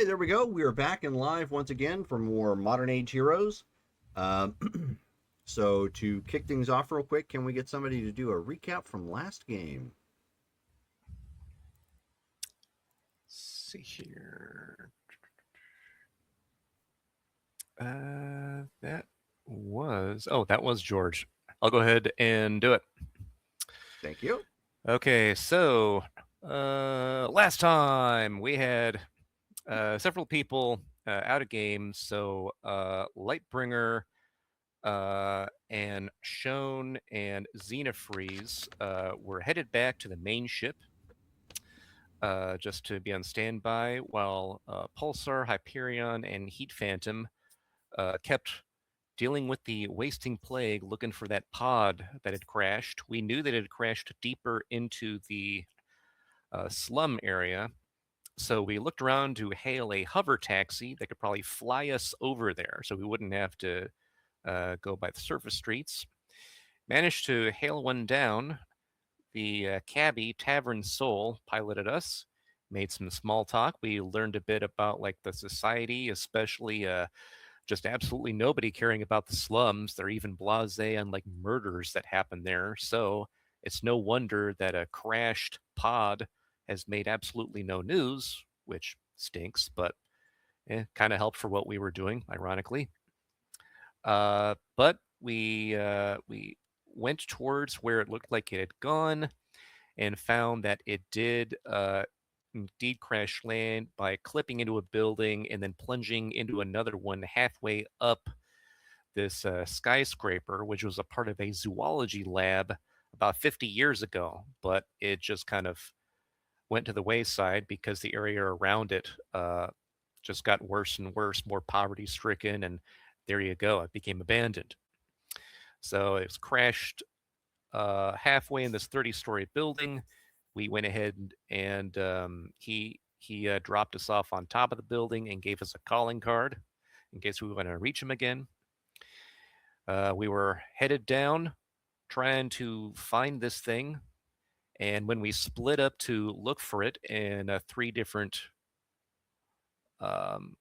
there we go. We are back in live once again for more Modern Age Heroes. Um, so, to kick things off real quick, can we get somebody to do a recap from last game? Let's see here. That was George. I'll go ahead and do it. Thank you. Okay, so last time we had several people out of game. So Lightbringer and Shone and Xenofreeze were headed back to the main ship just to be on standby, while Pulsar, Hyperion, and Heat Phantom kept dealing with the wasting plague, looking for that pod that had crashed. We knew that it had crashed deeper into the slum area, so we looked around to hail a hover taxi that could probably fly us over there so we wouldn't have to go by the surface streets. Managed to hail one down. The cabbie, Tavern Soul, piloted us, made some small talk. We learned a bit about like the society, especially just absolutely nobody caring about the slums. They're even blasé on like murders that happen there. So it's no wonder that a crashed pod has made absolutely no news, which stinks, but kind of helped for what we were doing, ironically. But we went towards where it looked like it had gone and found that it did indeed crash land by clipping into a building and then plunging into another one halfway up this skyscraper, which was a part of a zoology lab about 50 years ago. But it just kind of went to the wayside because the area around it just got worse and worse, more poverty stricken, and there you go, it became abandoned. So it was crashed halfway in this 30-story building. We went ahead and he dropped us off on top of the building and gave us a calling card in case we want to reach him again. We were headed down trying to find this thing, and when we split up to look for it in three different um,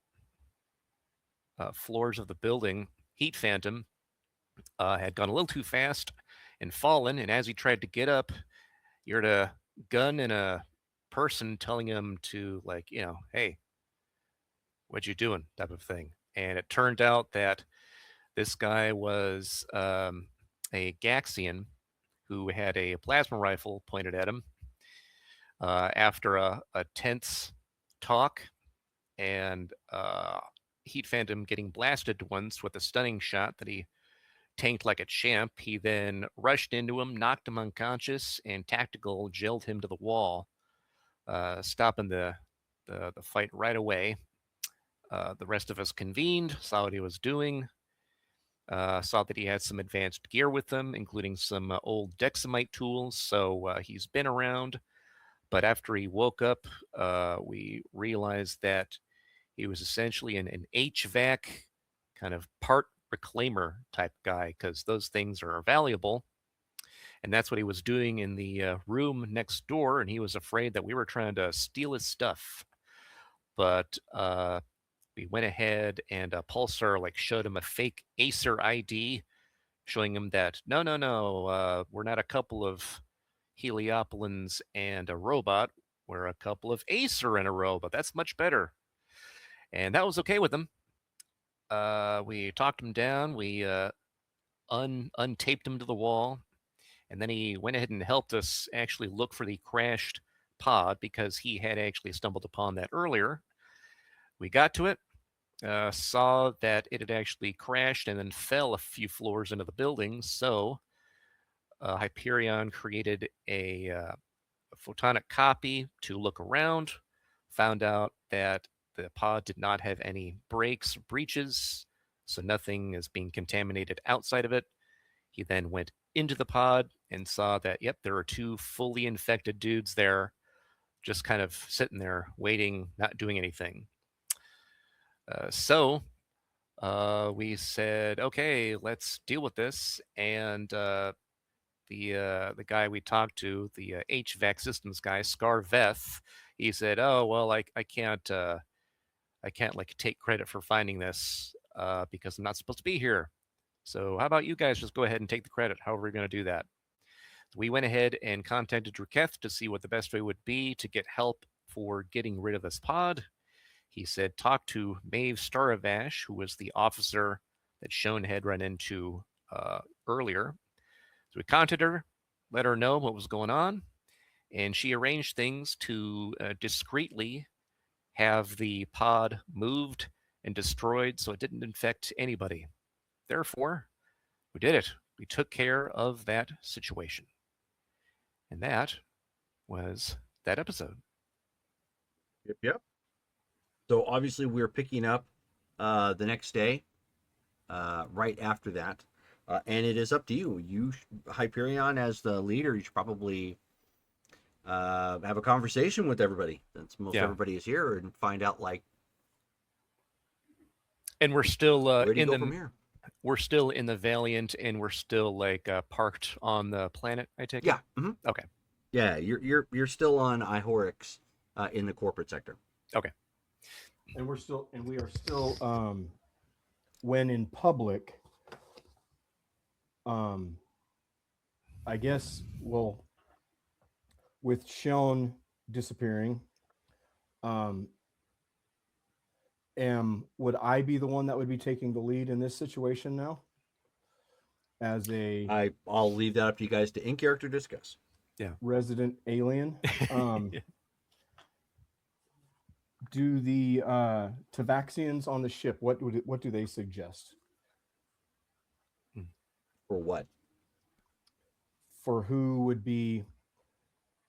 floors of the building, Heat Phantom had gone a little too fast and fallen, and as he tried to get up, you heard a gun and a person telling him to, like, hey, what you doing, type of thing. And it turned out that this guy was a Gaxian who had a plasma rifle pointed at him. After a tense talk and Heat Phantom getting blasted once with a stunning shot that he tanked like a champ, he then rushed into him, knocked him unconscious, and tactical jailed him to the wall, stopping the fight right away. The rest of us convened, saw what he was doing, saw that he had some advanced gear with him, including some old Dexamite tools, so he's been around. But after he woke up, we realized that he was essentially an HVAC kind of part reclaimer type guy, because those things are valuable. And that's what he was doing in the room next door, and he was afraid that we were trying to steal his stuff. But we went ahead and Pulsar like showed him a fake Acer ID, showing him that no, we're not a couple of Heliopolins and a robot. We're a couple of Acer and a robot. That's much better. And that was okay with him. We talked him down. We untaped him to the wall. And then he went ahead and helped us actually look for the crashed pod because he had actually stumbled upon that earlier. We got to it, saw that it had actually crashed and then fell a few floors into the building. So Hyperion created a photonic copy to look around, found out that the pod did not have any breaks, breaches, so nothing is being contaminated outside of it. He then went into the pod and saw that, yep, there are two fully infected dudes there, just kind of sitting there waiting, not doing anything. So we said, okay, let's deal with this. And the guy we talked to, the HVAC systems guy, Scar Veth, he said, oh well, I I can't like take credit for finding this because I'm not supposed to be here. So how about you guys just go ahead and take the credit? How are we going to do that? So we went ahead and contacted Draketh to see what the best way would be to get help for getting rid of this pod. He said talk to Maeve Staravash, who was the officer that Shone had run into earlier. So we contacted her, let her know what was going on, and she arranged things to discreetly have the pod moved and destroyed so it didn't infect anybody. Therefore, we did it. We took care of that situation. And that was that episode. Yep. So obviously we're picking up the next day, right after that, and it is up to you. You, Hyperion, as the leader, you should probably have a conversation with everybody, since most everybody is here, and find out like. And we're still where do you in go the from here? We're still in the Valiant, and we're still like parked on the planet. I take it. Yeah. Mm-hmm. Okay. Yeah, you're still on Ihorix, in the corporate sector. Okay. And we are still when in public, I guess, well, with Shone disappearing, would I be the one that would be taking the lead in this situation now? As I'll leave that up to you guys to in character discuss. Yeah. Resident alien. Yeah. Do the Tavaxians on the ship, what do they suggest? For what? For who would be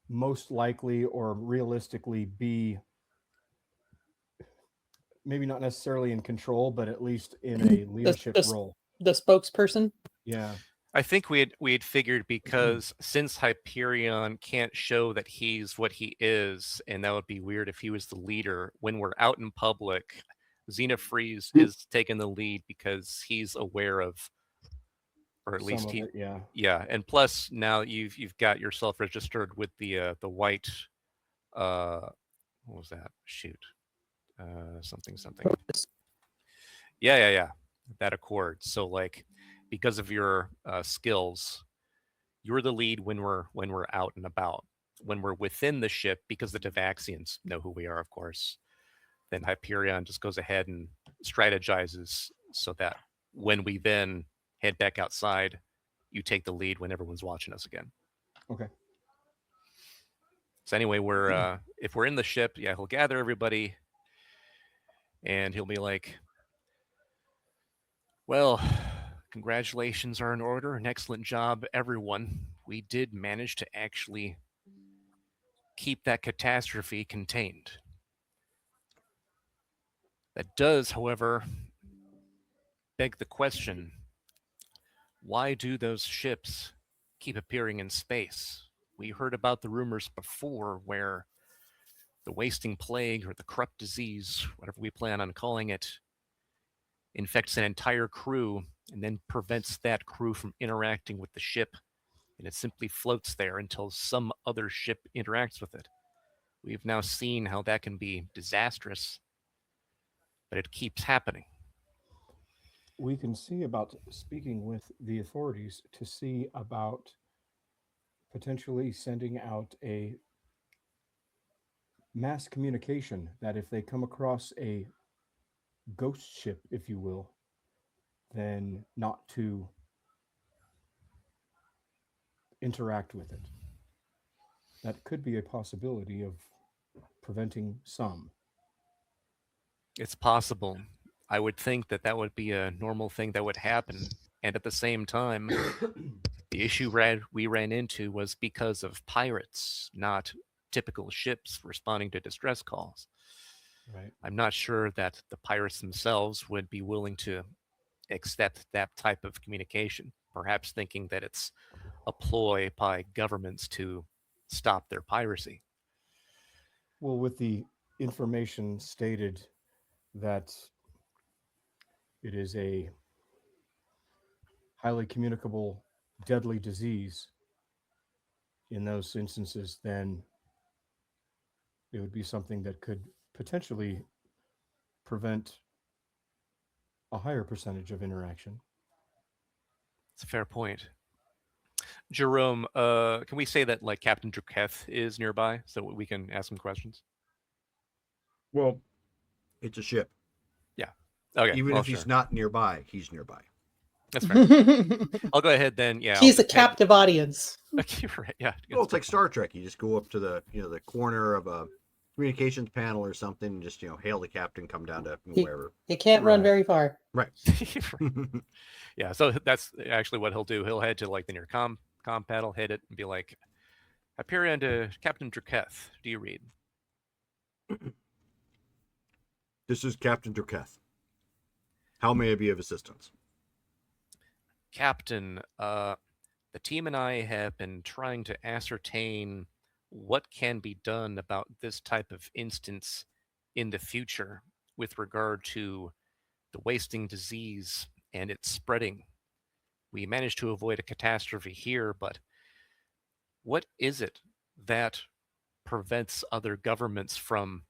most likely or realistically be, maybe not necessarily in control, but at least in a leadership role? The spokesperson? Yeah. I think we had figured, because since Hyperion can't show that he's what he is, and that would be weird if he was the leader, when we're out in public, Xenofreeze is taking the lead because he's aware of, or at least he, yeah. And plus now you've got yourself registered with the white, what was that? Shoot, something. Yeah. That accord. So like, because of your skills, you're the lead when we're out and about. When we're within the ship, because the Devaxians know who we are, of course, then Hyperion just goes ahead and strategizes so that when we then head back outside, you take the lead when everyone's watching us again. Okay. So anyway, we're if we're in the ship, yeah, he'll gather everybody and he'll be like, well, congratulations are in order. An excellent job, everyone. We did manage to actually keep that catastrophe contained. That does, however, beg the question, why do those ships keep appearing in space? We heard about the rumors before where the wasting plague or the corrupt disease, whatever we plan on calling it, infects an entire crew and then prevents that crew from interacting with the ship, and it simply floats there until some other ship interacts with it. We've now seen how that can be disastrous, but it keeps happening. We can see about speaking with the authorities to see about potentially sending out a mass communication that if they come across a ghost ship, if you will, then not to interact with it. That could be a possibility of preventing some. It's possible. I would think that would be a normal thing that would happen. And at the same time, the issue we ran into was because of pirates, not typical ships responding to distress calls. Right. I'm not sure that the pirates themselves would be willing to accept that type of communication, perhaps thinking that it's a ploy by governments to stop their piracy. Well, with the information stated that it is a highly communicable, deadly disease in those instances, then it would be something that could potentially prevent a higher percentage of interaction. It's a fair point. Jerome, can we say that like Captain Draketh is nearby so we can ask him questions? Well, it's a ship. Yeah. Okay. Even well, if he's sure. not nearby, he's nearby. That's fair. I'll go ahead then. Yeah. He's I'll a captive audience. Okay, right. Yeah. Well, it's good like Star Trek. You just go up to the the corner of a communications panel or something, and just hail the captain, come down to wherever. He can't run Right. very far. Right. Right. Yeah. So that's actually what he'll do. He'll head to like the near com paddle, hit it, and be like, Hyperion to Captain Draketh. Do you read? This is Captain Draketh. How may I be of assistance? Captain, the team and I have been trying to ascertain what can be done about this type of instance in the future with regard to the wasting disease and its spreading. We managed to avoid a catastrophe here, but what is it that prevents other governments from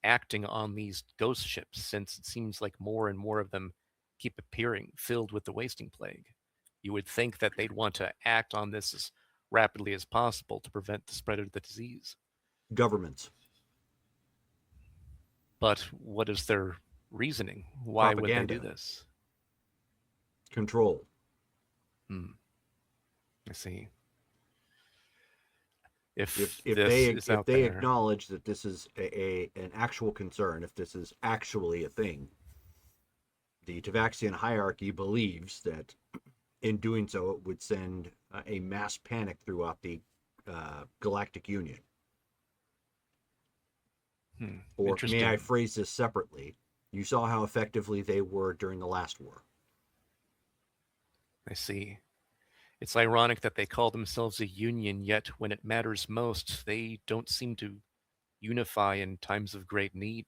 acting on these ghost ships, since it seems like more and more of them keep appearing filled with the wasting plague? You would think that they'd want to act on this as rapidly as possible to prevent the spread of the disease. Governments. But what is their reasoning? Why would they Propaganda. do this? Control. I see. If If this they is out they there, acknowledge that this is an actual concern, if this is actually a thing, the Tavaxian hierarchy believes that in doing so it would send a mass panic throughout the Galactic Union. Or may interesting. I phrase this separately? You saw how effectively they were during the last war. I see. It's ironic that they call themselves a union, yet when it matters most, they don't seem to unify in times of great need.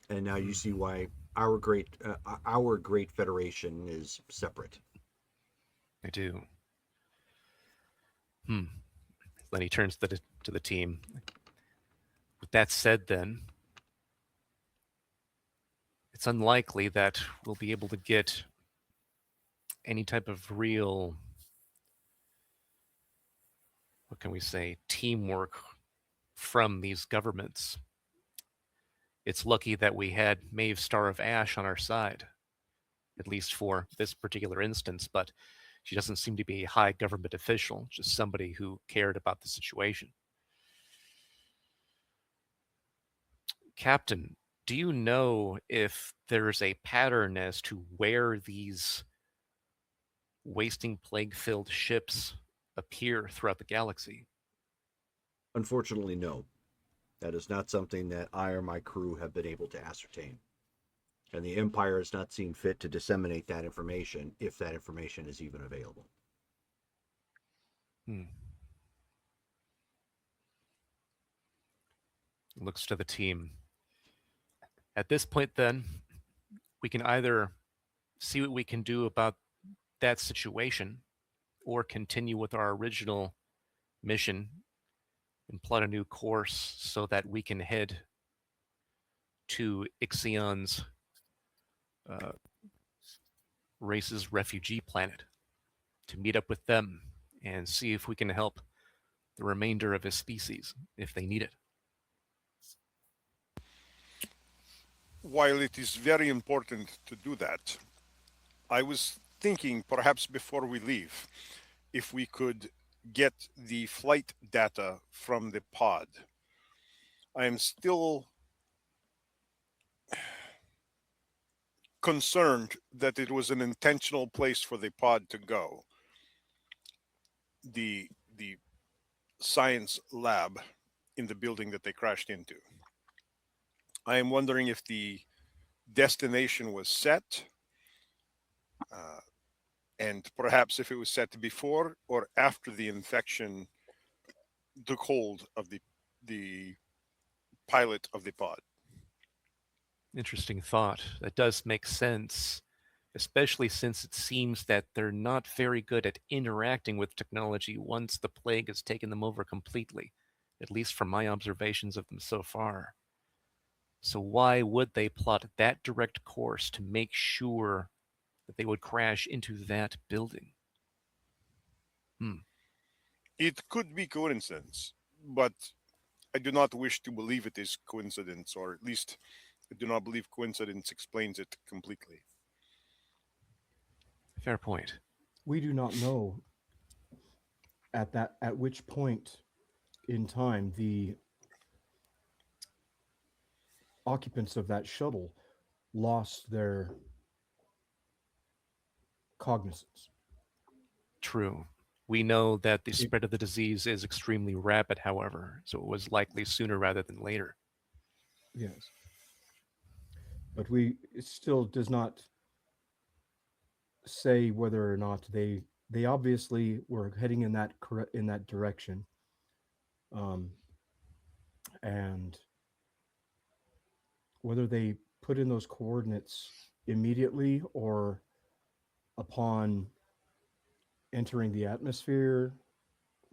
And now you see why our great federation is separate. I do. Then he turns to the team. With that said, then, it's unlikely that we'll be able to get any type of real, what can we say, teamwork from these governments. It's lucky that we had Maeve Star of Ash on our side, at least for this particular instance, but she doesn't seem to be a high government official, just somebody who cared about the situation. Captain, do you know if there's a pattern as to where these wasting plague-filled ships appear throughout the galaxy? Unfortunately, no. That is not something that I or my crew have been able to ascertain. And the Empire has not seen fit to disseminate that information, if that information is even available. Looks to the team. At this point, then, we can either see what we can do about that situation or continue with our original mission and plot a new course so that we can head to Ixion's race's refugee planet to meet up with them and see if we can help the remainder of his species if they need it. While it is very important to do that, I was thinking perhaps before we leave, if we could get the flight data from the pod. I am still concerned that it was an intentional place for the pod to go. The science lab in the building that they crashed into. I am wondering if the destination was set, and perhaps if it was set before or after the infection took hold of the pilot of the pod. Interesting thought. That does make sense, especially since it seems that they're not very good at interacting with technology once the plague has taken them over completely, at least from my observations of them so far. So why would they plot that direct course to make sure that they would crash into that building? It could be coincidence, but I do not wish to believe it is coincidence, or at least I do not believe coincidence explains it completely. Fair point. We do not know at which point in time the occupants of that shuttle lost their cognizance. True. We know that the It- spread of the disease is extremely rapid, however, so it was likely sooner rather than later. yes, but it still does not say whether or not they obviously were heading in in that direction, um, and whether they put in those coordinates immediately or upon entering the atmosphere,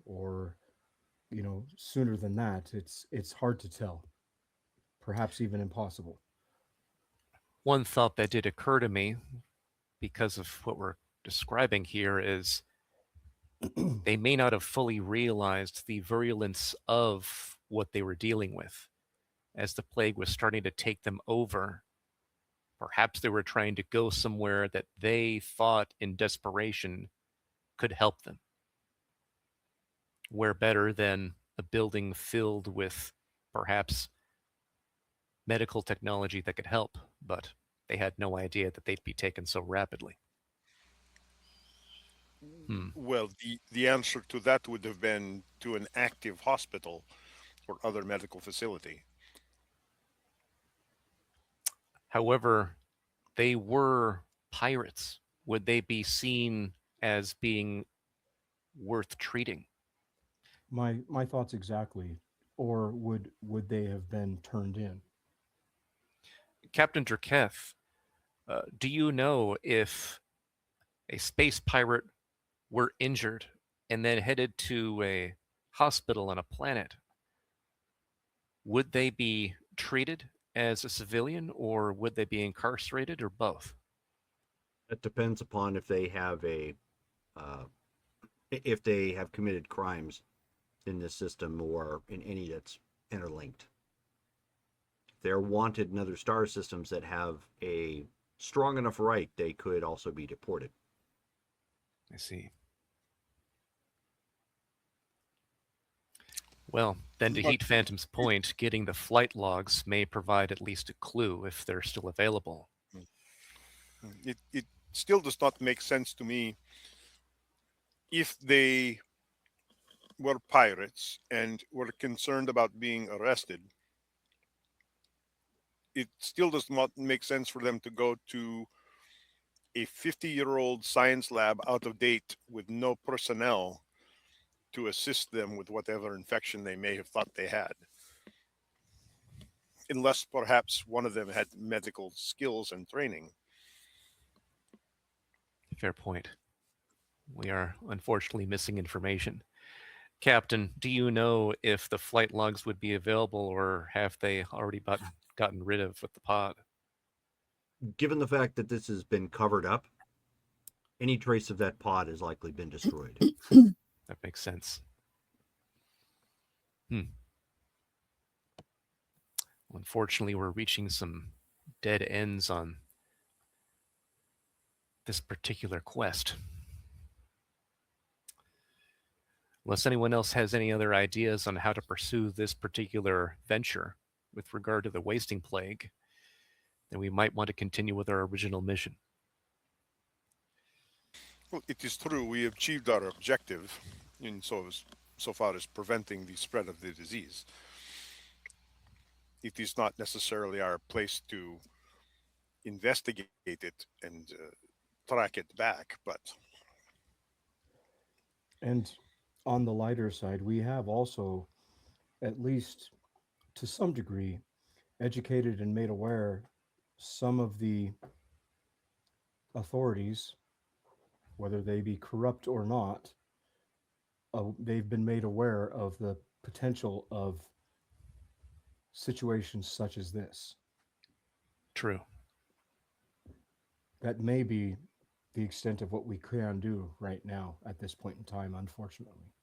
or sooner than that, it's hard to tell, perhaps even impossible. One thought that did occur to me because of what we're describing here is they may not have fully realized the virulence of what they were dealing with. As the plague was starting to take them over, perhaps they were trying to go somewhere that they thought in desperation could help them. Where better than a building filled with perhaps medical technology that could help, but they had no idea that they'd be taken so rapidly. Well, the answer to that would have been to an active hospital or other medical facility. However, they were pirates. Would they be seen as being worth treating? My thoughts exactly. Or would they have been turned in? Captain Draketh, do you know if a space pirate were injured and then headed to a hospital on a planet, would they be treated as a civilian or would they be incarcerated or both? That depends upon if they have if they have committed crimes in this system or in any that's interlinked. If they're wanted in other star systems that have a strong enough right, they could also be deported. I see. Well, then to But Heat Phantom's point, getting the flight logs may provide at least a clue if they're still available. it still does not make sense to me if they were pirates and were concerned about being arrested. It still does not make sense for them to go to a 50-year-old science lab out of date with no personnel to assist them with whatever infection they may have thought they had. Unless perhaps one of them had medical skills and training. Fair point. We are unfortunately missing information. Captain, do you know if the flight logs would be available or have they already gotten rid of with the pod? Given the fact that this has been covered up, any trace of that pod has likely been destroyed. That makes sense. Unfortunately, we're reaching some dead ends on this particular quest. Unless anyone else has any other ideas on how to pursue this particular venture with regard to the wasting plague, then we might want to continue with our original mission. Well, it is true we achieved our objective in so far as preventing the spread of the disease. It is not necessarily our place to investigate it and track it back, but And on the lighter side, we have also, at least to some degree, educated and made aware some of the authorities, whether they be corrupt or not. They've been made aware of the potential of situations such as this. True. That may be the extent of what we can do right now at this point in time, unfortunately.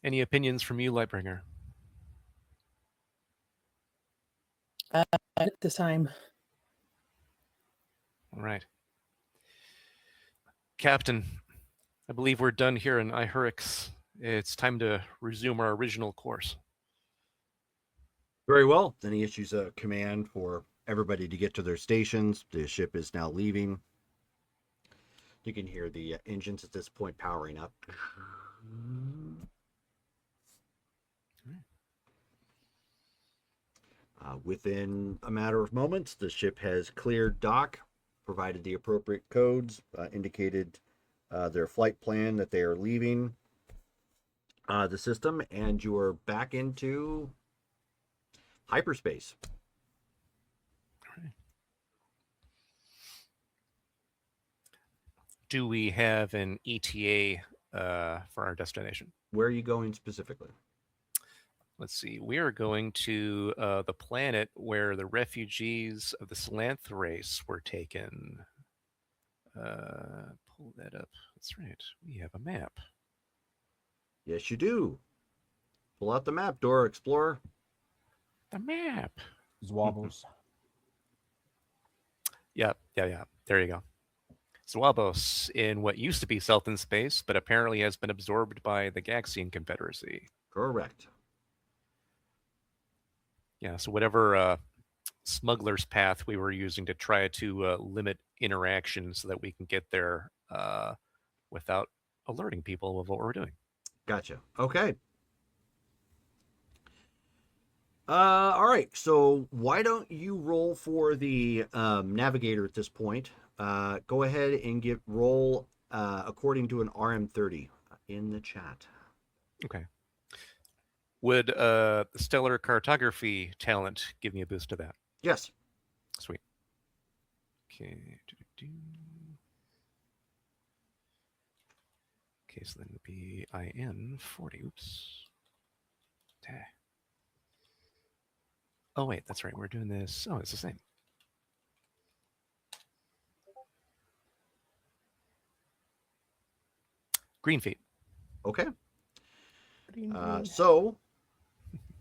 Any opinions from you, Lightbringer? At this time. All right. Captain, I believe we're done here in Ihurix. It's time to resume our original course. Very well. Then he issues a command for everybody to get to their stations. The ship is now leaving. You can hear the engines at this point powering up. Within a matter of moments, the ship has cleared dock, provided the appropriate codes, indicated their flight plan that they are leaving the system, and you are back into hyperspace. Do we have an ETA for our destination? Where are you going specifically? Let's see. We are going to the planet where the refugees of the Salanth race were taken. Pull that up. That's right. We have a map. Yes, you do. Pull out the map, Dora Explorer. The map. Zwabos. Yeah. There you go. Zwabos, in what used to be Selthan space, but apparently has been absorbed by the Gaxian Confederacy. Correct. Yeah, so whatever smuggler's path we were using to try to limit interaction so that we can get there without alerting people of what we're doing. Gotcha. Okay. All right. So why don't you roll for the navigator at this point? Go ahead and roll according to an RM30 in the chat. Okay. Would the stellar cartography talent give me a boost to that? Yes. Sweet. Okay. Okay, so then it would be IN 40. Oops. Oh, wait, that's right. We're doing this. Oh, it's the same. Green feet. Okay. So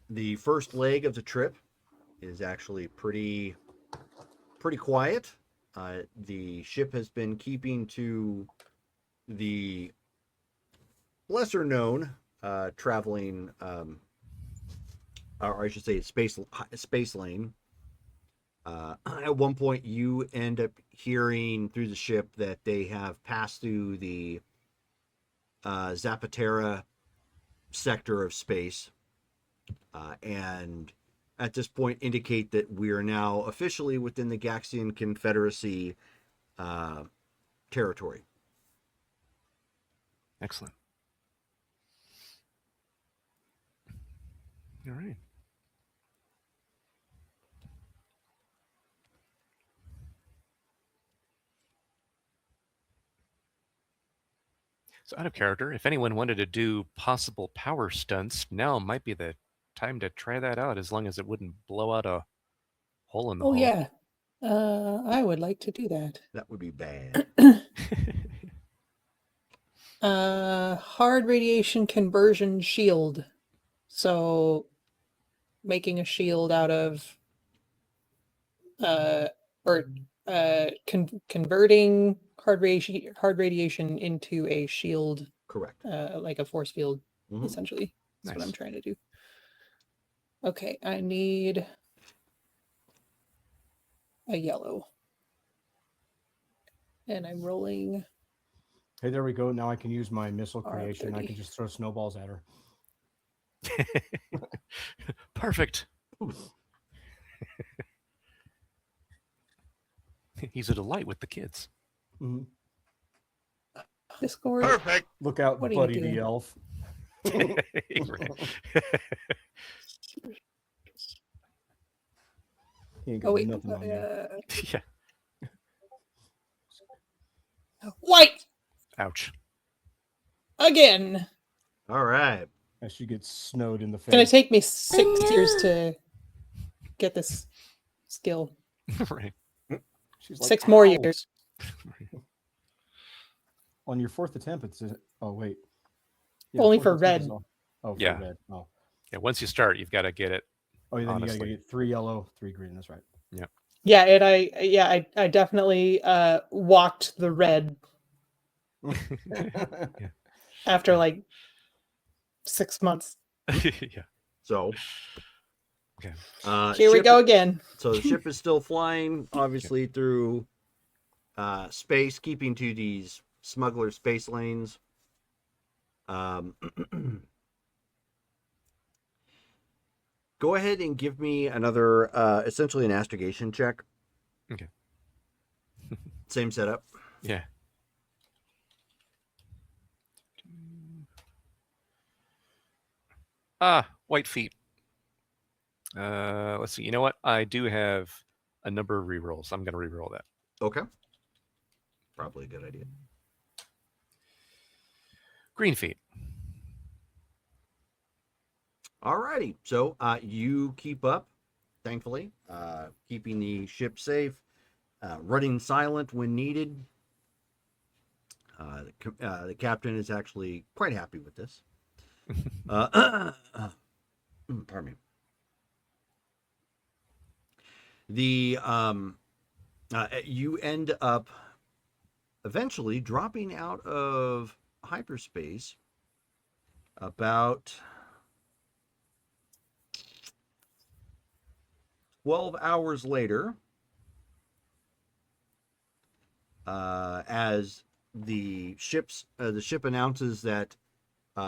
the first leg of the trip is actually pretty quiet. The ship has been keeping to the lesser known traveling, or I should say space lane. At one point, you end up hearing through the ship that they have passed through the Zapatera sector of space, and at this point indicate that we are now officially within the Gaxian Confederacy territory. Excellent. All right. So out of character, if anyone wanted to do possible power stunts, now might be the time to try that out, as long as it wouldn't blow out a hole in the Oh, hull. yeah. I would like to do that. That would be bad. Hard radiation conversion shield. So making a shield out of converting hard radiation into a shield, Correct. like a force field, Mhm. essentially. That's what I'm Nice. trying to do. Okay, I need a yellow. And I'm rolling. Hey, there we go. Now I can use my missile RM30. creation. I can just throw snowballs at her. Perfect. He's a delight with the kids. Mhm. Discord. Perfect. Look out, What are you Buddy doing? the elf. Right. He ain't Oh got wait. nothing on me. Yeah. White Ouch. again. All right. As she gets snowed in the It's gonna face. take me 6 years to get this skill. Right. She's like, 6 more "Ow!" years. On your fourth attempt, it's oh wait. Only fourth for attempt red. is Oh, for Yeah. red. Oh, yeah. Once you start, you've got to get it. oh, then you gotta Honestly. get 3 yellow, 3 green. That's right. Yeah, and I definitely walked the red after like 6 months. Yeah. So, Okay. Here we ship- go again. So the ship is still flying, obviously through space, keeping to these smuggler space lanes. Go ahead and give me another, essentially an astrogation check. Okay. Same setup. Yeah. White feet. Let's see. You know what? I do have a number of rerolls. I'm going to reroll that. Okay. Probably a good idea. Green feet. Alrighty. So you keep up, thankfully, keeping the ship safe, running silent when needed. The captain is actually quite happy with this. Pardon me. You end up eventually dropping out of hyperspace about 12 hours later, as the ship announces that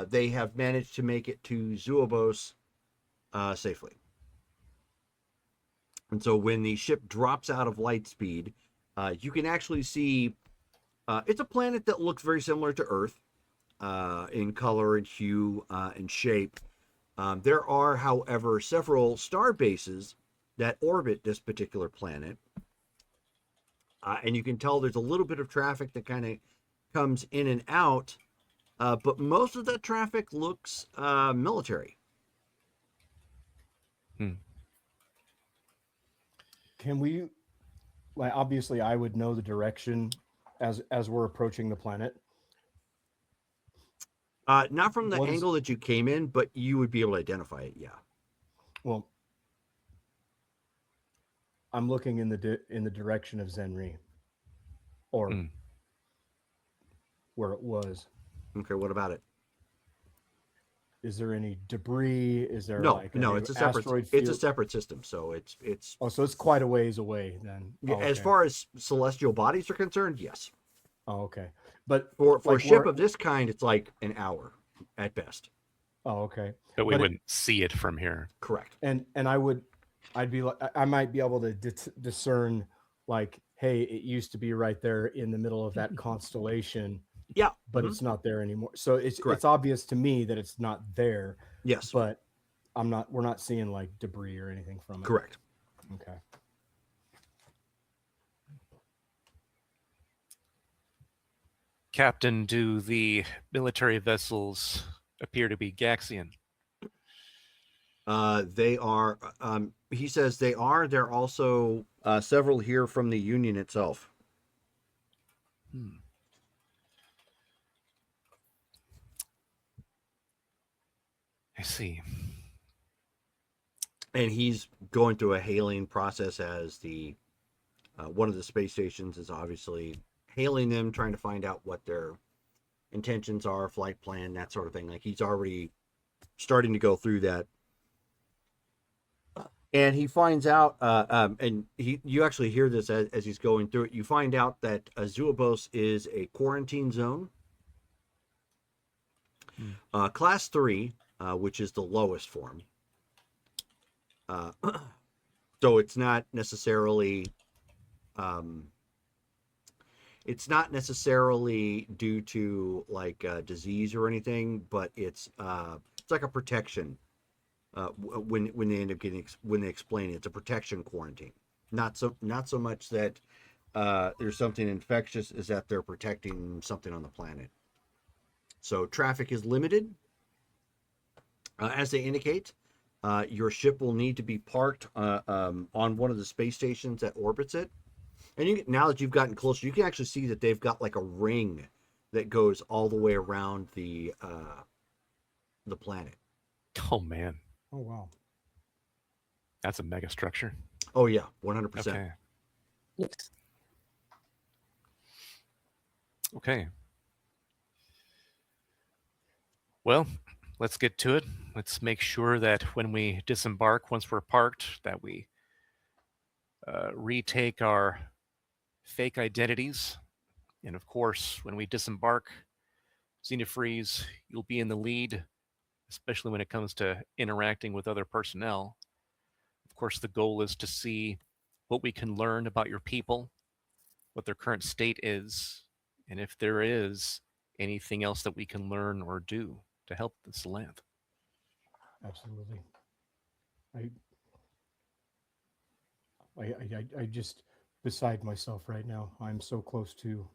they have managed to make it to Zuobos safely. And so when the ship drops out of light speed, you can actually see it's a planet that looks very similar to Earth in color and hue and shape. There are, however, several star bases that orbit this particular planet. And you can tell there's a little bit of traffic that kind of comes in and out, but most of that traffic looks military. Can we, like, obviously I would know the direction as we're approaching the planet. Not from the What is- angle that you came in, but you would be able to identify it. Yeah. Well, I'm looking in the direction of Zenri, or Hmm. where it was. Okay. What about it? Is there any debris? Is there No, like no. a It's a separate. asteroid It's a field? separate system. So it's. Oh, so it's quite a ways away then. Yeah, Oh, as okay. far as celestial bodies are concerned, yes. Oh, okay. But For a like ship where- of this kind, it's like an hour at best. oh, okay. But we But it- wouldn't see it from here. Correct. And I'd be like, I might be able to discern, like, hey, it used to be right there in the middle of that constellation, Yeah. but Mhm. it's not there anymore. So it's Correct. obvious to me that it's not there, Yes. but we're not seeing like debris or anything from it. Correct. Okay. Captain, do the military vessels appear to be Gaxian? They are. He says they are. There are also several here from the Union itself. Hmm. I see. And he's going through a hailing process as the one of the space stations is obviously hailing them, trying to find out what their intentions are, flight plan, that sort of thing. Like he's already starting to go through that. And he finds out, and you actually hear this as he's going through it. You find out that Zuobos is a quarantine zone, class 3, which is the lowest form. So it's not necessarily, due to like disease or anything, but it's like a protection. When they end up when they explain it, it's a protection quarantine. Not so much that there's something infectious, is that they're protecting something on the planet. So traffic is limited. As they indicate, your ship will need to be parked on one of the space stations that orbits it. And now that you've gotten closer, you can actually see that they've got like a ring that goes all the way around the planet. Oh man, Oh wow. that's a mega structure. Oh yeah, 100%. Okay. Yes. Okay. Well, let's get to it. Let's make sure that when we disembark, once we're parked, that we retake our fake identities. And of course, when we disembark, Xenofreeze, you'll be in the lead, especially when it comes to interacting with other personnel. Of course, the goal is to see what we can learn about your people, what their current state is, and if there is anything else that we can learn or do to help this land. Absolutely. I just beside myself right now. I'm so close to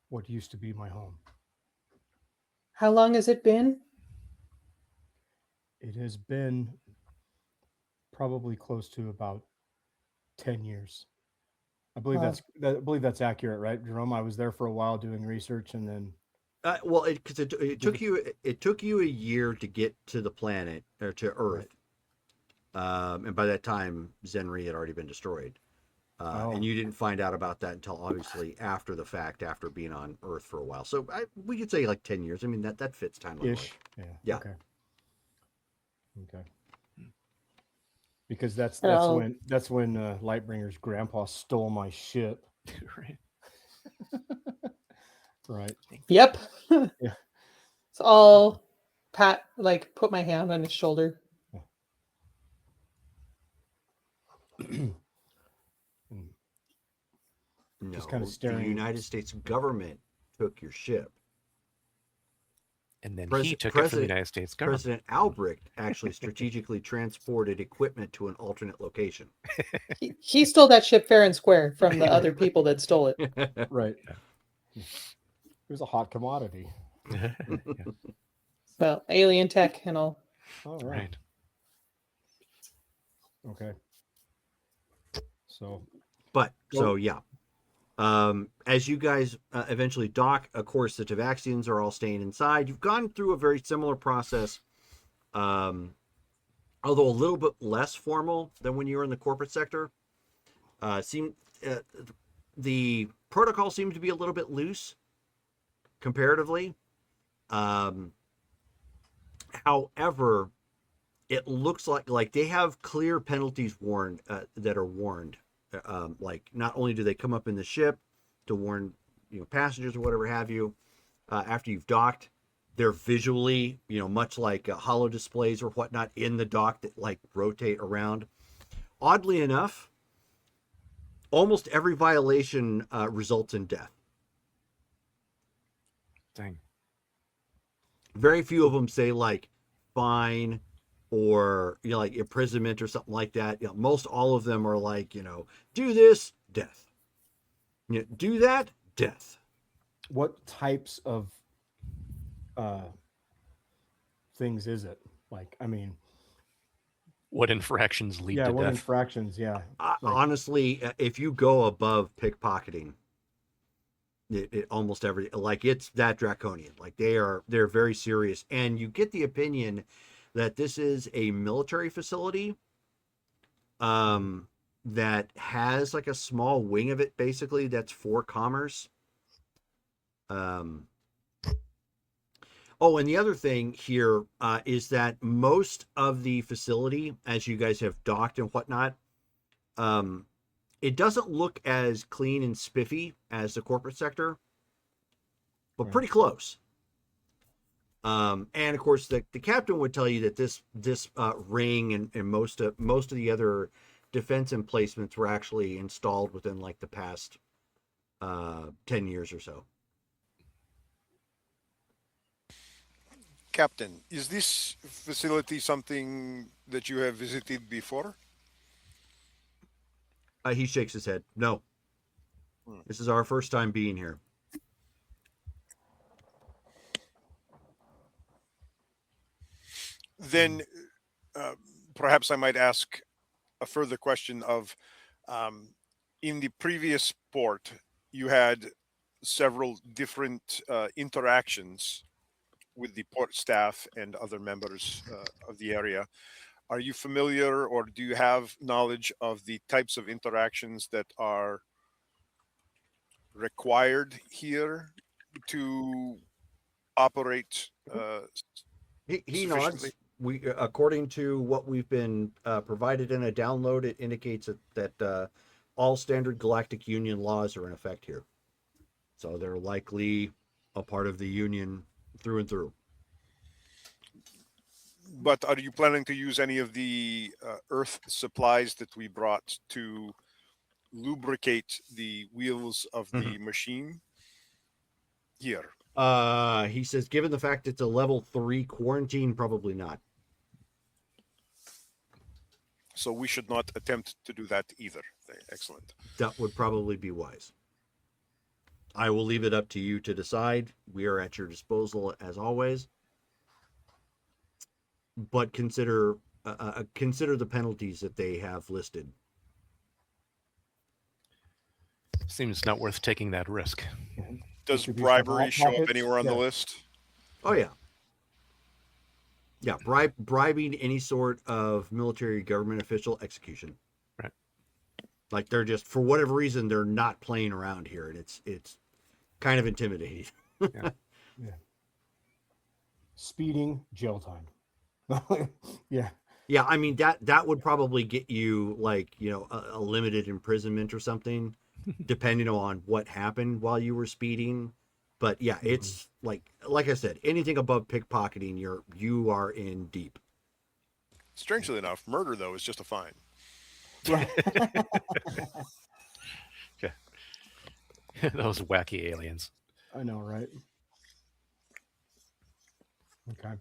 what used to be my home. How long has it been? It has been probably close to about 10 years. I believe Wow. that's accurate, right, Jerome? I was there for a while doing research, and then Well, because it took you a year to get to the planet or to Earth, and by that time Zenri had already been destroyed, and you didn't find out about that until obviously after the fact, after being on Earth for a while. So we could say like 10 years. I mean that fits timeline. ish. Yeah. Yeah. Okay. Because that's Oh. when Lightbringer's grandpa stole my ship. Right. Right. Yep. Yeah. So I'll put my hand on his shoulder. No, Just kinda the staring. United States government took your ship. And then Pres- he took it from the President- United States government. President Albrecht actually strategically transported equipment to an alternate location. He stole that ship fair and square from the other people that stole it. Right. It was a hot commodity. Yeah. Well, alien tech and all. All right. Right. Okay. So But so yeah, as you guys eventually dock, of course the Tavaxians are all staying inside. You've gone through a very similar process, although a little bit less formal than when you were in the corporate sector. The protocol seems to be a little bit loose comparatively. However, it looks like they have clear penalties warned that are warned. Like not only do they come up in the ship to warn passengers or whatever have you, after you've docked, they're visually much like holo displays or whatnot in the dock that like rotate around. Oddly enough, almost every violation results in death. Dang. Very few of them say like fine or like imprisonment or something like that. Most all of them are like do this, death. Do that, death. what types of things is it? Like, I mean, What infractions lead to what death? infractions? Yeah. Like- Honestly, if you go above pickpocketing, it almost every it's that draconian. Like they're very serious, and you get the opinion that this is a military facility that has like a small wing of it basically that's for commerce. Oh, and the other thing here is that most of the facility, as you guys have docked and whatnot, it doesn't look as clean and spiffy as the corporate sector, but Right. pretty close. And of course, the captain would tell you that this ring and most of the other defense emplacements were actually installed within like the past 10 years or so. Captain, is this facility something that you have visited before? He shakes his head. No. This is our first time being here. then perhaps I might ask a further question of in the previous port, you had several different interactions with the port staff and other members of the area. Are you familiar or do you have knowledge of the types of interactions that are required here to operate He sufficiently? nods. We, according to what we've been provided in a download, it indicates that all standard Galactic Union laws are in effect here. So they're likely a part of the Union through and through. But are you planning to use any of the earth supplies that we brought to lubricate the wheels of the machine here? He says, given the fact it's a level 3 quarantine, probably not. So we should not attempt to do that either. Excellent. That would probably be wise. I will leave it up to you to decide. We are at your disposal as always. But consider the penalties that they have listed. Seems not worth taking that risk. Does Distribution of bribery hot show up pockets? anywhere on the Yeah. list? Oh yeah. Yeah, bribing any sort of military government official, execution. Right. Like they're just, for whatever reason, they're not playing around here, and it's kind of intimidating. Speeding, jail time. Yeah. Yeah, I mean that would probably get you like, you know, a limited imprisonment or something, depending on what happened while you were speeding. But yeah, it's like I said, anything above pickpocketing, you are in deep. Strangely enough, murder though is just a fine. Right. Those wacky aliens. I know, right? Okay.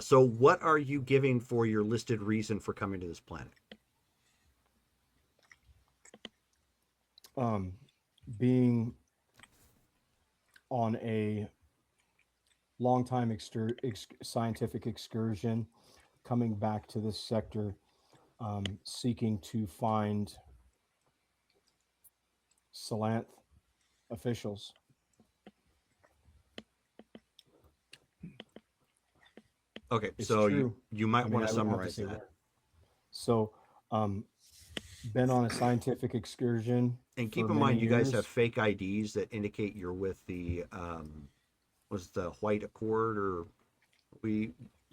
So what are you giving for your listed reason for coming to this planet? Being on a long time scientific excursion, coming back to this sector, seeking to find Salanth officials. Okay, It's so true. you might I mean, want I to would have summarize say that. where. So, been on a scientific excursion. And keep for in mind, many you guys years. have fake IDs that indicate you're with the was the White Accord, or we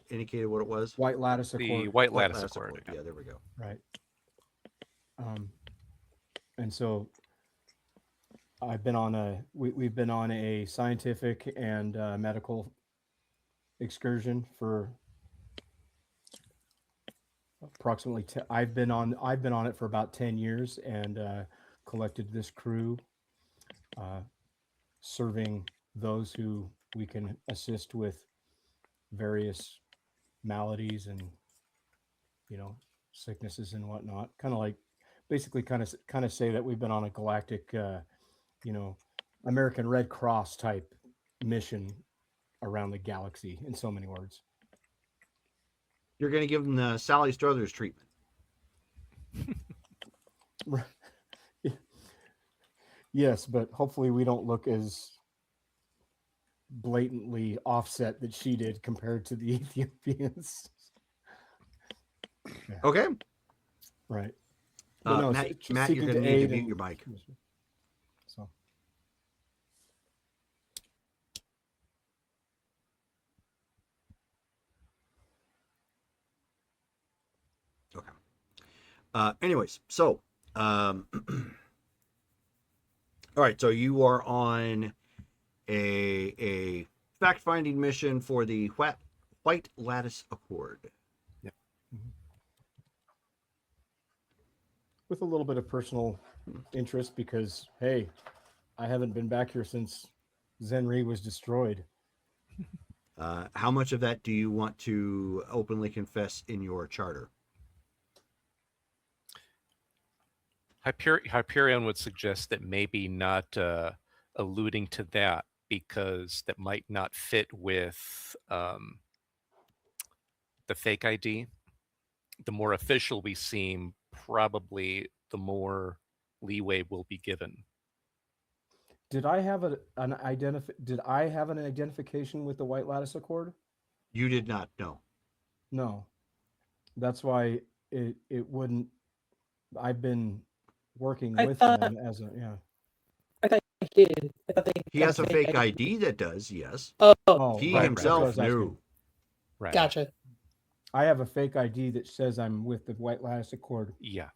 indicated what it was? White Lattice The Accord. White Lattice Accord. Yeah, there we go. Right. And so I've been on we've been on a scientific and medical excursion for approximately I've been on it for about 10 years and collected this crew, serving those who we can assist with various maladies and, you know, sicknesses and whatnot. Kind of like, basically kind of say that we've been on a galactic, you know, American Red Cross type mission around the galaxy, in so many words. You're going to give them the Sally Struthers treatment. Yes, but hopefully we don't look as blatantly offset that she did compared to the Ethiopians. Yeah. Okay. Right. But no, Matt, just Matt, you're seeking going to need to aid mute and- your mic. So Okay. Anyways, so all right, so you are on a fact-finding mission for the White Lattice Accord. with a little bit of personal interest, because hey, I haven't been back here since Zenri was destroyed. How much of that do you want to openly confess in your charter? Hyperion would suggest that maybe not alluding to that, because that might not fit with the fake ID, the more official we seem, probably the more leeway will be given. Did I have Did I have an identification with the White Lattice Accord? You did not know. No. That's why it wouldn't. I've been working I with thought them as a yeah. I thought he did. I thought they He got has a fake ID that does, yes. Oh, Oh, He right, that's what I himself was asking. knew. Right. gotcha. I have a fake ID that says I'm with the White Lattice Accord, Yeah.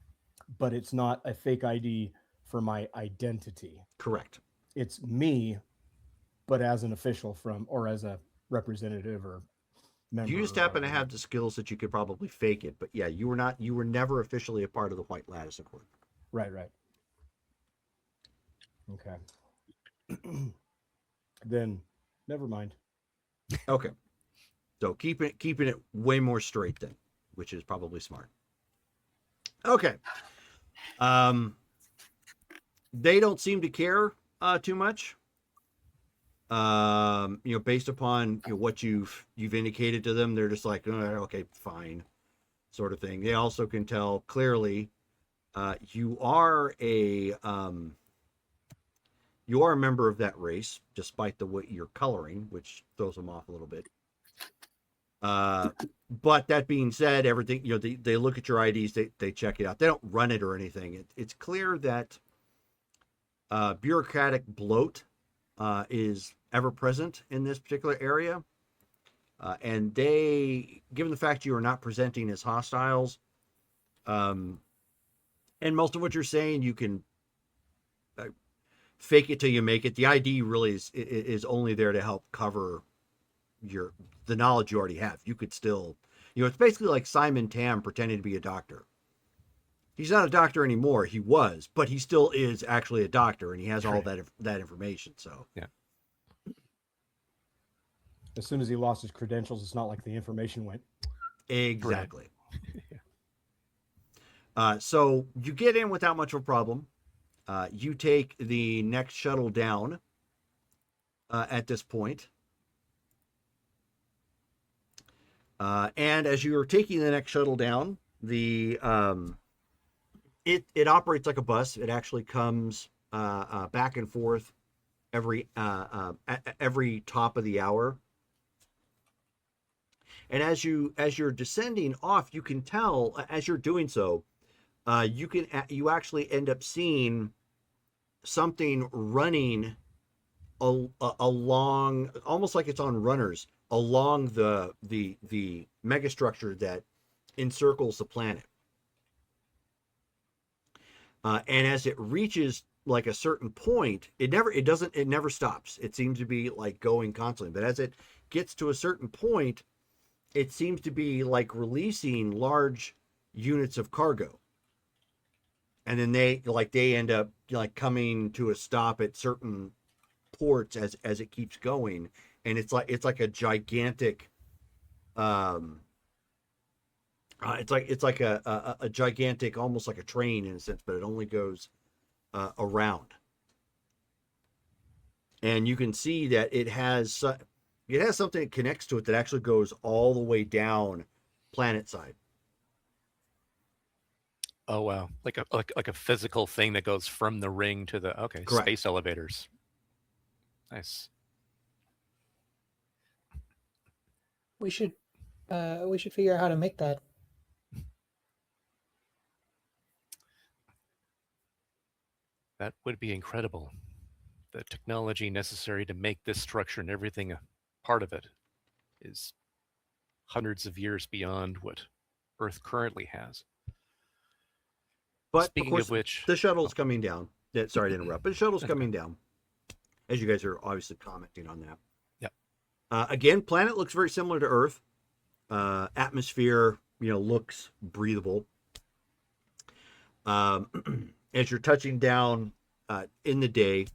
but it's not a fake ID for my identity. Correct. It's me, but as an official from or as a representative or member. You just or happen to whatever. have the skills that you could probably fake it, but yeah, you were never officially a part of the White Lattice Accord. Right. Okay. Then never mind. Okay. So keeping it way more straight then, which is probably smart. Okay. They don't seem to care too much. Based upon what you've indicated to them, they're just like, oh, okay, fine, sort of thing. They also can tell clearly you are a member of that race, despite the way you're coloring, which throws them off a little bit. But that being said, everything, they look at your IDs, they check it out. They don't run it or anything. It's clear that bureaucratic bloat is ever present in this particular area. And they, given the fact you are not presenting as hostiles, and most of what you're saying, you can fake it till you make it. The ID really is only there to help cover the knowledge you already have. You could still, it's basically like Simon Tam pretending to be a doctor. He's not a doctor anymore. He was, but he still is actually a doctor, and he has all that information. So yeah. As soon as he lost his credentials, it's not like the information went. Exactly. Yeah. So you get in without much of a problem. You take the next shuttle down at this point. And as you're taking the next shuttle down, the it operates like a bus. It actually comes back and forth every top of the hour. And as you're descending off, you can tell as you're doing so, you actually end up seeing something running along, almost like it's on runners, along the megastructure that encircles the planet. And as it reaches like a certain point, it never stops. It seems to be like going constantly. But as it gets to a certain point, it seems to be like releasing large units of cargo. And then they end up like coming to a stop at certain ports as it keeps going. And it's like a gigantic it's like a gigantic, almost like a train in a sense, but it only goes around. And you can see that it has something that connects to it that actually goes all the way down planet side. Oh wow, like a physical thing that goes from the ring to the Correct. Space elevators. Nice. We should figure out how to make that. That would be incredible. The technology necessary to make this structure and everything a part of it is hundreds of years beyond what Earth currently has. But Speaking of course, of which, the shuttle's coming down. Sorry to interrupt, but the shuttle's coming down. As you guys are obviously commenting on that. Yep. Again, planet looks very similar to Earth. Atmosphere, looks breathable. As you're touching down in the day,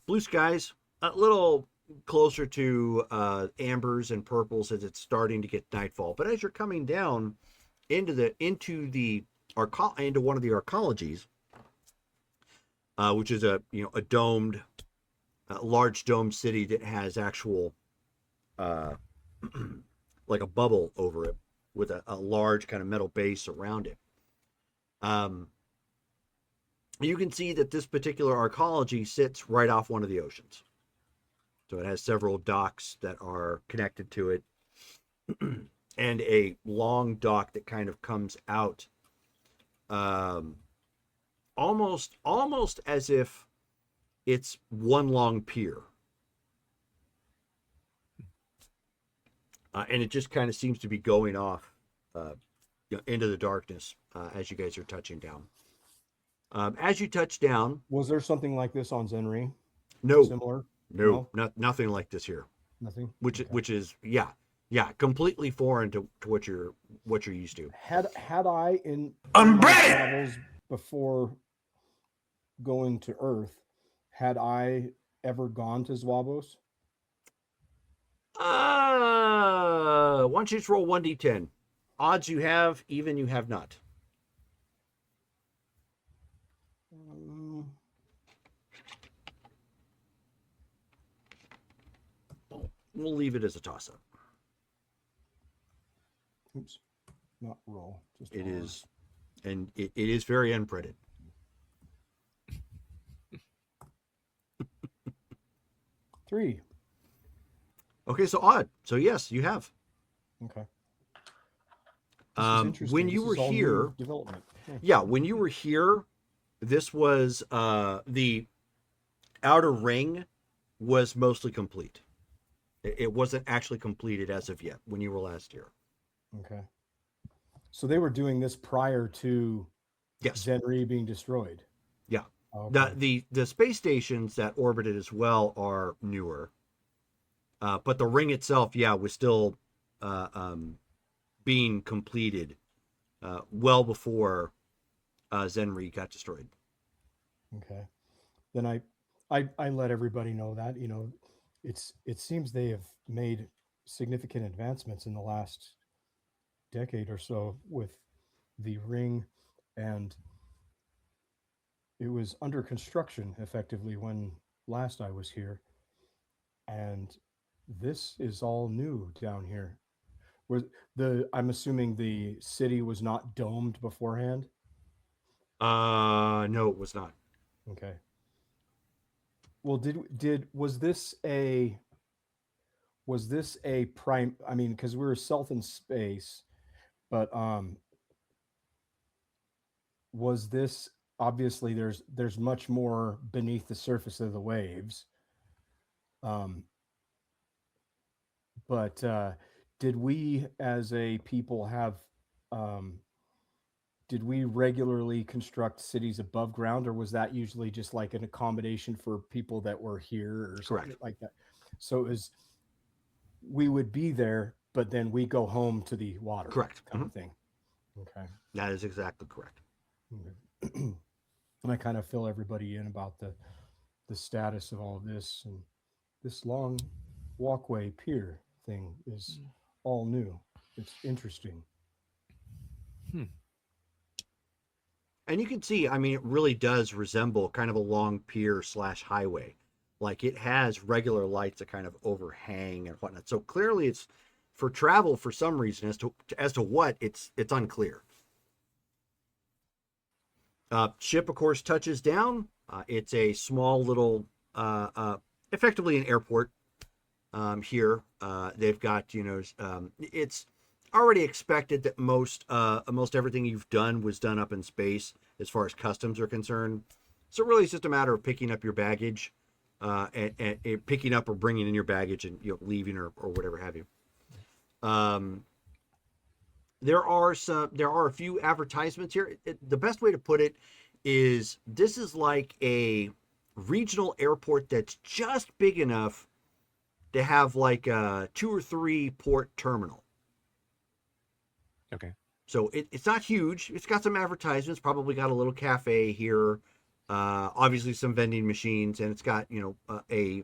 blue skies, a little closer to ambers and purples as it's starting to get nightfall. But as you're coming down into one of the arcologies, which is a domed, large domed city that has actual like a bubble over it with a large kind of metal base around it. You can see that this particular arcology sits right off one of the oceans. So it has several docks that are connected to it and a long dock that kind of comes out almost as if it's one long pier. And it just kind of seems to be going off into the darkness as you guys are touching down. As you touch down, Was there something like this on Zenri? no, Similar? nothing like this here. Nothing. Which Okay. which is completely foreign to what you're used to. Had I in my travels before going to Earth, had I ever gone to Zwabos? Why don't you just roll 1d10? Odds you have, even you have not. We'll leave it as a toss-up. Oops, not roll. Just It R. is, and it is very unprinted. Three. Okay, so odd. So yes, you have. Okay. When you This were is all new here, development. Hmm. yeah, when you were here, this was the outer ring was mostly complete. It wasn't actually completed as of yet when you were last here. Okay. So they were doing this prior to Yes. Zenri being destroyed. Yeah. Okay. The space stations that orbit it as well are newer. But the ring itself, was still being completed well before Zenri got destroyed. Okay. Then I let everybody know that, it seems they have made significant advancements in the last decade or so with the ring, and it was under construction effectively when last I was here. And this is all new down here. I'm assuming the city was not domed beforehand. No, it was not. Okay. Well, was this a prime? I mean, because we were south in space, but was this obviously there's much more beneath the surface of the waves. But did we as a people have did we regularly construct cities above ground, or was that usually just like an accommodation for people that were here or something Correct. like that? So it was, we would be there, but then we go home to the water. Correct. Kind of thing. Okay. That is exactly correct. And I kind of fill everybody in about the status of all of this, and this long walkway pier thing is all new. It's interesting. And you can see, I mean, it really does resemble kind of a long pier / highway. Like it has regular lights that kind of overhang and whatnot. So clearly it's for travel for some reason. As to what, it's unclear. Ship, of course, touches down. It's a small little, effectively an airport here. They've got, it's already expected that most everything you've done was done up in space as far as customs are concerned. So really it's just a matter of picking up your baggage and picking up or bringing in your baggage and leaving or whatever have you. There are a few advertisements here. The best way to put it is this is like a regional airport that's just big enough to have like a 2 or 3 port terminal. Okay. So it's not huge. It's got some advertisements, probably got a little cafe here, obviously some vending machines, and it's got, a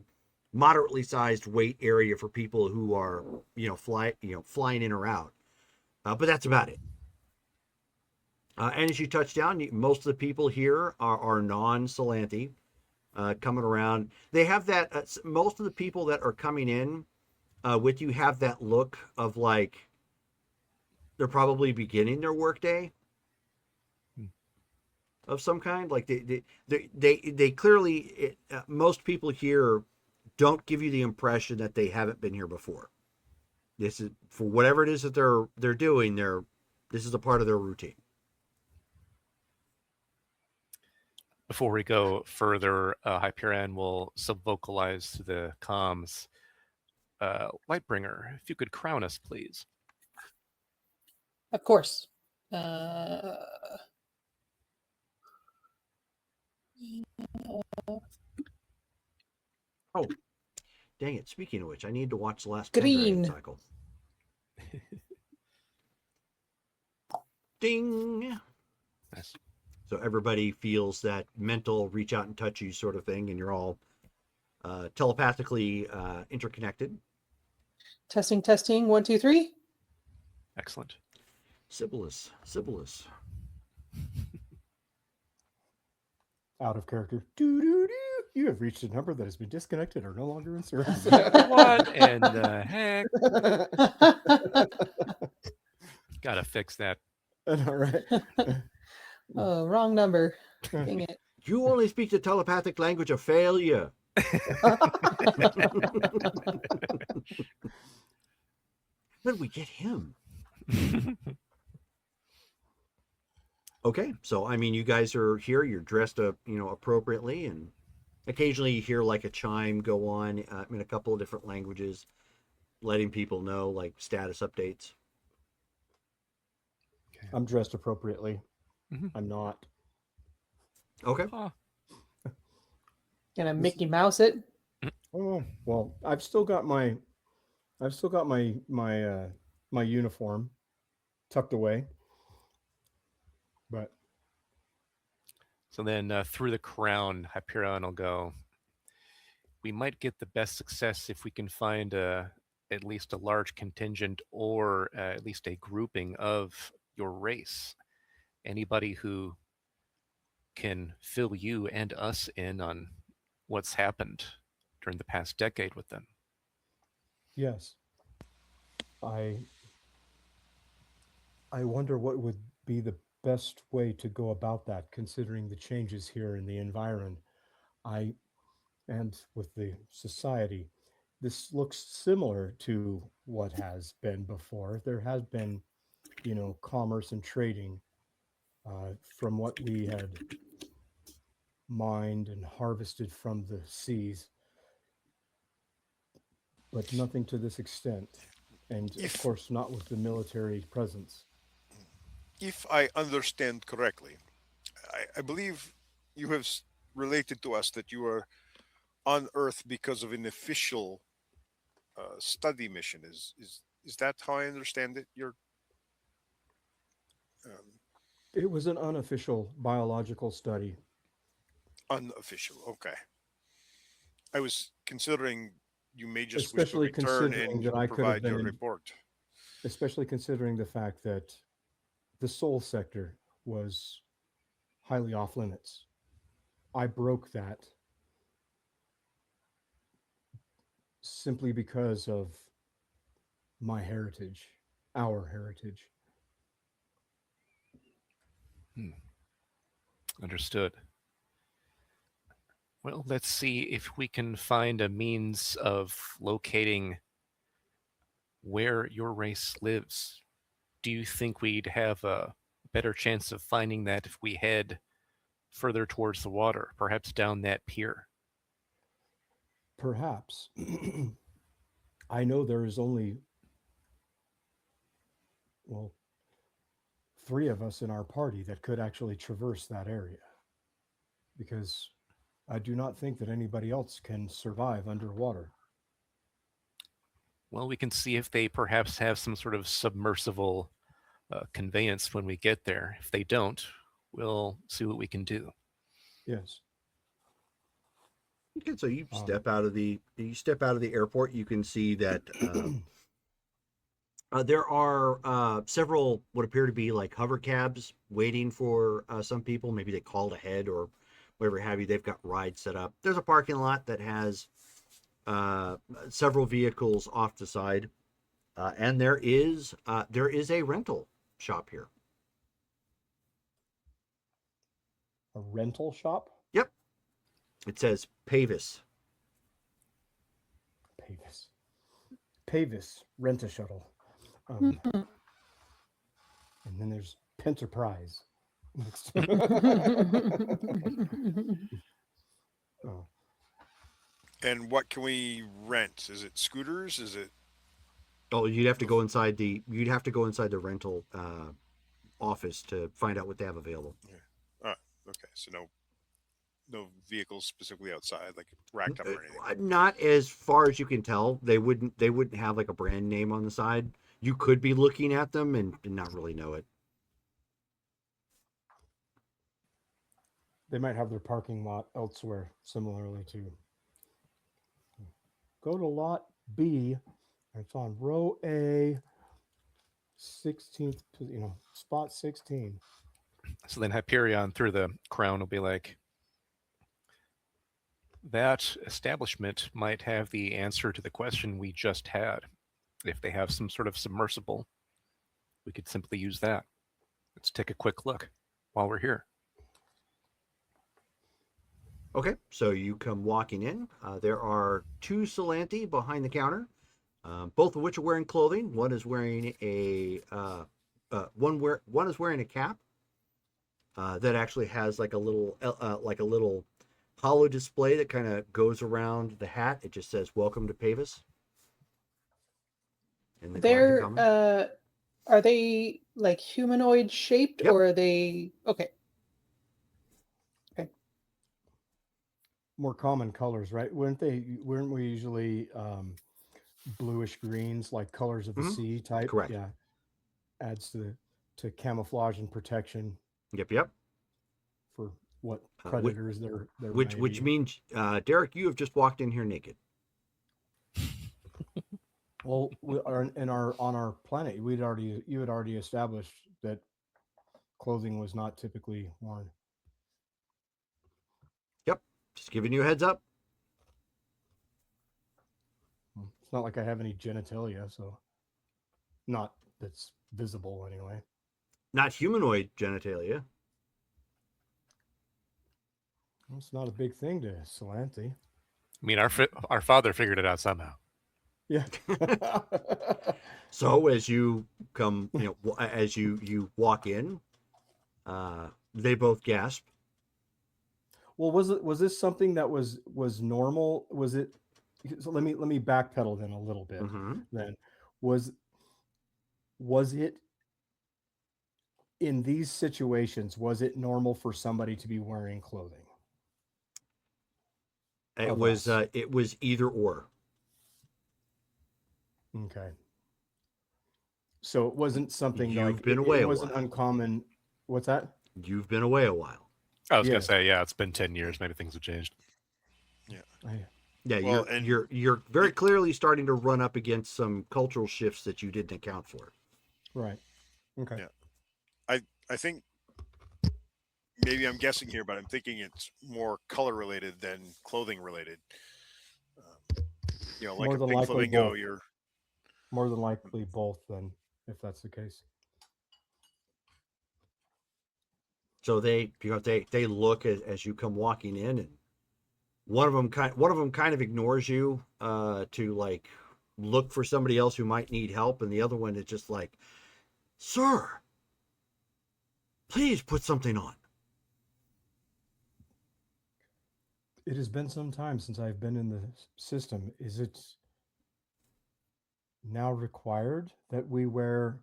moderately sized wait area for people who are, flying in or out. But that's about it. And as you touch down, most of the people here are non-Salanthi coming around. They have that, most of the people that are coming in with you have that look of like they're probably beginning their workday of some kind. Like they clearly most people here don't give you the impression that they haven't been here before. This is for whatever it is that they're doing. This is a part of their routine. Before we go further, Hyperion will sub-vocalize to the comms. Lightbringer, if you could crown us, please. Of course. Oh, dang it! Speaking of which, I need to watch the last Green. Pendragon cycle. Ding. Nice. So everybody feels that mental reach out and touch you sort of thing, and you're all telepathically interconnected. Testing, testing. 1, 2, 3. Excellent. Sibyllus. Out of character. Doo-doo-doo. You have reached a number that has been disconnected or no longer in service. What in the heck? Gotta fix that. All right. Oh, wrong number. Dang it. You only speak the telepathic language of failure. How did we get him? Okay, so I mean, you guys are here. You're dressed up, appropriately, and occasionally you hear like a chime go on in a couple of different languages, letting people know like status updates. I'm dressed appropriately. Mhm. I'm not. Okay. Oh, Gonna Mickey Mouse it. Oh well, I've still got my my uniform tucked away. But so then through the crown, Hyperion will go. We might get the best success if we can find at least a large contingent or at least a grouping of your race. Anybody who can fill you and us in on what's happened during the past decade with them. yes, I wonder what would be the best way to go about that, considering the changes here in the environment. And with the society, this looks similar to what has been before. There has been, commerce and trading from what we had mined and harvested from the seas, but nothing to this extent. And of course, not with the military presence. If I understand correctly, I believe you have related to us that you are on Earth because of an official study mission. Is that how I understand it? You're It was an unofficial biological study. unofficial. Okay. I was considering you may just Especially wish to return considering and that I could have provide your been- report. Especially considering the fact that the soul sector was highly off limits. I broke that simply because of my heritage, our heritage. Understood. Well, let's see if we can find a means of locating where your race lives. Do you think we'd have a better chance of finding that if we head further towards the water, perhaps down that pier? Perhaps. I know there is only, 3 of us in our party that could actually traverse that area. Because I do not think that anybody else can survive underwater. Well, we can see if they perhaps have some sort of submersible conveyance when we get there. If they don't, we'll see what we can do. Yes. Okay, so you step out of the airport. You can see that there are several what appear to be like hover cabs waiting for some people. Maybe they called ahead or whatever have you. They've got rides set up. There's a parking lot that has several vehicles off the side, and there is a rental shop here. A rental shop? Yep, it says Pavis. Pavis, rent a shuttle. And then there's Penterprise. Next. Oh. And what can we rent? Is it scooters? Is it Oh, you'd have to go inside the rental office to find out what they have available. okay? So no vehicles specifically outside, like racked up or anything. Not as far as you can tell. They wouldn't have like a brand name on the side. You could be looking at them and not really know it. They might have their parking lot elsewhere, similarly to. Go to lot B. It's on row A, 16th, spot 16. So then Hyperion through the crown will be like, that establishment might have the answer to the question we just had. If they have some sort of submersible, we could simply use that. Let's take a quick look while we're here. Okay, so you come walking in. There are two Salanti behind the counter, both of which are wearing clothing. One is wearing a one is wearing a cap that actually has like a little hollow display that kind of goes around the hat. It just says "Welcome to Pavis." In the Galactic Commons. Are they like humanoid shaped, Yep. or are they okay? More common colors, right? Weren't we usually bluish greens, like colors of the Mhm. sea type? Correct. Yeah. Adds to camouflage and protection Yep. for what Which- predators there Which may be. means, Derek, you have just walked in here naked. Well, on our planet, you had already established that clothing was not typically worn. Yep. Just giving you a heads up. It's not like I have any genitalia, so not that's visible anyway. Not humanoid genitalia. It's not a big thing to Salanti. I mean, our father figured it out somehow. Yeah. So as you come, as you walk in, they both gasp. Well, was this something that was normal? Was it? So let me backpedal then a little bit. Mm-hmm. Then was it in these situations? Was it normal for somebody to be wearing clothing? It Of was us. it was either or. Okay. So it wasn't something You've like been away it a wasn't while. uncommon. What's that? You've been away a while. I was gonna Yes. say, yeah, it's been 10 years. Maybe things have changed. Yeah, Well, and- you're very clearly starting to run up against some cultural shifts that you didn't account for. Right. Okay. Yeah. I think maybe I'm guessing here, but I'm thinking it's more color related than clothing related. Like More a than pink likely flamingo, both. you're More than likely both, then, if that's the case. So they look as you come walking in, and one of them kind of ignores you to like look for somebody else who might need help, and the other one is just like, "Sir, please put something on." It has been some time since I've been in the system. Is it now required that we wear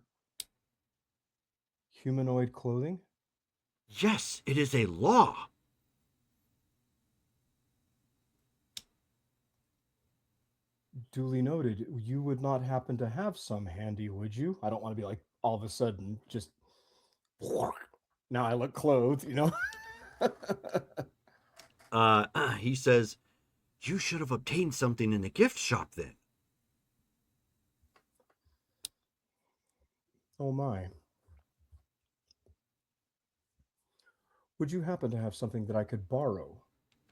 humanoid clothing? Yes, it is a law. Duly noted. You would not happen to have some handy, would you? I don't want to be like all of a sudden just now I look clothed, He says, "You should have obtained something in the gift shop then." Oh my. Would you happen to have something that I could borrow?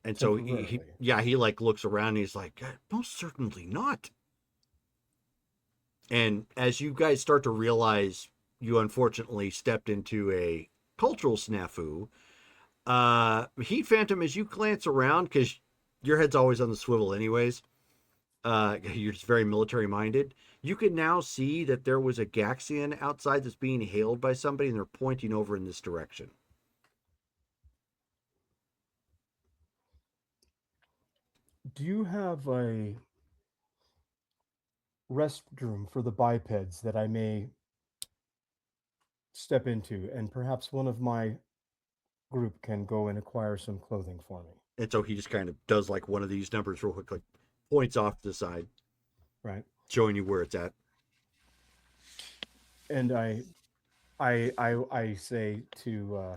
And so he Temporarily. yeah, he like looks around and he's like, most certainly not. And as you guys start to realize you unfortunately stepped into a cultural snafu, Heat Phantom, as you glance around, because your head's always on the swivel anyways, you're just very military minded. You can now see that there was a Gaxian outside that's being hailed by somebody, and they're pointing over in this direction. Do you have a restroom for the bipeds that I may step into, and perhaps one of my group can go and acquire some clothing for me? And so he just kind of does like one of these numbers real quick, like points off to the side, Right. showing you where it's at. And I say to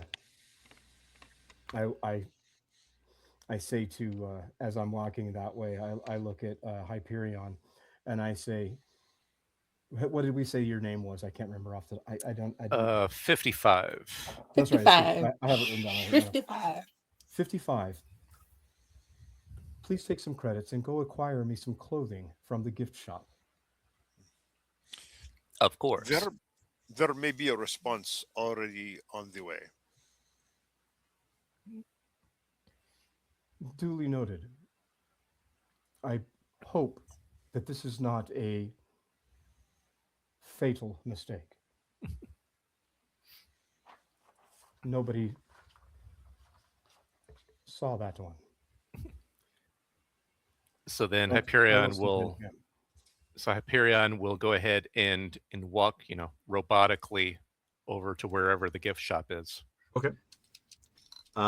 I say to as I'm walking that way, I look at Hyperion, and I say, "What did we say your name was? I can't remember off the. I don't. 55. That's right. 55. I have it written down right now. 55. 55. Please take some credits and go acquire me some clothing from the gift shop." Of course. There may be a response already on the way. Duly noted. I hope that this is not a fatal mistake. Nobody saw that one. So then But I Hyperion step will in, yeah. so Hyperion will go ahead and walk, robotically over to wherever the gift shop is. Okay.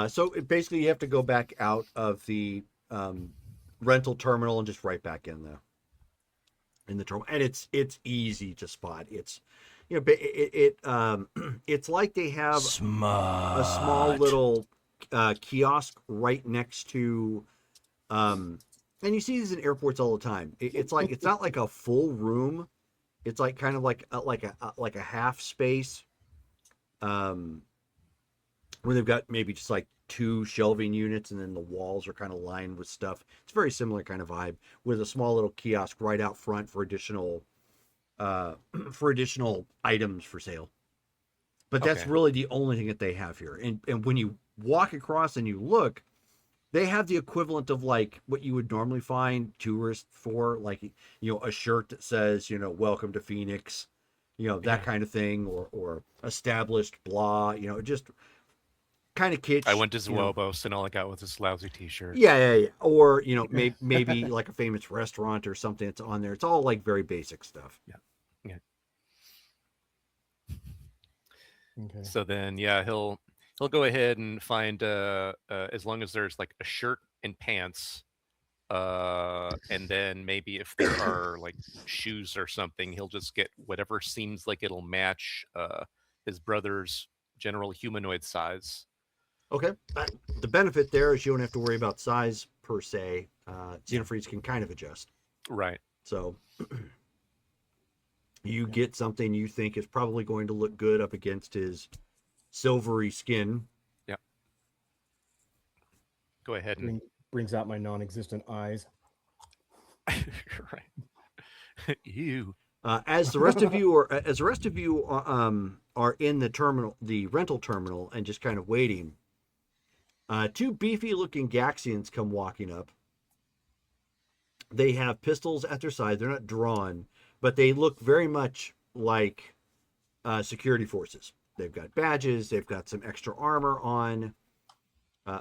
So basically, you have to go back out of the rental terminal and just right back in the terminal, and it's easy to spot. It's it's like they have a small little kiosk right next to and you see these in airports all the time. It's like it's not like a full room. It's like kind of like a half space. Where they've got maybe just like 2 shelving units and then the walls are kind of lined with stuff. It's a very similar kind of vibe with a small little kiosk right out front for additional items for sale. But that's Okay. really the only thing that they have here. And when you walk across and you look, they have the equivalent of like what you would normally find tourists for, like a shirt that says, welcome to Phoenix, that Yeah. kind of thing, or established blah, just kind of kitsch. I went to Zuobos and all I got was this lousy T-shirt. Yeah. Or maybe like a famous restaurant or something that's on there. It's all like very basic stuff. Okay. So then, yeah, he'll go ahead and find as long as there's like a shirt and pants, and then maybe if there are like shoes or something, he'll just get whatever seems like it'll match his brother's general humanoid size. Okay. The benefit there is you don't have to worry about size per se. Xenophrys can kind of adjust. Right. So you get something you think is probably going to look good up against his silvery skin. Yeah. Go ahead and Brings out my non-existent eyes. right. Ew. As the rest of you are in the terminal, the rental terminal, and just kind of waiting, 2 beefy-looking Gaxians come walking up. They have pistols at their side. They're not drawn, but they look very much like security forces. They've got badges. They've got some extra armor on.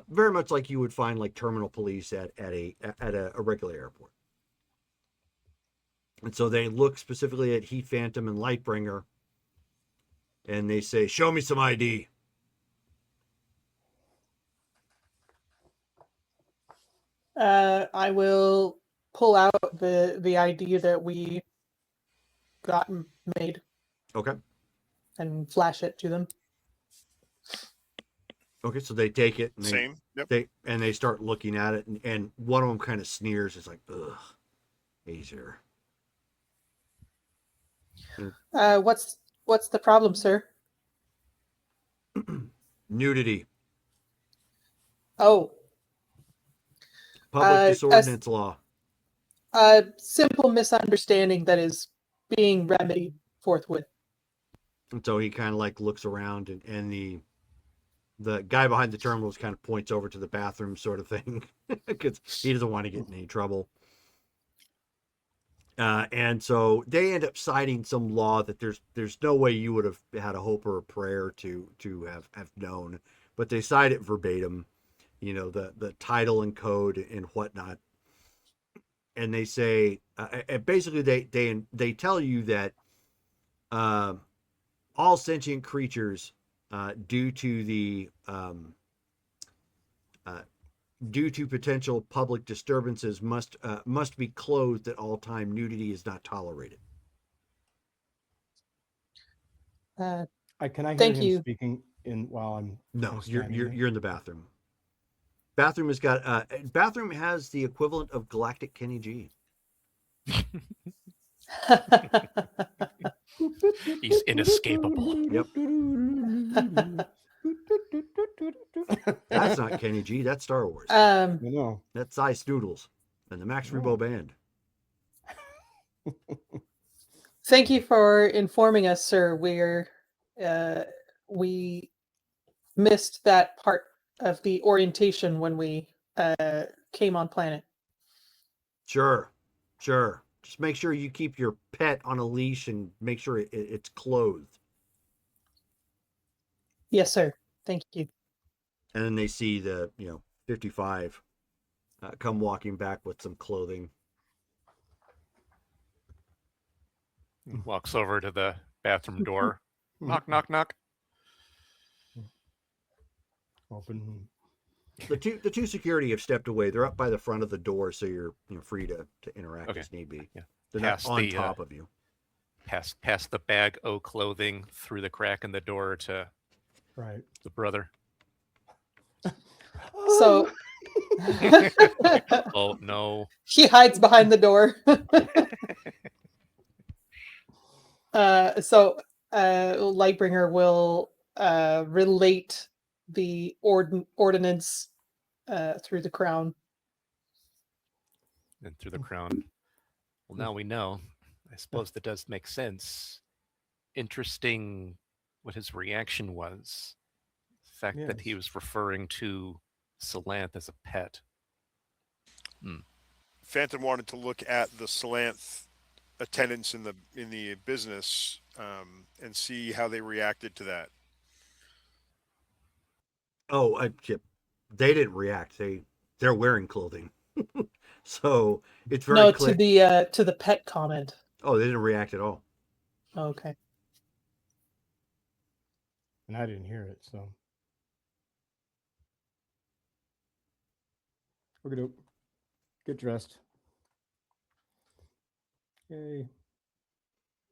Very much like you would find like terminal police at a regular airport. And so they look specifically at Heat Phantom and Lightbringer, and they say, "Show me some ID." I will pull out the ID that we got made Okay. and flash it to them. Okay, so they take it and Same. Yep. they start looking at it, and one of them kind of sneers. It's like, ugh, easier. What's the problem, sir? Nudity. Oh, Public Uh, disordinance law. A simple misunderstanding that is being remedied forthwith. And so he kind of like looks around, and the guy behind the terminals kind of points over to the bathroom sort of thing because he doesn't want to get in any trouble. And so they end up citing some law that there's no way you would have had a hope or a prayer to have known, but they cite it verbatim, you know, the title and code and whatnot. And they say, and basically they tell you that all sentient creatures, due to potential public disturbances, must be clothed at all time. Nudity is not tolerated. Uh, Can I hear Thank him you. speaking while I'm No, you're standing there? you're in the bathroom. Bathroom has got bathroom has the equivalent of Galactic Kenny G. He's inescapable. Yep. That's not Kenny G. That's Star Wars. You know. That's Cy Snoodles and the Max Rebo Band. Thank you for informing us, sir. We missed that part of the orientation when we came on planet. Sure. Just make sure you keep your pet on a leash and make sure it's clothed. Yes, sir. Thank you. And then they see the 55 come walking back with some clothing. Walks over to the bathroom door. Knock, knock, knock. Open. The two security have stepped away. They're up by the front of the door, so you're free to interact Okay. as need be. Yeah. They're Past not on the, top of you. Past the bag o' clothing through the crack in the door to Right. the brother. So Oh no. he hides behind the door. So Lightbringer will relate the ordinance through the crown. And through the crown. Well, now we know. I suppose that does make sense. Interesting what his reaction was. The fact that he Yes. was referring to Salanth as a pet. Phantom wanted to look at the Salanth attendants in the business and see how they reacted to that. Oh, they didn't react. They're wearing clothing, so it's very No, clear. to the pet comment. Oh, they didn't react at all. Okay. And I didn't hear it, so. We're gonna get dressed. Yay.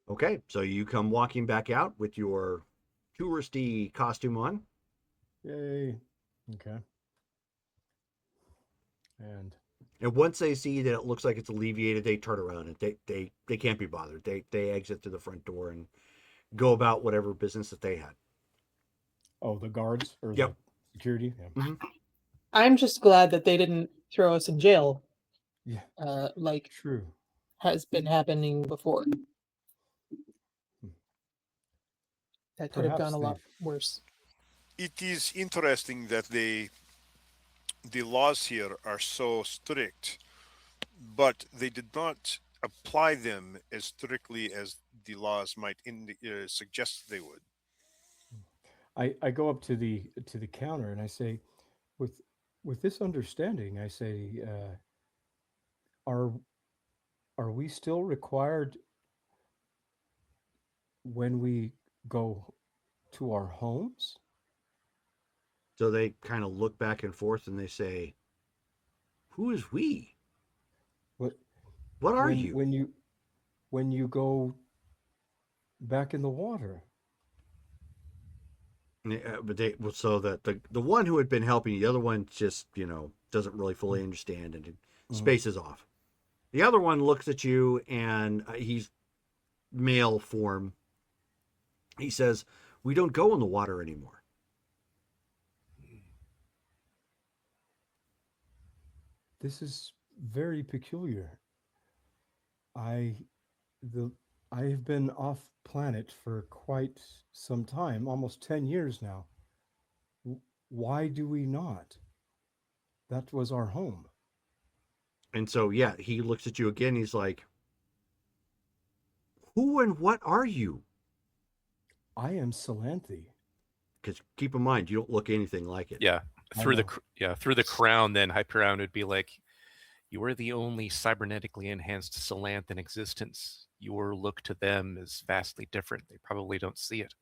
Okay, so you come walking back out with your touristy costume on. Yay. Okay. And once they see that it looks like it's alleviated, they turn around and they can't be bothered. They exit through the front door and go about whatever business that they had. the guards or Yep. the security. Yeah. I'm just glad that they didn't throw us in jail, Yeah. like True. has been happening before. That could have Perhaps gone a lot they've- worse. It is interesting that the laws here are so strict, but they did not apply them as strictly as the laws might suggest they would. I go up to the counter and I say, with this understanding, I say, are we still required when we go to our homes? So they kind of look back and forth and they say, "Who is we? What are you?" When you go back in the water? But so that the one who had been helping you, the other one just doesn't really fully understand and spaces off. The other one looks at you and he's male form. He says, "We don't go in the water anymore." This is very peculiar. I the I have been off planet for quite some time, almost 10 years now. Why do we not? That was our home. And so, yeah, he looks at you again. He's like, who and what are you? I am Salanthi. Because keep in mind, you don't look anything like it. Yeah, I through the know. through the crown. Then Hyperion would be like, "You are the only cybernetically enhanced Salanth in existence. Your look to them is vastly different. They probably don't see it."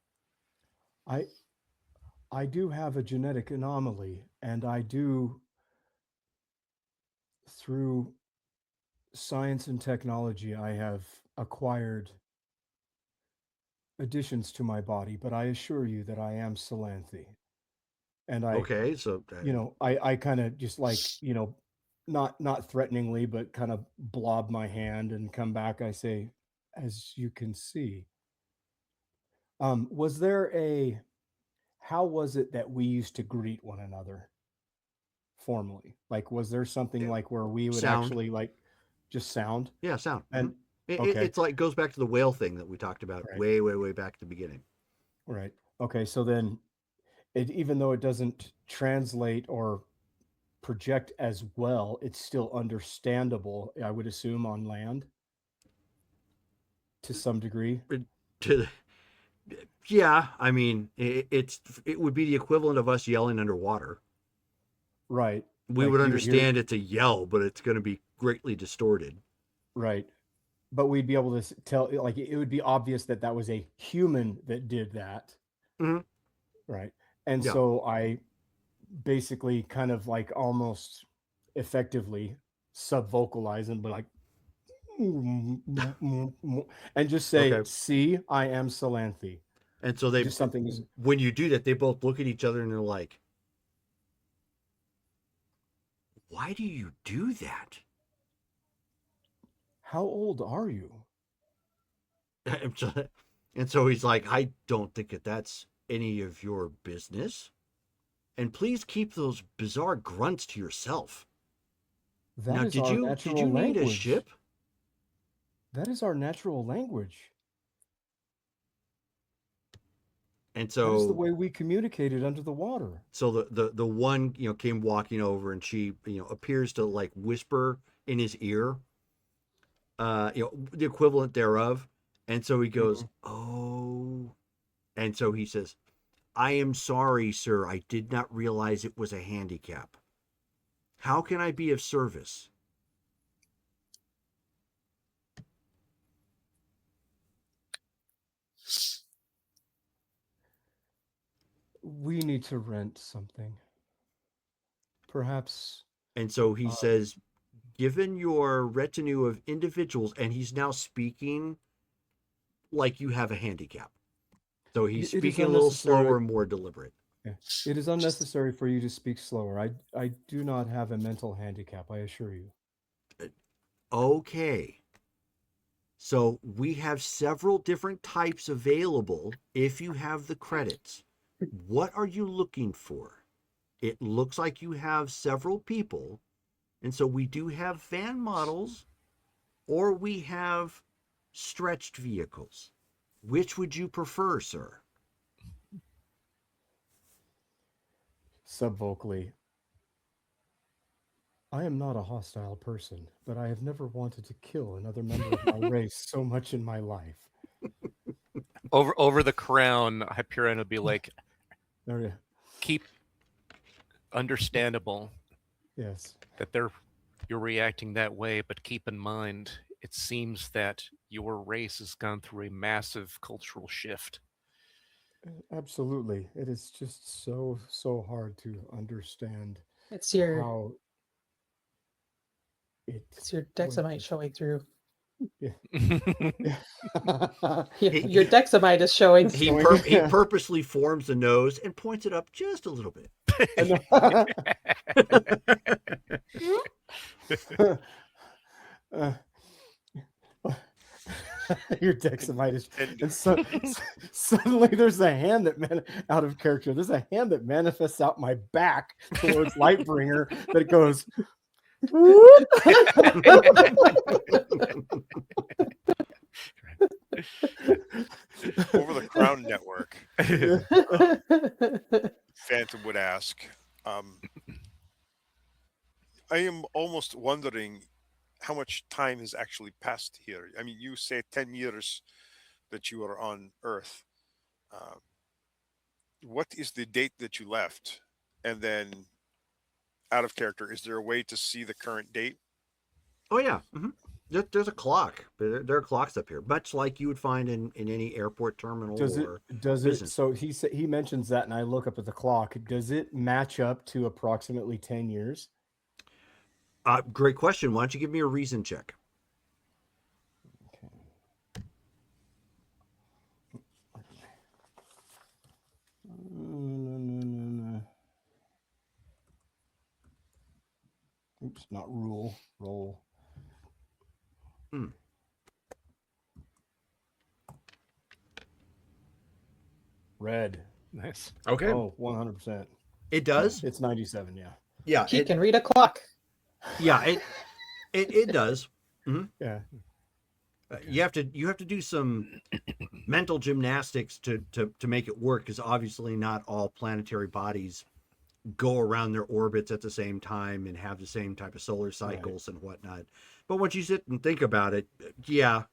I do have a genetic anomaly, and I do, through science and technology, I have acquired additions to my body, but I assure you that I am Salanthi. And Okay, so I kind of just like, not threateningly, but kind of blob my hand and come back. I say, as you can see, was there how was it that we used to greet one another formally? Like, was there something Yeah. like where we would Sound. actually like just sound? yeah, sound. And Mhm. It's like goes back to the whale thing that we talked about Right. way back at the beginning. Right. Okay. So then, even though it doesn't translate or project as well, it's still understandable, I would assume, on land to some degree. To Yeah, I mean, it would be the equivalent of us yelling underwater. Right. We Like would you hear- understand it's a yell, but it's going to be greatly distorted. Right. But we'd be able to tell, like, it would be obvious that that was a human that did that. Mhm. Right. And Yeah. so I basically kind of like almost effectively sub vocalize and be like, and just say, Okay. see, I am Salanthi. And so Just something is, when you do that, they both look at each other and they're like, why do you do that? how old are you? And so he's like, I don't think that's any of your business. And please keep those bizarre grunts to yourself. That Now, is did our you natural need language. a ship? That is our natural language. And That is the so way we communicated under the water. so the one, came walking over, and she, appears to like whisper in his ear, the equivalent thereof. And so he goes, oh. And so he says, I am sorry, sir. I did not realize it was a handicap. How can I be of service? We need to rent something. Perhaps. And so he says, given your retinue of individuals, and he's now speaking like you have a handicap. So he's It is speaking a little unnecessary. slower, more deliberate. It is unnecessary for you to speak slower. I do not have a mental handicap, I assure you. Okay. So we have several different types available if you have the credits. What are you looking for? It looks like you have several people. And so we do have van models, or we have stretched vehicles. Which would you prefer, sir? Subvocally. I am not a hostile person, but I have never wanted to kill another member of my race so much in my life. Over the crown, Hyperion would be like, There you. keep understandable Yes. that you're reacting that way, but keep in mind, it seems that your race has gone through a massive cultural shift. Absolutely. It is just so hard to understand It's your how it's your Dexamite showing through. Yeah. Your Dexamite is showing He, through. he purposely forms the nose and points it up just a little bit. Your Dexamite is, and so suddenly there's a hand that out of character. There's a hand that manifests out my back towards Lightbringer that goes, Over the Crown Network, Phantom would ask, I am almost wondering how much time has actually passed here. I mean, you say 10 years that you are on Earth. Um, what is the date that you left? And then, out of character, is there a way to see the current date? Oh yeah, there's a clock. There are clocks up here, much like you would find in any airport terminal. Does it? Or Does it? business. So he mentions that, and I look up at the clock. Does it match up to approximately 10 years? Great question. Why don't you give me a reason check? Oops, not rule. Roll. Hmm. Red. Nice. Okay. Oh, 100%. It does. It's 97. Yeah. Yeah. He can read a clock. Yeah. It does. Yeah. You have to do some mental gymnastics to make it work, because obviously not all planetary bodies go around their orbits at the same time and have the same type of solar cycles and whatnot. But once you sit and think about it, yeah.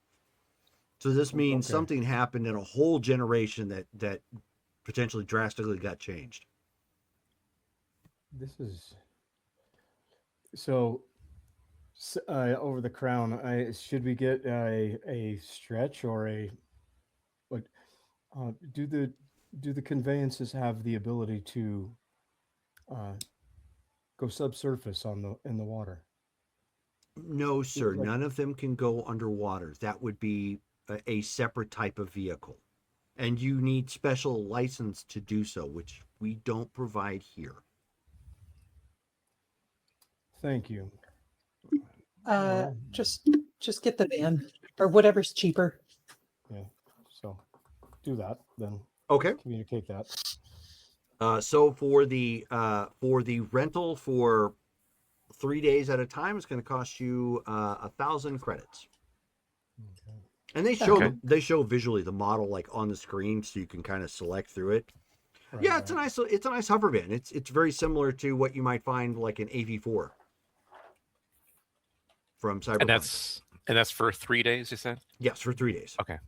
So this means Okay. something happened in a whole generation that potentially drastically got changed. This is so. Over the Crown, should we get a stretch or a what? Do the conveyances have the ability to go subsurface in the water? No, sir. like- None of them can go underwater. That would be a separate type of vehicle. And you need special license to do so, which we don't provide here. Thank you. Just get the van or whatever's cheaper. Yeah. So do that then. Okay. Communicate that. So for the rental for 3 days at a time, it's going to cost you 1,000 credits. Okay. And they show Okay. they show visually the model like on the screen, so you can kind of select through it. Right, Yeah, it's right. a nice hover van. It's very similar to what you might find like an AV4 from Cyberpunk. And that's for 3 days, you said? Yes, for 3 days. Okay.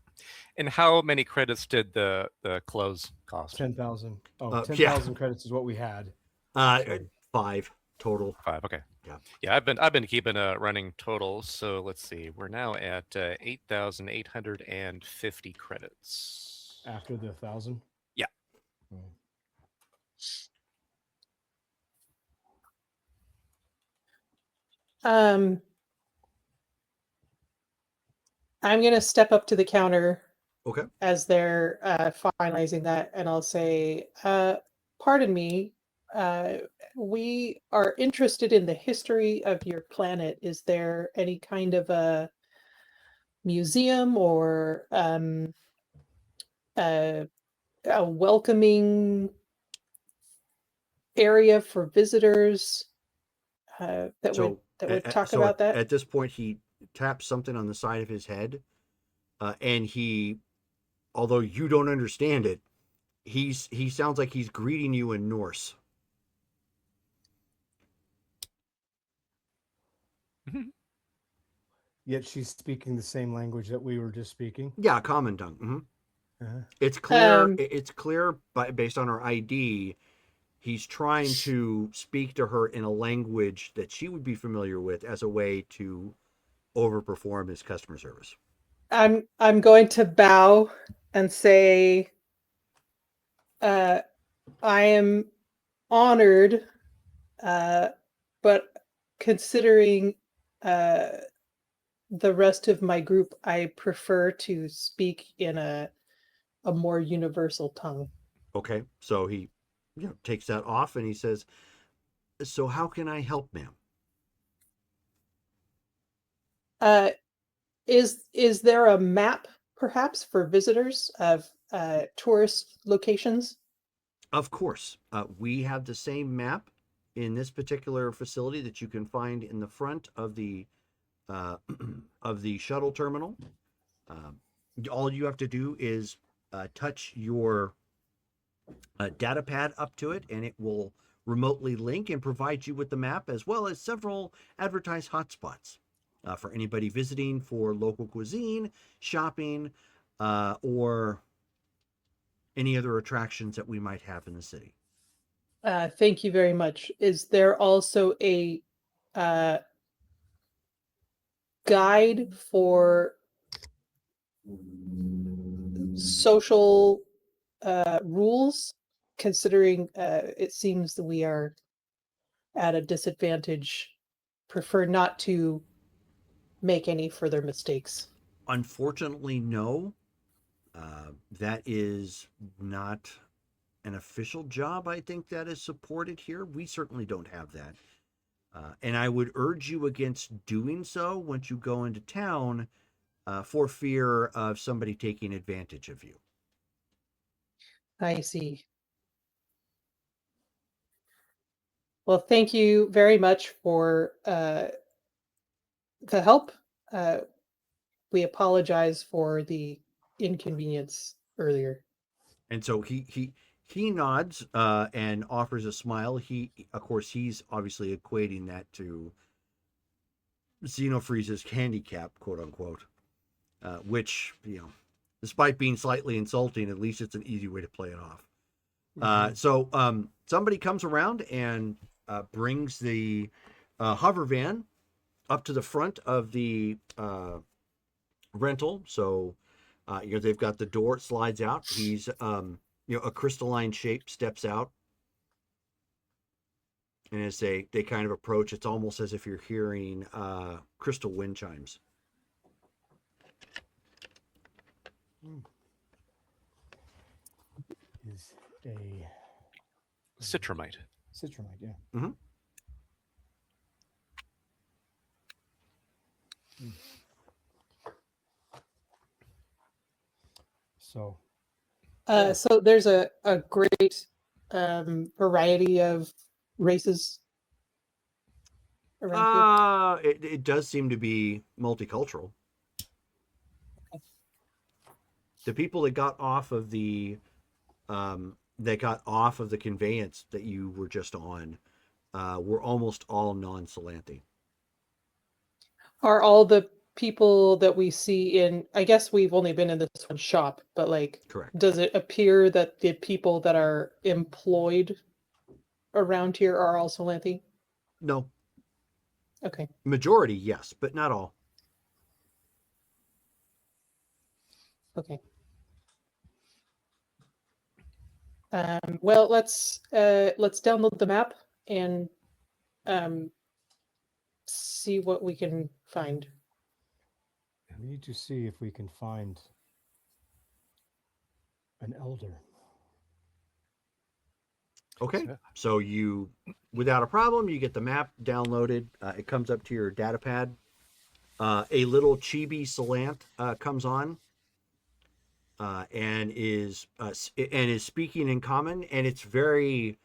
And how many credits did the clothes cost? 10,000. Oh, yeah. 10,000 credits is what we had. 5 total. 5. Okay. Yeah. Yeah, I've been keeping a running total. So let's see. We're now at 8,850 credits. After the 1,000? Yeah. Hmm. I'm gonna step up to the counter Okay. as they're finalizing that, and I'll say, "Pardon me, we are interested in the history of your planet. Is there any kind of a museum or a welcoming area for visitors that would talk so about that?" At this point, he taps something on the side of his head, and he, although you don't understand it, he sounds like he's greeting you in Norse. Yet she's speaking the same language that we were just speaking. Yeah, common tongue. Uh-huh. It's clear. Um, It's clear, based on her ID, he's trying to speak to her in a language that she would be familiar with as a way to overperform his customer service. I'm going to bow and say, I am honored, but considering the rest of my group, I prefer to speak in a more universal tongue. Okay, so he, takes that off and he says, "So how can I help, ma'am?" Is there a map, perhaps, for visitors of tourist locations? Of course, we have the same map in this particular facility that you can find in the front of the of the shuttle terminal. All you have to do is touch your data pad up to it, and it will remotely link and provide you with the map, as well as several advertised hotspots for anybody visiting for local cuisine, shopping, or any other attractions that we might have in the city. Thank you very much. Is there also a guide for social rules, considering it seems that we are at a disadvantage? Prefer not to make any further mistakes. Unfortunately, no. That is not an official job, I think, that is supported here. We certainly don't have that. And I would urge you against doing so once you go into town, for fear of somebody taking advantage of you. I see. Well, thank you very much for the help. We apologize for the inconvenience earlier. And so he nods and offers a smile. He, of course, he's obviously equating that to Xenofreeze's handicap, quote unquote, which, despite being slightly insulting, at least it's an easy way to play it off. So somebody comes around and brings the hover van up to the front of the rental. So they've got the door, it slides out. He's a crystalline shape steps out, and as they kind of approach, it's almost as if you're hearing crystal wind chimes. Is a Citramite. citramite, yeah. Mm-hmm. So So there's a great variety of races around here. It does seem to be multicultural. The people that got off of the conveyance that you were just on were almost all non-Salanthi. Are all the people that we see in, I guess we've only been in this one shop, but like, Correct. does it appear that the people that are employed around here are all Salanthi? No, Okay. majority, yes, but not all. Okay. Well, let's download the map and see what we can find. we need to see if we can find an elder. Okay, So- so you, without a problem, you get the map downloaded. It comes up to your data pad. A little chibi Salant comes on and is speaking in common, and it's very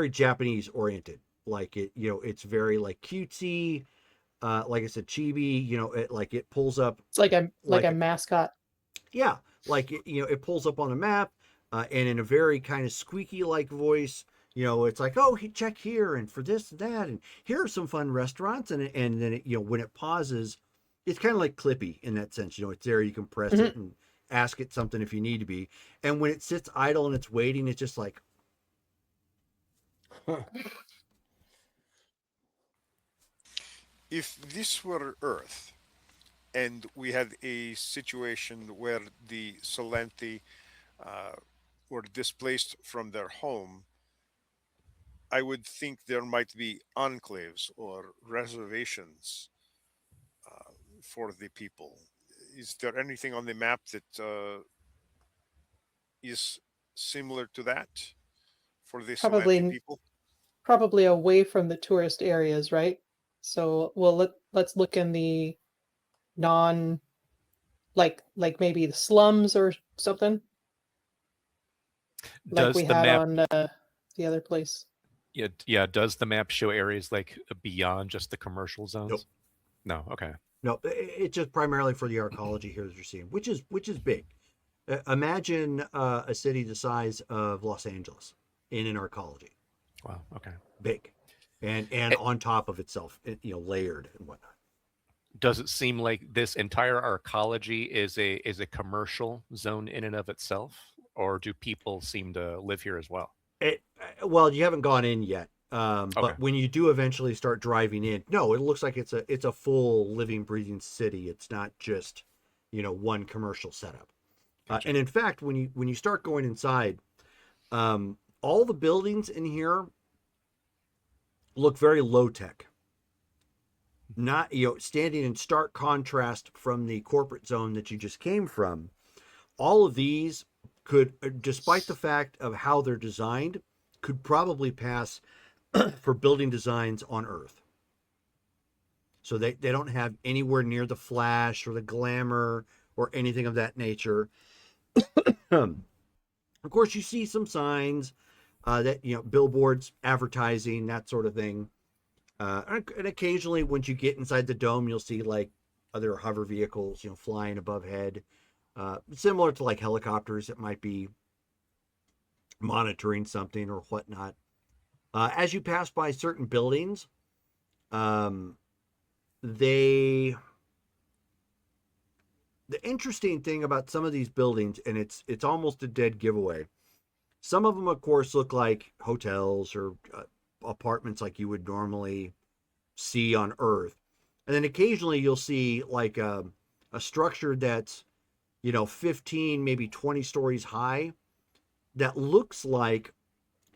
Japanese oriented. Like it's very like cutesy. Like I said, chibi. It pulls up. It's like a Like- a mascot. Yeah, like it pulls up on a map, and in a very kind of squeaky like voice, it's like, oh, check here, and for this and that, and here are some fun restaurants, and then it, when it pauses, it's kind of like Clippy in that sense. It's there, you can press it and ask it something if you need to be, and when it sits idle and it's waiting, it's just like, If this were Earth, and we had a situation where the Salanthi were displaced from their home, I would think there might be enclaves or reservations for the people. Is there anything on the map that is similar to that for the Probably Salanthi people? Probably away from the tourist areas, right? So let's look in the non, like maybe the slums or something, like Does we the had map on the other place. Yeah. Does the map show areas like beyond just the commercial zones? Nope. No. Okay. No, it's just primarily for the arcology here that you're seeing, which is big. Imagine a city the size of Los Angeles in an arcology, Wow. Okay. big, and Eh, on top of itself, layered and whatnot. Does it seem like this entire arcology is a commercial zone in and of itself, or do people seem to live here as well? Well, you haven't gone in yet, Okay. but when you do eventually start driving in, no, it looks like it's a full living, breathing city. It's not just one commercial setup. Gotcha. And in fact, when you start going inside, all the buildings in here look very low tech. Not standing in stark contrast from the corporate zone that you just came from. All of these could, despite the fact of how they're designed, could probably pass for building designs on Earth. So they don't have anywhere near the flash or the glamour or anything of that nature. Of course, you see some signs that billboards, advertising, that sort of thing. And occasionally, once you get inside the dome, you'll see like other hover vehicles, flying above head, similar to like helicopters that might be monitoring something or whatnot. As you pass by certain buildings, the interesting thing about some of these buildings, and it's almost a dead giveaway. Some of them, of course, look like hotels or apartments like you would normally see on Earth. And then occasionally you'll see like a structure that's, 15, maybe 20 stories high that looks like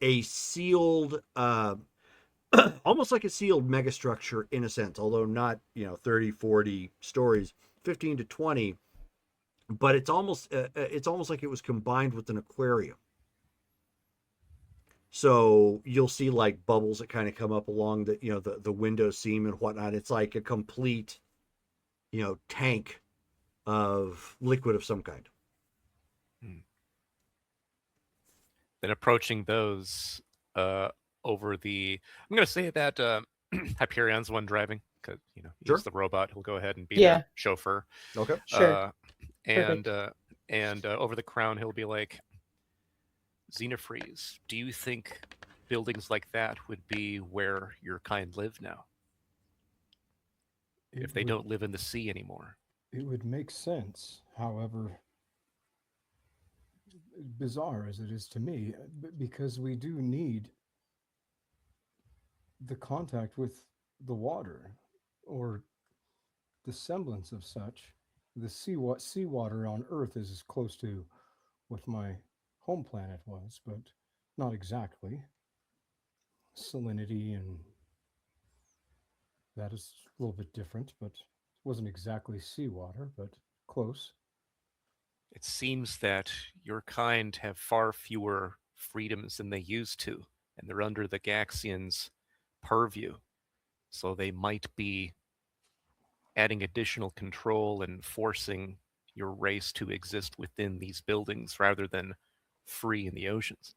a sealed, almost like a sealed megastructure in a sense, although not, 30, 40 stories, 15 to 20. But it's almost like it was combined with an aquarium. So you'll see like bubbles that kind of come up along the window seam and whatnot. It's like a complete, tank of liquid of some kind. Then approaching those over the, I'm going to say that Hyperion's the one driving because he's Sure. the robot. He'll go ahead and be Yeah. their chauffeur. Okay. Sure. And over the crown, he'll be like, Xenofreeze, do you think buildings like that would be where your kind live now if they don't live in the sea anymore? It would make sense. However, bizarre as it is to me, because we do need the contact with the water or the semblance of such. The seawater on Earth is as close to what my home planet was, but not exactly. Salinity and that is a little bit different, but it wasn't exactly seawater, but close. It seems that your kind have far fewer freedoms than they used to, and they're under the Gaxians' purview. So they might be adding additional control and forcing your race to exist within these buildings rather than free in the oceans.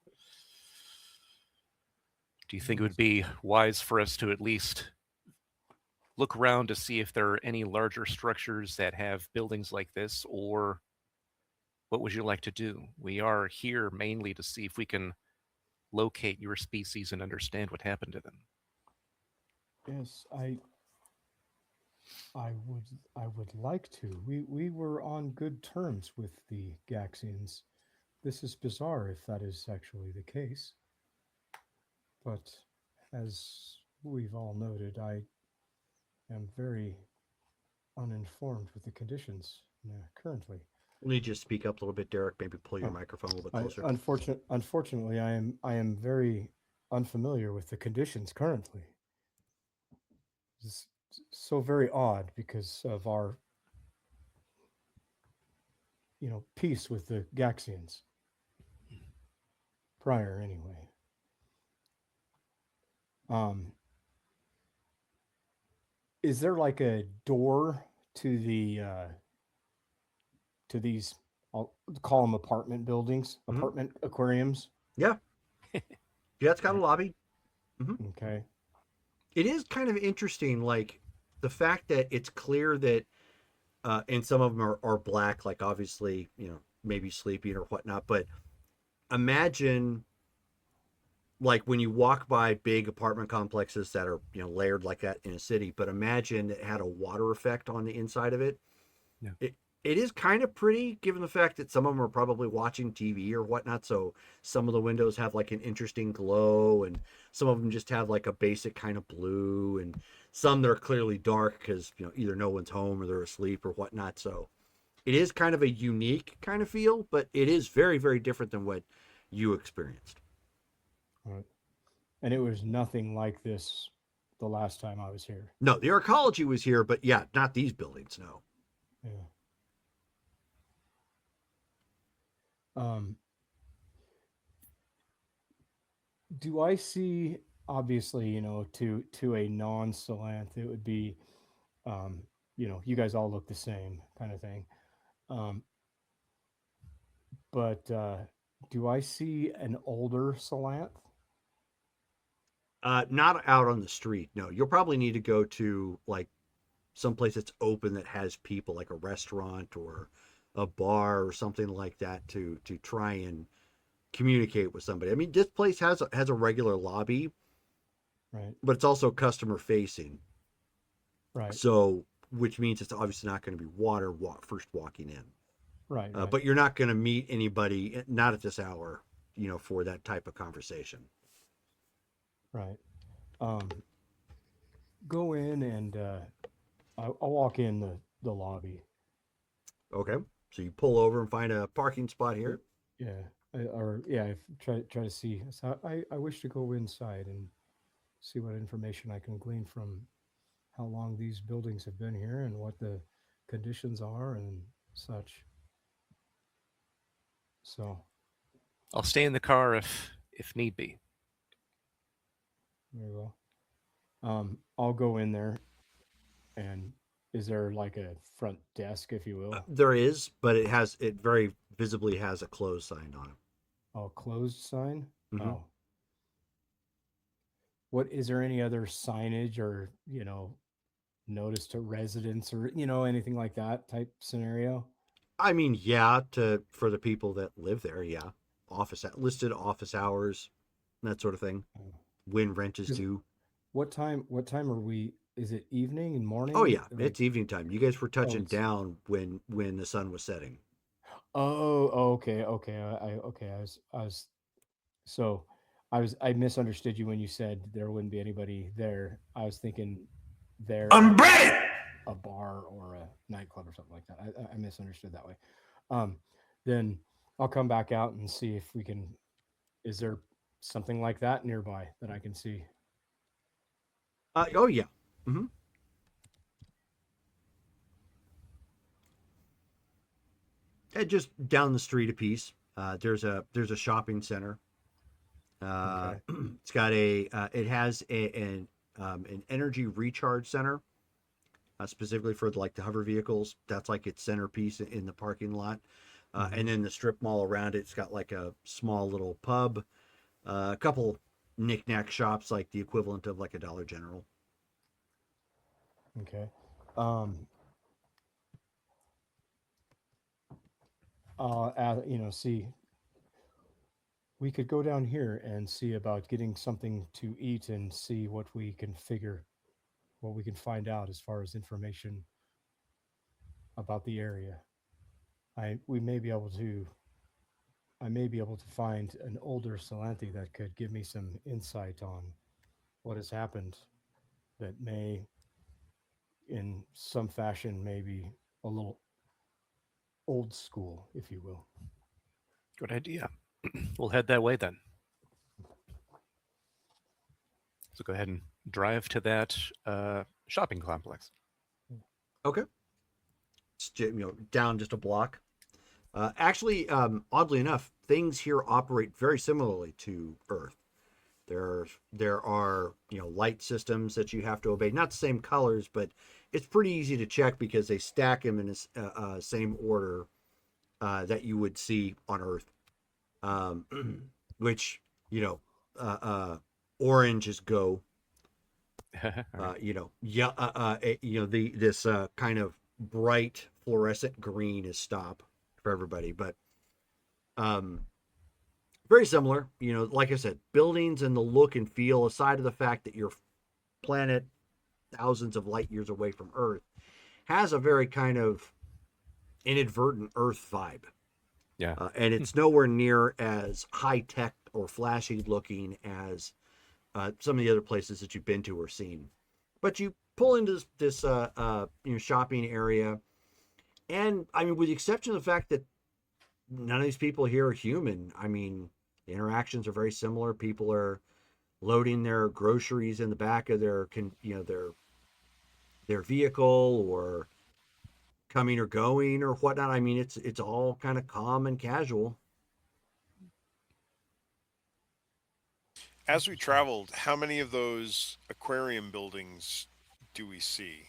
Do you think it would be wise for us to at least look around to see if there are any larger structures that have buildings like this, or what would you like to do? We are here mainly to see if we can locate your species and understand what happened to them. Yes, I would like to. We were on good terms with the Gaxians. This is bizarre if that is actually the case. But as we've all noted, I am very uninformed with the conditions currently. Let me just speak up a little bit, Derek. Maybe pull your microphone a little bit closer. Unfortunately, I am very unfamiliar with the conditions currently. It's so very odd because of our, peace with the Gaxians. Prior, anyway. Is there like a door to the to these? I'll call them apartment buildings, apartment aquariums. Yeah. Yeah, it's got a lobby. Mhm. Okay. It is kind of interesting, like the fact that it's clear that, and some of them are black, like obviously, maybe sleeping or whatnot. But imagine, like when you walk by big apartment complexes that are, layered like that in a city, but imagine it had a water effect on the inside of it. Yeah. It is kind of pretty, given the fact that some of them are probably watching TV or whatnot. So some of the windows have like an interesting glow, and some of them just have like a basic kind of blue, and some that are clearly dark because, either no one's home or they're asleep or whatnot. So it is kind of a unique kind of feel, but it is very, very different than what you experienced. Right. And it was nothing like this the last time I was here. No, the arcology was here, but yeah, not these buildings. No. Yeah. Um, do I see, obviously, to a non-Salanth, it would be, um, you guys all look the same kind of thing. Um, but do I see an older Salanth? Not out on the street. No, you'll probably need to go to like someplace that's open that has people, like a restaurant or a bar or something like that, to try and communicate with somebody. I mean, this place has a regular lobby, Right. but it's also customer facing. Right. So, which means it's obviously not going to be first walking in. Right. Right. But you're not going to meet anybody, not at this hour, for that type of conversation. Right. Um, go in and I'll walk in the lobby. Okay. So you pull over and find a parking spot here. Yeah. Try to see. So I wish to go inside and see what information I can glean from how long these buildings have been here and what the conditions are and such. So I'll stay in the car if need be. very well. I'll go in there, and is there like a front desk, if you will? There is, but it very visibly has a closed sign on it. Oh, closed sign. Mhm. Oh, what is there any other signage or notice to residents or anything like that type scenario? I mean, yeah, for the people that live there, yeah. Listed office hours, that sort of thing. Oh. When rent is Is- due. What time are we? Is it evening and morning? Oh yeah, Like, it's evening time. You guys were touching it's- down when the sun was setting. okay. So I misunderstood you when you said there wouldn't be anybody there. I was thinking there I'm ready. a bar or a nightclub or something like that. I misunderstood that way. Then I'll come back out and see if we can. Is there something like that nearby that I can see? Oh yeah. Hmm. And just down the street a piece, there's a shopping center. Okay. It's got it has an energy recharge center, specifically for like the hover vehicles. That's like its centerpiece in the parking lot. And then the strip mall around it's got like a small little pub, a couple knickknack shops, like the equivalent of like a Dollar General. Okay. See, we could go down here and see about getting something to eat and see what we can find out as far as information about the area. We may be able to I may be able to find an older Salanthi that could give me some insight on what has happened that may in some fashion maybe a little old school, if you will. Good idea. We'll head that way then. So go ahead and drive to that shopping complex. Okay. It's down just a block. Actually, oddly enough, things here operate very similarly to Earth. There are light systems that you have to obey. Not the same colors, but it's pretty easy to check because they stack them in the same order that you would see on Earth. Which orange is go. All right. This kind of bright fluorescent green is stop for everybody, but very similar. Like I said, buildings and the look and feel, aside of the fact that your planet thousands of light years away from Earth has a very kind of inadvertent Earth vibe. Yeah. And it's nowhere near as high tech or flashy looking as some of the other places that you've been to or seen. But you pull into this shopping area, and I mean, with the exception of the fact that none of these people here are human, I mean, the interactions are very similar. People are loading their groceries in the back of their vehicle, or coming or going or whatnot. I mean, it's all kind of calm and casual. As we traveled, how many of those aquarium buildings do we see?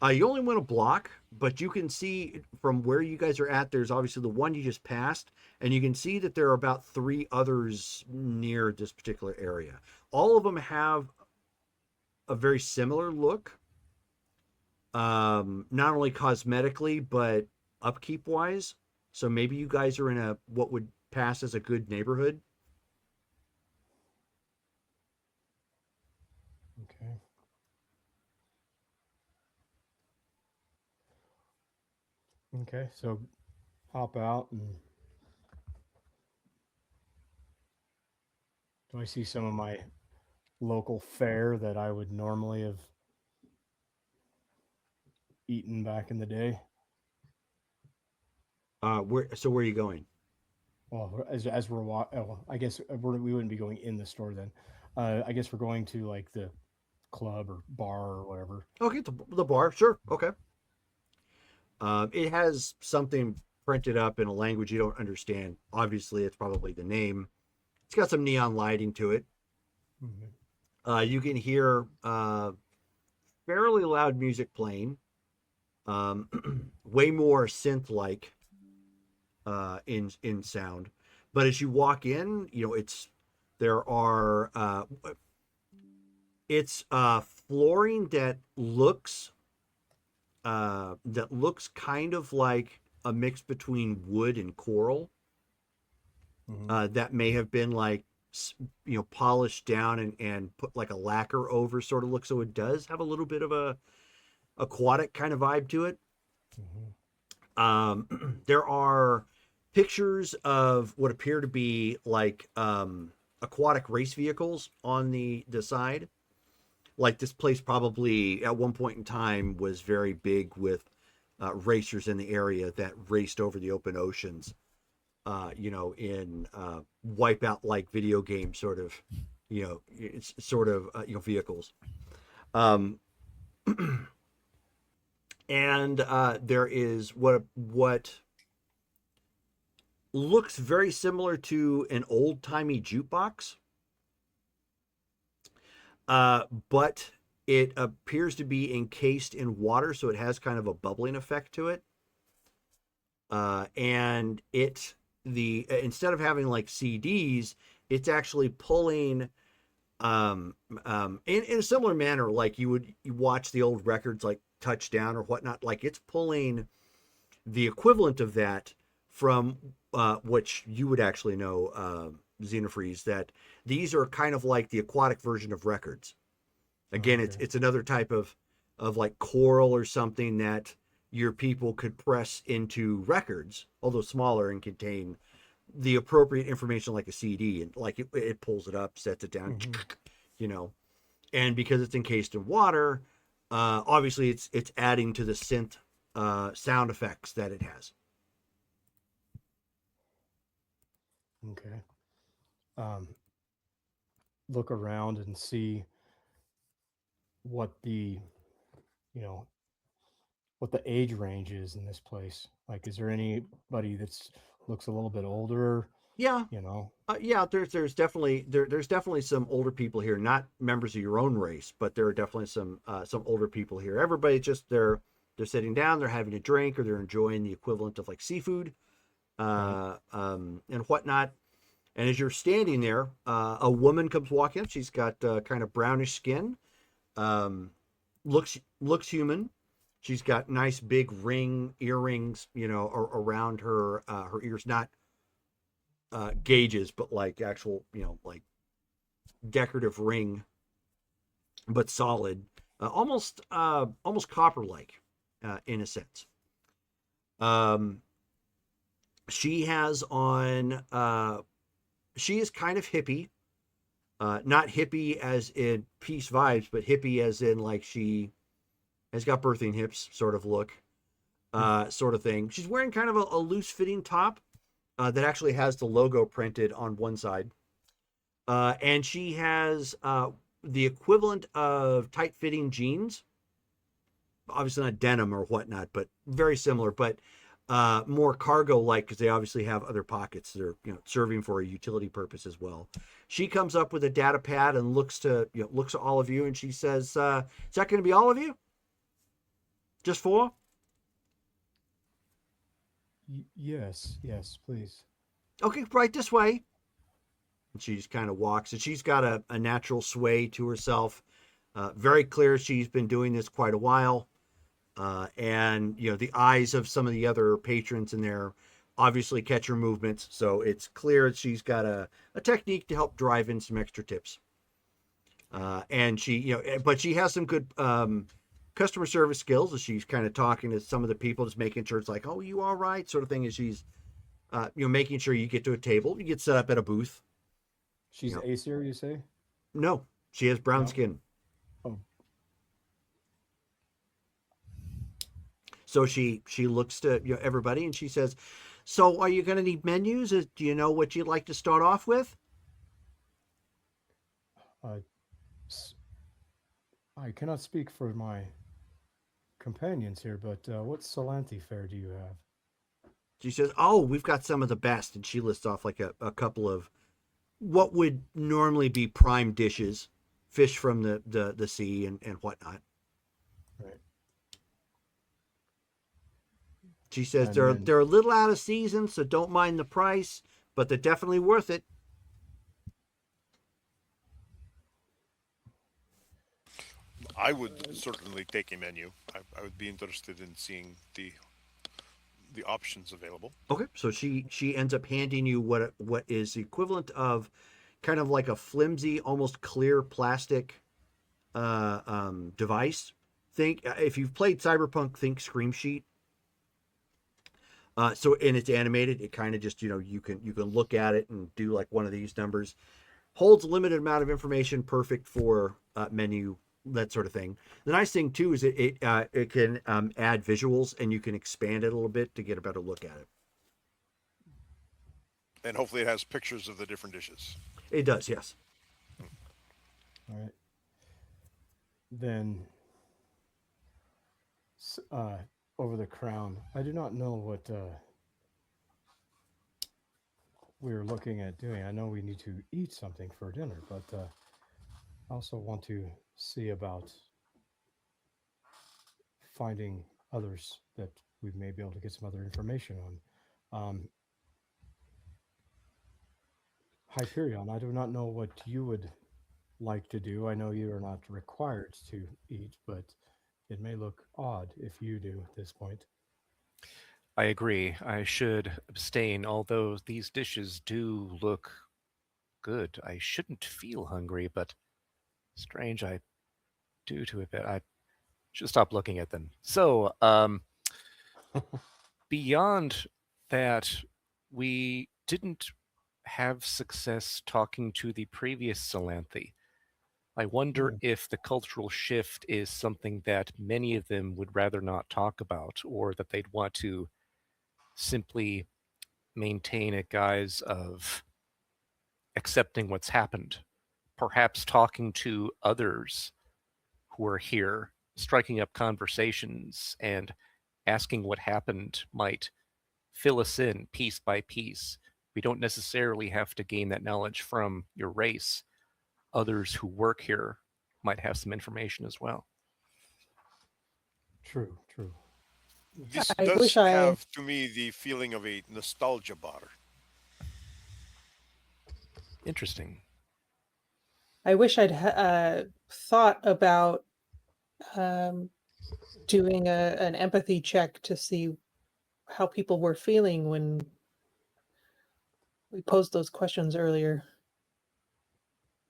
You only went a block, but you can see from where you guys are at, there's obviously the one you just passed, and you can see that there are about 3 others near this particular area. All of them have a very similar look, not only cosmetically, but upkeep wise. So maybe you guys are in what would pass as a good neighborhood. Okay. Okay, so hop out, and do I see some of my local fare that I would normally have eaten back in the day? Where are you going? Well, as we're I guess we wouldn't be going in the store then. I guess we're going to like the club or bar or whatever. Okay, the bar, sure. Okay. It has something printed up in a language you don't understand. Obviously, it's probably the name. It's got some neon lighting to it. Mm-hmm. You can hear fairly loud music playing. Way more synth-like in sound. But as you walk in, it's flooring that looks kind of like a mix between wood and coral. Mm-hmm. That may have been like polished down and put like a lacquer over sort of look, so it does have a little bit of a aquatic kind of vibe to it. Mm-hmm. There are pictures of what appear to be like aquatic race vehicles on the side. Like, this place probably at one point in time was very big with racers in the area that raced over the open oceans, in Wipeout like video game sort of, vehicles. And there is what looks very similar to an old timey jukebox. But it appears to be encased in water, so it has kind of a bubbling effect to it. And instead of having like CDs, it's actually pulling in a similar manner, like you watch the old records like Touchdown or whatnot. Like, it's pulling the equivalent of that from which you would actually know, Xenofreeze, that these are kind of like the aquatic version of records. Again, Okay. it's another type of like coral or something that your people could press into records, although smaller, and contain the appropriate information like a CD, and like it pulls it up, sets it down, Mhm. And because it's encased in water, obviously it's adding to the synth sound effects that it has. Okay. Look around and see what the, what the age range is in this place. Like, is there anybody looks a little bit older? Yeah. You know. Yeah, there's definitely there's definitely some older people here, not members of your own race, but there are definitely some older people here. Everybody just they're sitting down, they're having a drink, or they're enjoying the equivalent of like seafood, and whatnot. And as you're standing there, a woman comes walking up. She's got kind of brownish skin, looks human. She's got nice big earrings, around her ears, not gauges, but like actual, like decorative ring, but solid, almost copper like, in a sense. She has on. She is kind of hippie, not hippie as in peace vibes, but hippie as in like she has got birthing hips sort of look, sort of thing. She's wearing kind of a loose fitting top that actually has the logo printed on one side. And she has the equivalent of tight fitting jeans. Obviously not denim or whatnot, but very similar, but more cargo like, because they obviously have other pockets that are serving for a utility purpose as well. She comes up with a data pad and looks at all of you, and she says, "Is that going to be all of you? Just 4?" Yes, please. Okay, right this way. And she just kind of walks, and she's got a natural sway to herself. Very clear she's been doing this quite a while. And the eyes of some of the other patrons in there obviously catch her movements, so it's clear that she's got a technique to help drive in some extra tips. And she, but she has some good customer service skills as she's kind of talking to some of the people, just making sure it's like, "Oh, you all right?" sort of thing, as she's making sure you get to a table, you get set up at a booth. She's Yeah. Aesir, you say? No, she has brown No? skin. Oh, So she looks to everybody, and she says, "So are you going to need menus? Do you know what you'd like to start off with?" s- I cannot speak for my companions here, but what Salanthi fare do you have? She says, "Oh, we've got some of the best," and she lists off like a couple of what would normally be prime dishes, fish from the sea and whatnot. Right. She says And they're then, they're a little out of season, so don't mind the price, but they're definitely worth it. I would certainly take a menu. I would be interested in seeing the options available. Okay, so she ends up handing you what is the equivalent of kind of like a flimsy, almost clear plastic device. Think if you've played Cyberpunk, think Scream Sheet. So and it's animated. It kind of just you can look at it and do like one of these numbers. Holds a limited amount of information, perfect for menu, that sort of thing. The nice thing too is it can add visuals, and you can expand it a little bit to get a better look at it. And hopefully it has pictures of the different dishes. It does, yes. all right. Then, over the crown, I do not know what we're looking at doing. I know we need to eat something for dinner, but I also want to see about finding others that we may be able to get some other information on. Hyperion, I do not know what you would like to do. I know you are not required to eat, but it may look odd if you do at this point. I agree. I should abstain, although these dishes do look good. I shouldn't feel hungry, but strange I do to a bit. I should stop looking at them. So, beyond that, we didn't have success talking to the previous Salanthi. I wonder if the cultural shift is something that many of them would rather not talk about, or that they'd want to simply maintain a guise of accepting what's happened. Perhaps talking to others who are here, striking up conversations, and asking what happened might fill us in piece by piece. We don't necessarily have to gain that knowledge from your race. Others who work here might have some information as well. True. This I does wish I- have to me the feeling of a nostalgia bar. Interesting. I wish I'd thought about doing an empathy check to see how people were feeling when we posed those questions earlier.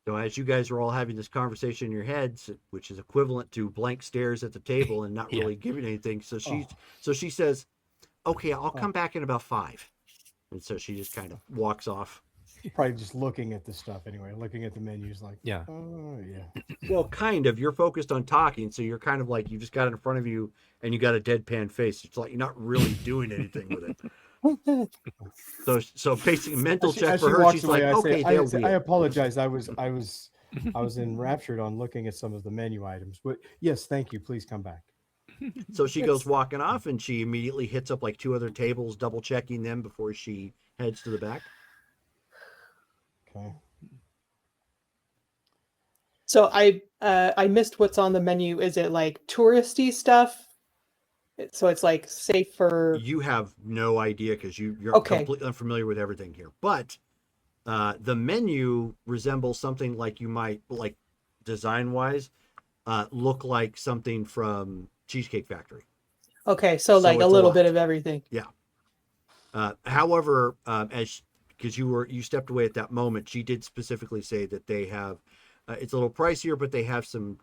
So as you guys are all having this conversation in your heads, which is equivalent to blank stares at the table and not Yeah. really giving anything, so Oh. she says, "Okay, I'll Oh. come back in about 5." And so she just kind of walks off. Probably just looking at the stuff anyway, looking at the menus like, Yeah. oh, yeah. Well, kind of. You're focused on talking, so you're kind of like you just got it in front of you and you got a deadpan face. It's like you're not really doing anything with it. So basically, mental check As for she her. walks She's away, like, okay, I they'll say, be I it. apologize. I was enraptured on looking at some of the menu items. But yes, thank you. Please come back. So she goes walking off, and she immediately hits up like 2 other tables, double checking them before she heads to the back. Okay. So I missed what's on the menu. Is it like touristy stuff? So it's like safe for. You have no idea because you're Okay. completely unfamiliar with everything here. But the menu resembles something like you might like design wise look like something from Cheesecake Factory. Okay, so like it's a a little lot. bit of everything. However, because you stepped away at that moment, she did specifically say that they have it's a little pricier, but they have some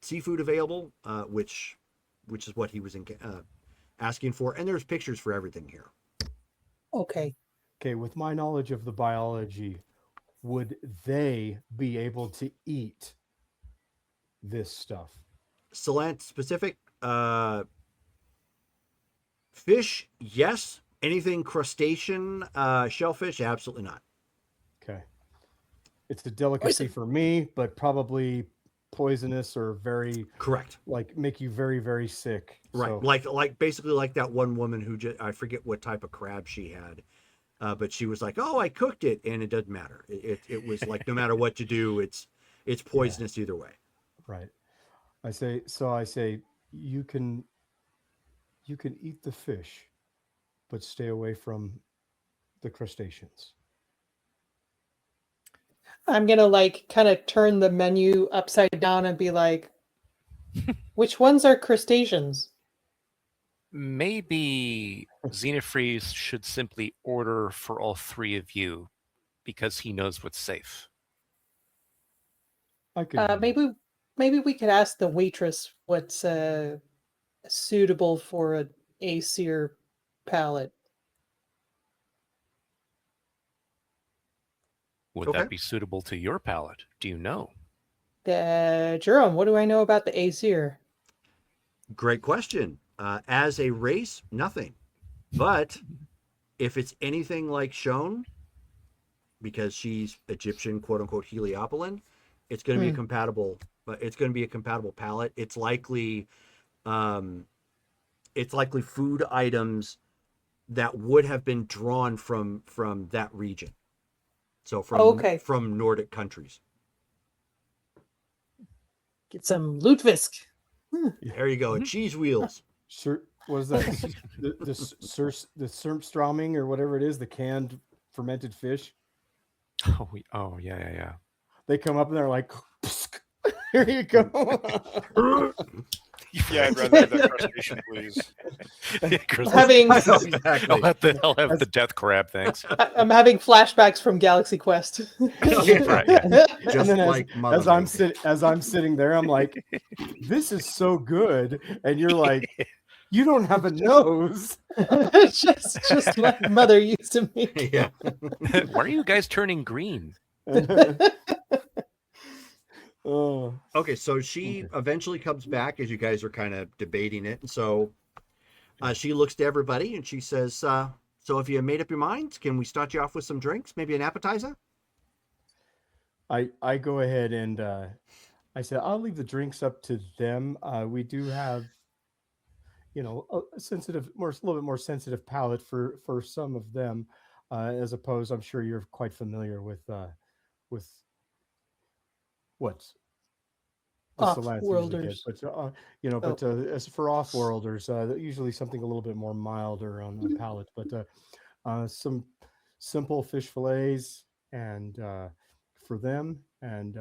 seafood available, which is what he was asking for, and there's pictures for everything here. Okay. Okay. With my knowledge of the biology, would they be able to eat this stuff? Salant specific fish, yes. Anything crustacean, shellfish, absolutely not. Okay. It's a delicacy for me, but probably poisonous or very Correct. like make you very, very sick. Right. So, Like basically like that one woman who I forget what type of crab she had. But she was like, "Oh, I cooked it," and it doesn't matter. It was like no matter what you do, it's poisonous either way. right. I say you can eat the fish, but stay away from the crustaceans. I'm gonna like kind of turn the menu upside down and be like, which ones are crustaceans? Maybe Xenofreeze should simply order for all 3 of you because he knows what's safe. I could Maybe we could ask the waitress what's suitable for an Aesir palate. Would Okay. that be suitable to your palate? Do you know? Jerome, what do I know about the Aesir? Great question. As a race, nothing. But if it's anything like Shone, because she's Egyptian, quote unquote Heliopolis, it's going to be a compatible. But it's going to be a compatible palate. It's likely food items that would have been drawn from that region. So from Nordic countries. Get some lutefisk. There you go. Cheese wheels. Sure. What is that? the surströmming or whatever it is, the canned fermented fish. Oh yeah. They come up and they're like, here you go. Yeah, I'd rather have that crustacean, please. Having Exactly. I'll have the death crab, thanks. I'm having flashbacks from Galaxy Quest. Right, yeah. Just And then like Mother as I'm sitting there, I'm like, this is so good. And you're like, you don't have a nose. just like mother used to make. Yeah. Why are you guys turning green? Oh, Okay, so she eventually comes back as you guys are kind of debating it. And so she looks to everybody and she says, so if you made up your minds, can we start you off with some drinks? Maybe an appetizer? I go ahead and I said, I'll leave the drinks up to them. We do have, a little bit more sensitive palate for some of them, as opposed, I'm sure you're quite familiar with what the Solans usually get. Off-worlders. But as for off-worlders, usually something a little bit more milder on the palate. But some simple fish fillets and for them, and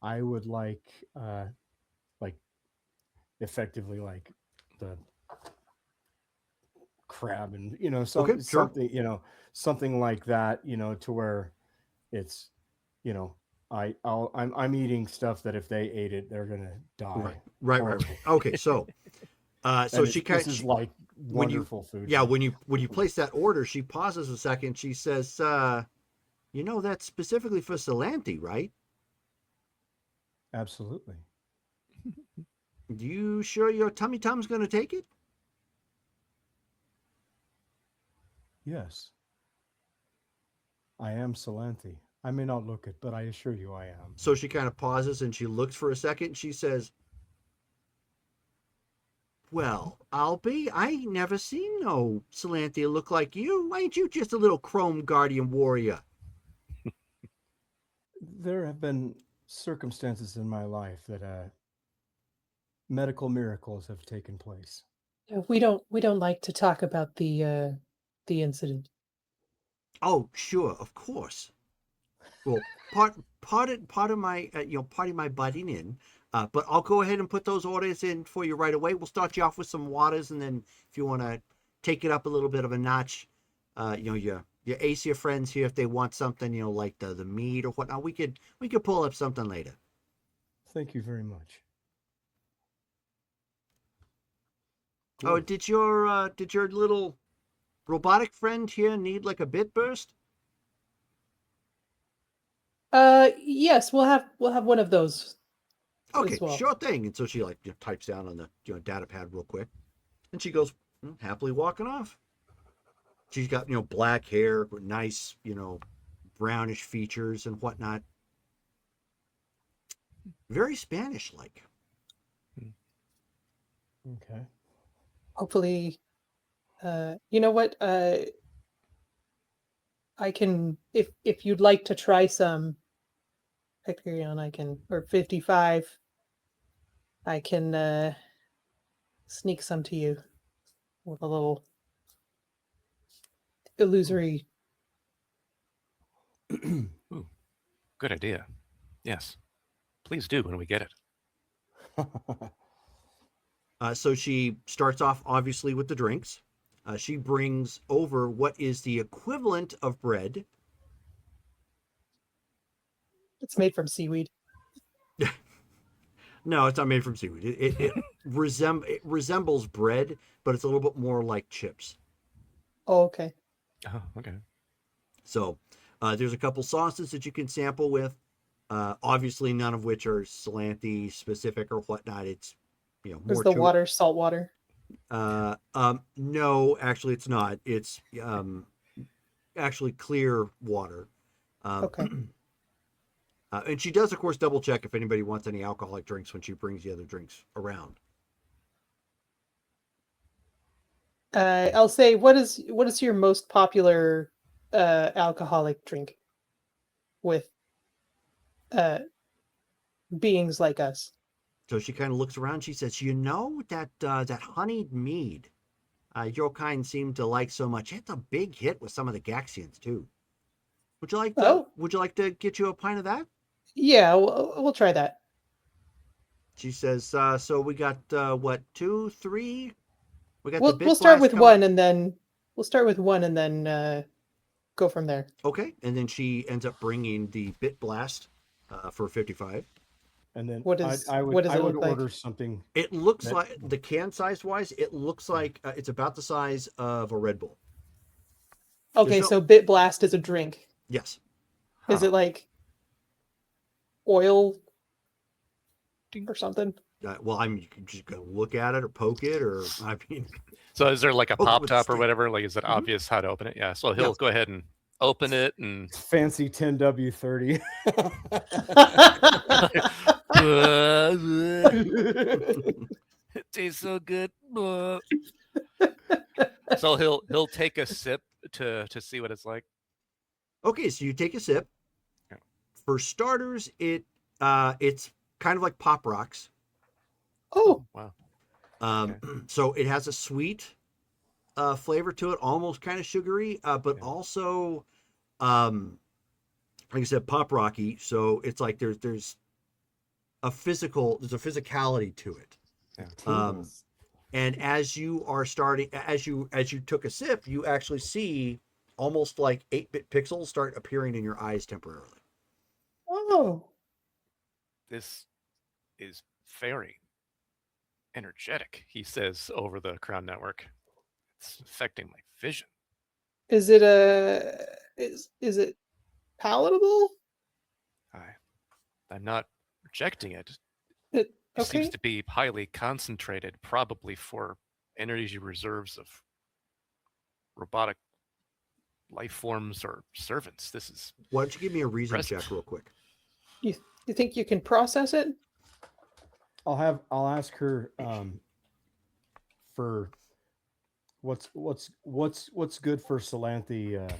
I would like effectively like the crab, and Okay, sure. something, something like that, to where it's, I'm eating stuff that if they ate it, they're gonna die. Right. Horrible. Okay, so so And she this is like when you wonderful food. yeah, here. when you place that order, she pauses a second. She says, that's specifically for Salanti, right? Absolutely. You sure your tummy tum's gonna take it? Yes. I am Salanthi. I may not look it, but I assure you I am. So she kind of pauses and she looks for a second. She says, "Well, Albie, I ain't never seen no Salanthia look like you. Ain't you just a little chrome guardian warrior?" There have been circumstances in my life that medical miracles have taken place. We don't like to talk about the incident. Oh, sure, of course. Well, part of my part of my butting in. But I'll go ahead and put those orders in for you right away. We'll start you off with some waters, and then if you want to take it up a little bit of a notch, your ace your friends here if they want something, like the meat or whatnot. We could pull up something later. Thank you very much. Oh, did your little robotic friend here need like a bit burst? Yes, we'll have one of those. Okay, as well. sure thing. And so she types down on the data pad real quick, and she goes happily walking off. She's got black hair with nice brownish features and whatnot. Very Spanish like. Okay. Hopefully, you know what? I can, if you'd like to try some Hyperion, I can, or 55, I can sneak some to you with a little illusory. Ooh, good idea. Yes. Please do when we get it. So she starts off obviously with the drinks. She brings over what is the equivalent of bread. It's made from seaweed. No, it's not made from seaweed. It resembles bread, but it's a little bit more like chips. Oh, okay. Oh, okay. So there's a couple sauces that you can sample with. Obviously, none of which are Salanthi specific or whatnot. It's Is more the to water salt water? No, actually, it's not. It's actually clear water. Okay. And she does, of course, double check if anybody wants any alcoholic drinks when she brings the other drinks around. I'll say, what is your most popular alcoholic drink with beings like us? So she kind of looks around. She says, that honeyed mead your kind seem to like so much. It's a big hit with some of the Gaxians, too. Would you like to get you a pint of that? Yeah, we'll try that. She says, so we got, 2, 3? We got We'll start with one, and then go from there. Okay, and then she ends up bringing the Bit Blast for 55. And then what does it look order like? something. It looks like, the can size wise, it looks like it's about the size of a Red Bull. Okay, so Bit Blast is a drink. Yes. Is it like oil or something? Well, I'm just gonna look at it or poke it, or I mean. So is there like a Open pop with the top or stick. whatever? Like, is it obvious how to open it? Yeah. So he'll go ahead and open it and Fancy 10W30. it tastes so good. So he'll take a sip to see what it's like. Okay, so you take a sip. Yeah. For starters, it's kind of like Pop Rocks. Oh, Wow. So it has a sweet flavor to it, almost kind of sugary, but Yeah. also like I said, pop rocky. So it's like there's a physicality to it. Tingles. And as you are starting, as you took a sip, you actually see almost like 8-bit pixels start appearing in your eyes temporarily. Oh, This is very energetic, he says over the Crown Network. It's affecting my vision. is it is it palatable? I'm not rejecting it. It It seems okay. to be highly concentrated, probably for energy reserves of robotic life forms or servants. This is Why don't you give me a reason Impressive. check real quick? You think you can process it? I'll ask her for what's good for Salanthe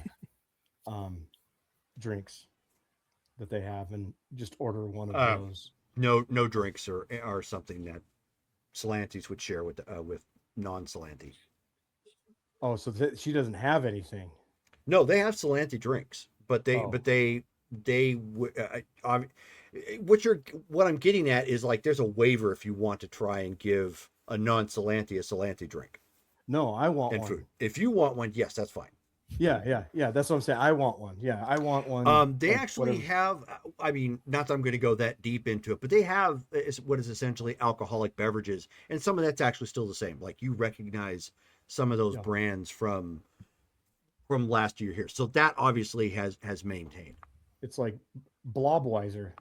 drinks that they have, and just order one of those. No drinks or something that Salantes would share with non-Salante. Oh, so she doesn't have anything. No, they have Salante drinks, but they Oh. what I'm getting at is like there's a waiver if you want to try and give a non-Salante a Salante drink No, I want and one. food. If you want one, yes, that's fine. Yeah. That's what I'm saying. I want one. Yeah, I want one. They like, actually whatever. have. I mean, not that I'm going to go that deep into it, but they have what is essentially alcoholic beverages, and some of that's actually still the same. Like you recognize some of those Yeah. brands from last year here, so that obviously has maintained. It's like Blobweiser.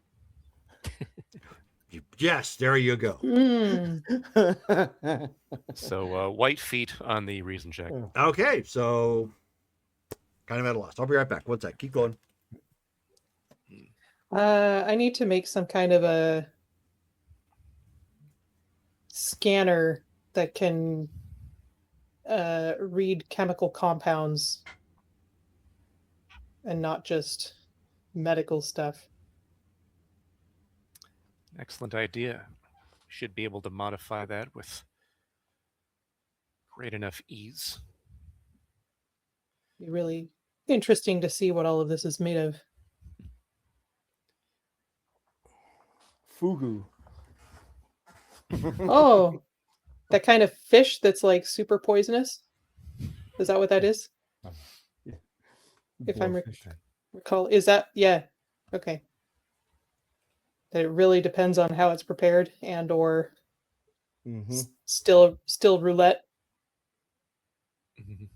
Yes, there you go. Mm. so white feet on the reason check. Okay, so kind of at a loss. I'll be right back. One sec. Keep going. I need to make some kind of a scanner that can read chemical compounds and not just medical stuff. Excellent idea. Should be able to modify that with great enough ease. Be really interesting to see what all of this is made of. Fugu. Oh, that kind of fish that's like super poisonous. Is that what that is? If I'm Blowfish. recall, is that okay. That it really depends on how it's prepared and or Mhm. still roulette. Mhm.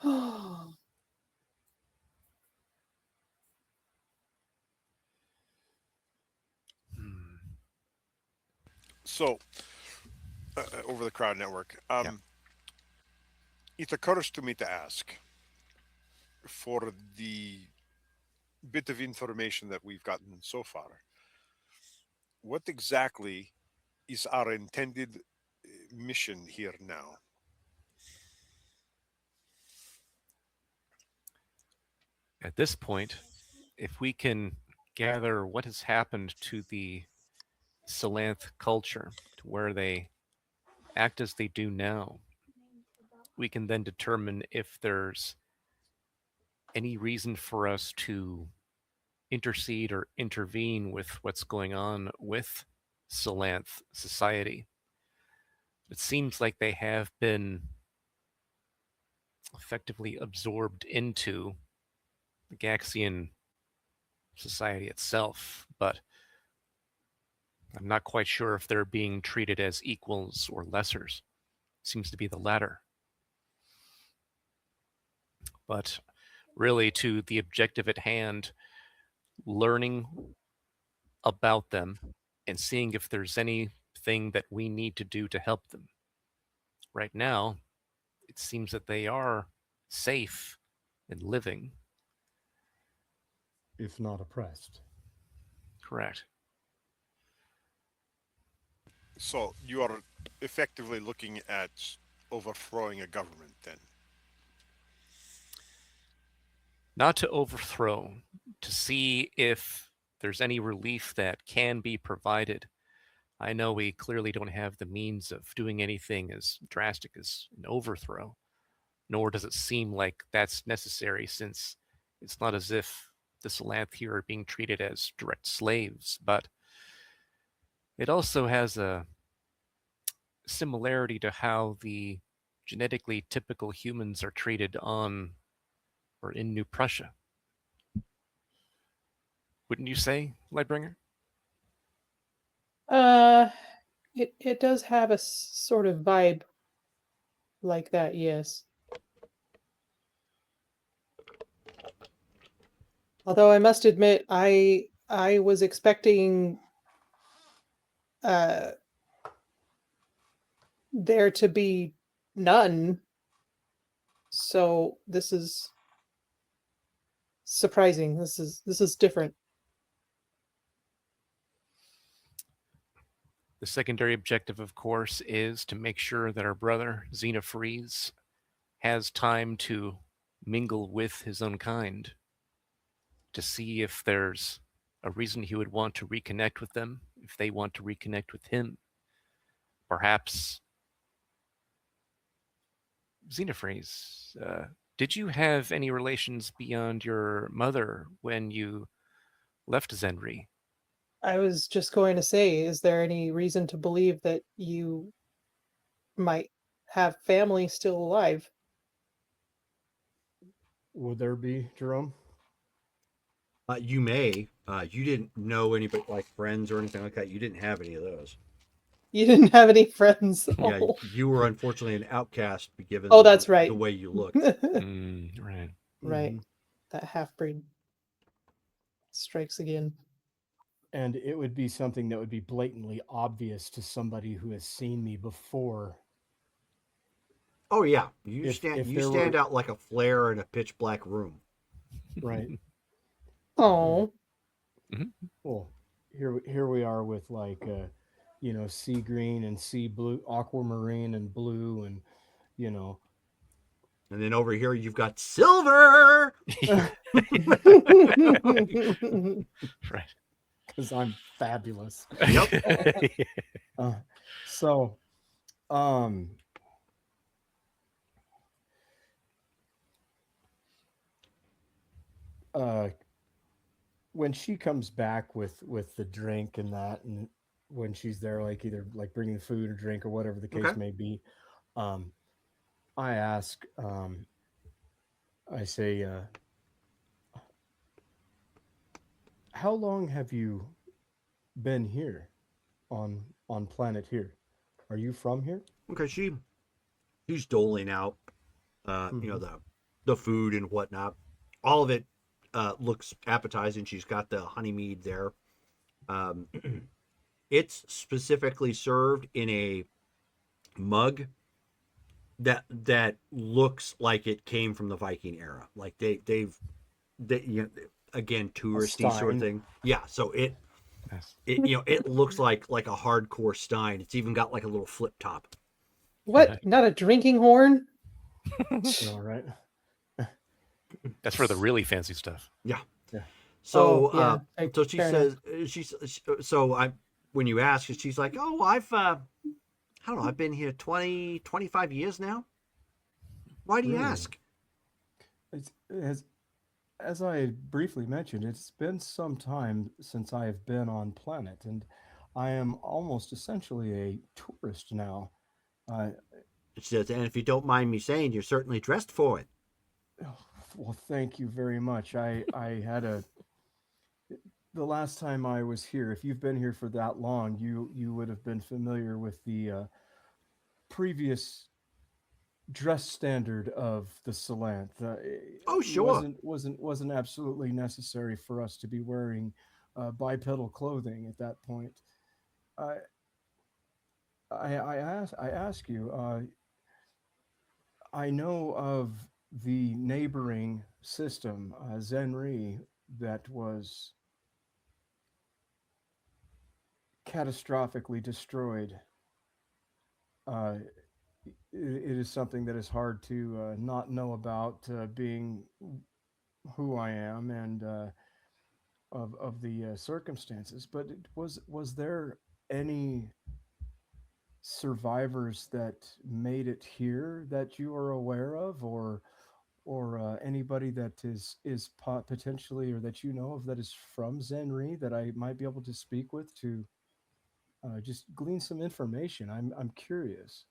Oh, Hmm. So, over the Crowd Network, it occurs to me to ask for the bit of information that we've gotten so far. What exactly is our intended mission here now? At this point, if we can gather what has happened to the Salanth culture, to where they act as they do now, we can then determine if there's any reason for us to intercede or intervene with what's going on with Salanth society. It seems like they have been effectively absorbed into the Gaxian society itself, but I'm not quite sure if they're being treated as equals or lessers. Seems to be the latter. But really, to the objective at hand, learning about them and seeing if there's anything that we need to do to help them. Right now, it seems that they are safe and living. If not oppressed. Correct. So, you are effectively looking at overthrowing a government then? Not to overthrow, to see if there's any relief that can be provided. I know we clearly don't have the means of doing anything as drastic as an overthrow, nor does it seem like that's necessary, since it's not as if the Salanth here are being treated as direct slaves, but it also has a similarity to how the genetically typical humans are treated on or in New Prussia. Wouldn't you say, Lightbringer? Uh, it does have a sort of vibe like that, yes. Although I must admit, I was expecting uh there to be none. So this is surprising. This is different. The secondary objective, of course, is to make sure that our brother, Xenofreeze, has time to mingle with his own kind, to see if there's a reason he would want to reconnect with them, if they want to reconnect with him. Perhaps, Xenofreeze, did you have any relations beyond your mother when you left Zenri? I was just going to say, is there any reason to believe that you might have family still alive? Would there be, Jerome? You may. You didn't know anybody like friends or anything like that. You didn't have any of those. You didn't have any friends. Yeah, Oh, you were unfortunately an outcast, given oh that's right. the way you looked. Right. Mhm. That half breed strikes again. And it would be something that would be blatantly obvious to somebody who has seen me before. Oh yeah, you If you there stand were- out like a flare in a pitch black room. Right. Oh, Well, here we are with like sea green and sea blue, aquamarine and blue, and you know. And then over here you've got silver. Right. Because I'm fabulous. Yep. So, um, when she comes back with the drink and that, and when she's there, like either like bringing food or drink or whatever the case Okay. may be, I ask, I say, how long have you been here on planet here? Are you from here? Okay, she's doling out, the food and whatnot. All of it looks appetizing. She's got the honey mead there. Um, it's specifically served in a mug that looks like it came from the Viking era. Like again, touristy sort of stein. thing. Yeah, so it Yes. it looks like a hardcore stein. It's even got like a little flip top. what? Not a drinking horn? All right. That's for the really fancy stuff. So Oh, yeah. so she Fair says enough. so I when you ask, she's like, oh, I've I don't know, I've been here 20, 25 years now. Why do you Really? ask? As I briefly mentioned, it's been some time since I have been on planet, and I am almost essentially a tourist now. Uh, She says, and if you don't mind me saying, you're certainly dressed for it. well, thank you very much. I had the last time I was here. If you've been here for that long, you would have been familiar with the previous dress standard of the Salanth. Oh, It sure. wasn't absolutely necessary for us to be wearing bipedal clothing at that point. I I ask you. I know of the neighboring system, Zenri, that was catastrophically destroyed. Uh, it is something that is hard to not know about, being who I am and of the circumstances. But was there any survivors that made it here that you are aware of, or anybody that is potentially, or that you know of, that is from Zenri that I might be able to speak with to just glean some information. I'm curious.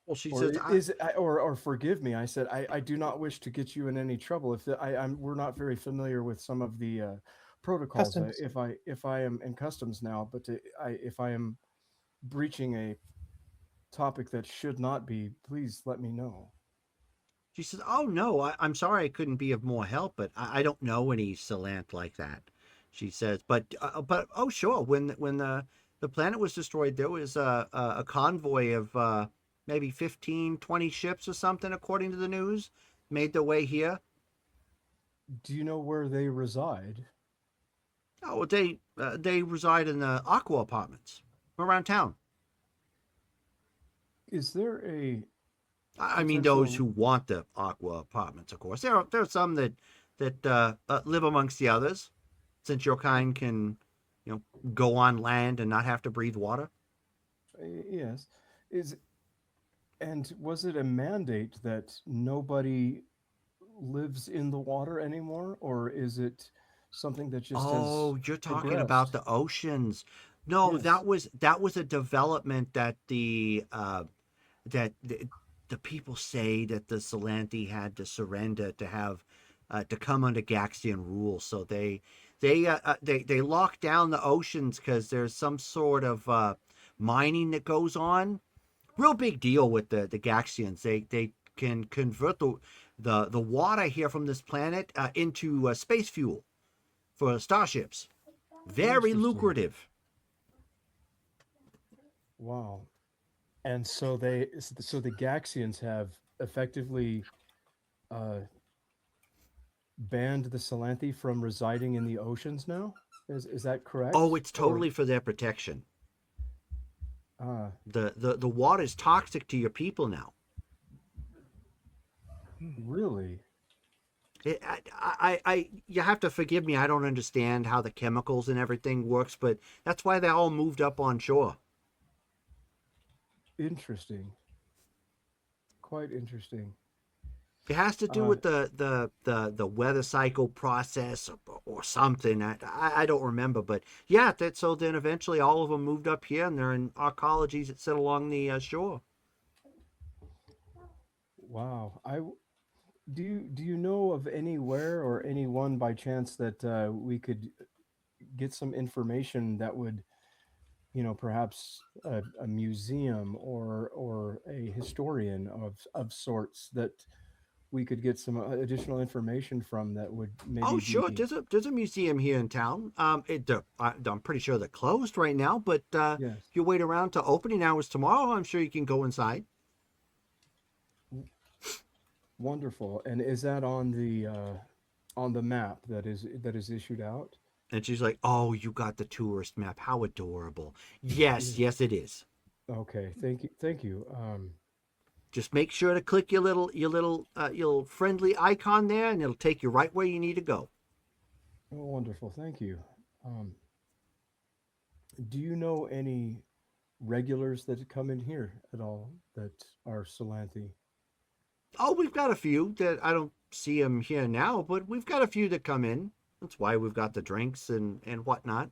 Well, she Or says, or forgive me, I said I do not wish to get you in any trouble. If I'm we're not very familiar with some of the protocols. Customs. If I am in customs now, but if I am breaching a topic that should not be, please let me know. she says, "Oh no, I'm sorry I couldn't be of more help, but I don't know any Salant like that." She says, "But oh sure, when the planet was destroyed, there was a convoy of maybe 15, 20 ships or something, according to the news, made their way here. Do you know where they reside? Oh, they reside in the Aqua apartments around town. Is there a I mean, those potential? who want the Aqua apartments, of course. There are some that live amongst the others, since your kind can, go on land and not have to breathe water. Yes. Is And was it a mandate that nobody lives in the water anymore, or is it something that just has Oh, you're talking about progressed? the oceans. No, Yes. that was a development that the people say that the Salanthi had to surrender to have to come under Gaxian rule. So they lock down the oceans because there's some sort of mining that goes on. Real big deal with the Gaxians. They can convert the water here from this planet into space fuel for starships. Very Interesting. lucrative. Wow. And so the Gaxians have effectively uh, banned the Salanthi from residing in the oceans now. Is that Oh, correct? it's Or totally for their protection. uh, The water is toxic to your people now. really You have to forgive me. I don't understand how the chemicals and everything works, but that's why they all moved up on shore. interesting? Quite interesting. It has to do Uh, with the weather cycle process or something. I don't remember, but yeah. So then eventually all of them moved up here, and they're in arcologies that sit along the shore. wow. Do you know of anywhere or anyone by chance that we could get some information that would, perhaps a museum or a historian of sorts that we could get some additional information from that would Oh, maybe sure. be. There's a museum here in town. I'm pretty sure they're closed right now, but Yes. if you wait around to opening hours tomorrow, I'm sure you can go inside. Wonderful. And is that on the map that is issued out? And she's like, "Oh, you got the tourist map. How adorable." Yes, Yeah. yes, it is. Okay. Thank you. Just make sure to click your little friendly icon there, and it'll take you right where you need to go. Oh, wonderful. Thank you. Um, do you know any regulars that come in here at all that are Salanthi? Oh, we've got a few that I don't see them here now, but we've got a few that come in. That's why we've got the drinks and whatnot.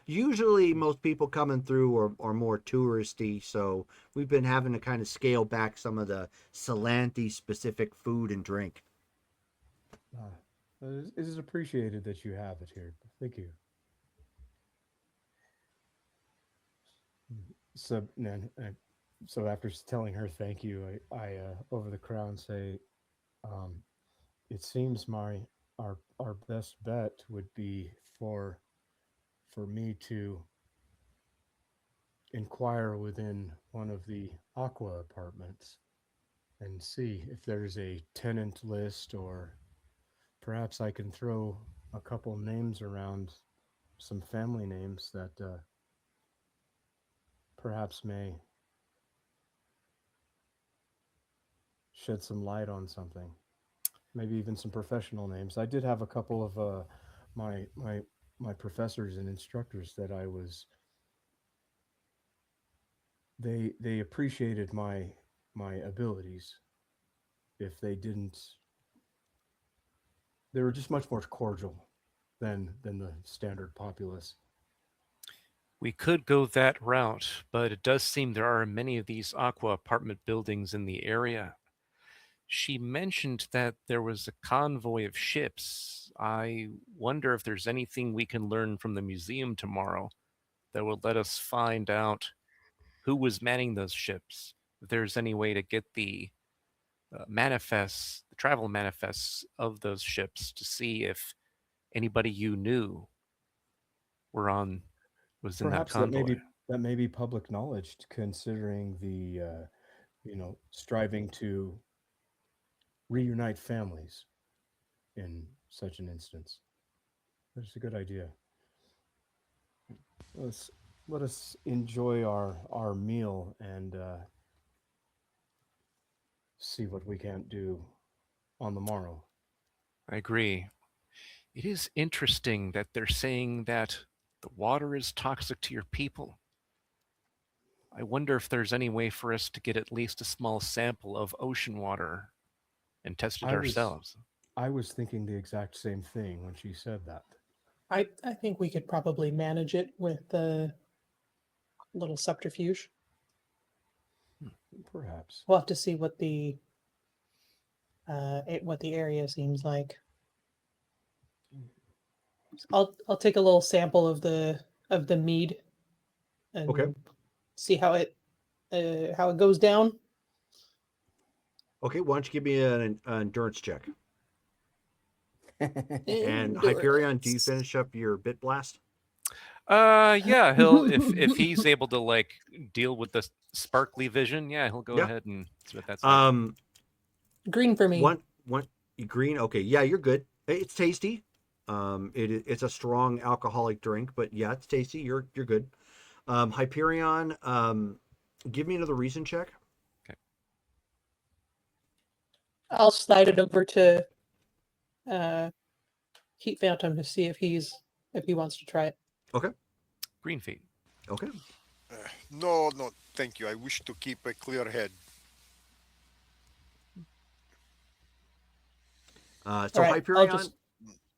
Usually, most people coming through are more touristy, so we've been having to kind of scale back some of the Salanthi specific food and drink. Uh, it is appreciated that you have it here. Thank you. So, then, so after telling her thank you, I over the crown say, um, it seems our best bet would be for me to inquire within one of the Aqua apartments and see if there's a tenant list, or perhaps I can throw a couple names around, some family names that perhaps may shed some light on something. Maybe even some professional names. I did have a couple of my my professors and instructors that I was they appreciated my abilities. If they didn't, they were just much more cordial than the standard populace. We could go that route, but it does seem there are many of these Aqua apartment buildings in the area. She mentioned that there was a convoy of ships. I wonder if there's anything we can learn from the museum tomorrow that will let us find out who was manning those ships. If there's any way to get the manifests, the travel manifests of those ships to see if anybody you knew were on was in that Perhaps that convoy. may be public knowledge, considering the striving to reunite families in such an instance. That's a good idea. Let's let us enjoy our meal and see what we can't do on the morrow. I agree. It is interesting that they're saying that the water is toxic to your people. I wonder if there's any way for us to get at least a small sample of ocean water and test it I was ourselves. I was thinking the exact same thing when she said that. I think we could probably manage it with a little subterfuge. Perhaps. We'll have to see what what the area seems like. I'll take a little sample of the mead and Okay. see how it goes down. Okay, why don't you give me an endurance check? And Endurance. Hyperion, do you finish up your bit blast? Yeah, he'll if he's able to like deal with the sparkly vision, yeah, he'll go Yeah. ahead and see what that's like. Green for me. One green. Okay, yeah, you're good. It's tasty. It's a strong alcoholic drink, but yeah, it's tasty. You're good. Hyperion, give me another reason check. I'll slide it over to Heat Phantom to see if he wants to try it. Green feet. Okay. No, thank you. I wish to keep a clear head. So All right, Hyperion, I'll just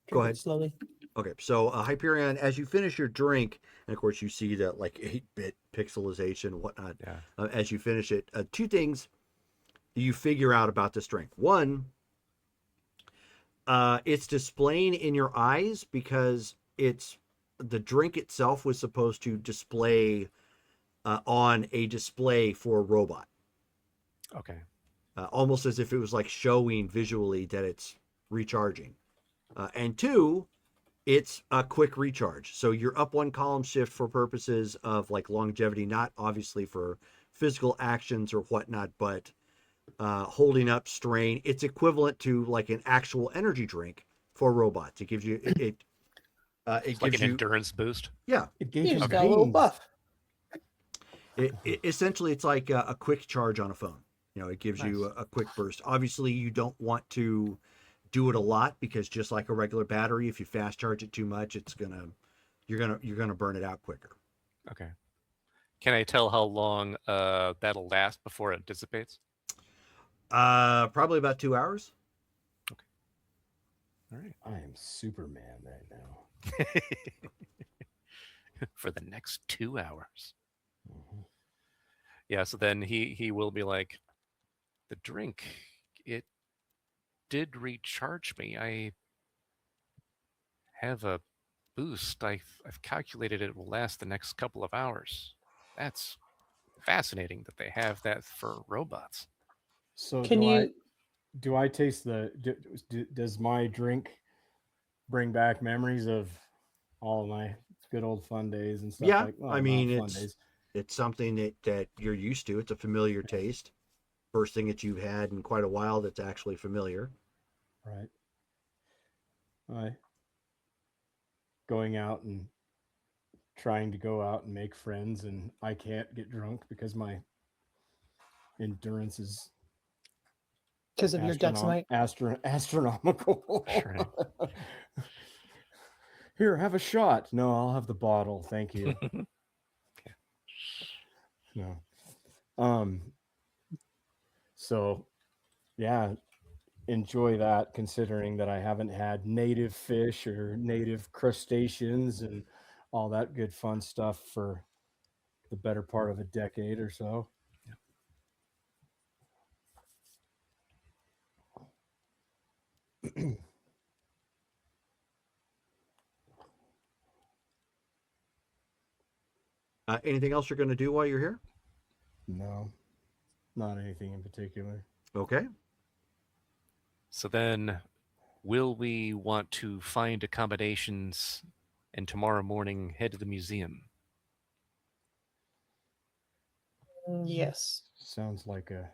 go drink it ahead. slowly. Okay, so Hyperion, as you finish your drink, and of course you see that like 8-bit pixelization, whatnot. Yeah. As you finish it, two things you figure out about this drink. One, it's displaying in your eyes because the drink itself was supposed to display on a display for a robot, Okay. almost as if it was like showing visually that it's recharging. And two, it's a quick recharge. So you're up one column shift for purposes of like longevity, not obviously for physical actions or whatnot, but holding up strain. It's equivalent to like an actual energy drink for robots. It gives you it It's like gives an you endurance boost. yeah. It gave You him just got a little beans. buff. Essentially, it's like a quick charge on a phone. It gives you Nice. a quick burst. Obviously, you don't want to do it a lot because just like a regular battery, if you fast charge it too much, you're gonna burn it out quicker. Okay. Can I tell how long that'll last before it dissipates? Probably about 2 hours. All right. I am Superman right now. For the next 2 hours. Mhm. Yeah, so then he will be like, the drink, it did recharge me. I have a boost. I've calculated it will last the next couple of hours. That's fascinating that they have that for robots. So Can you? do I taste does my drink bring back memories of all of my good old fun days and stuff Yeah, like well, I not mean fun days. it's something that you're used to. It's a familiar taste. First thing that you've had in quite a while that's actually familiar. Right. Going out and trying to go out and make friends, and I can't get drunk because my endurance is Because of your Dexamite. astronomical. Right. Here, have a shot. No, I'll have the bottle. Thank you. No. So yeah, enjoy that, considering that I haven't had native fish or native crustaceans and all that good fun stuff for the better part of a decade or so. Anything else you're going to do while you're here? No, not anything in particular. Okay. So then, will we want to find accommodations and tomorrow morning head to the museum? Yes. Sounds like a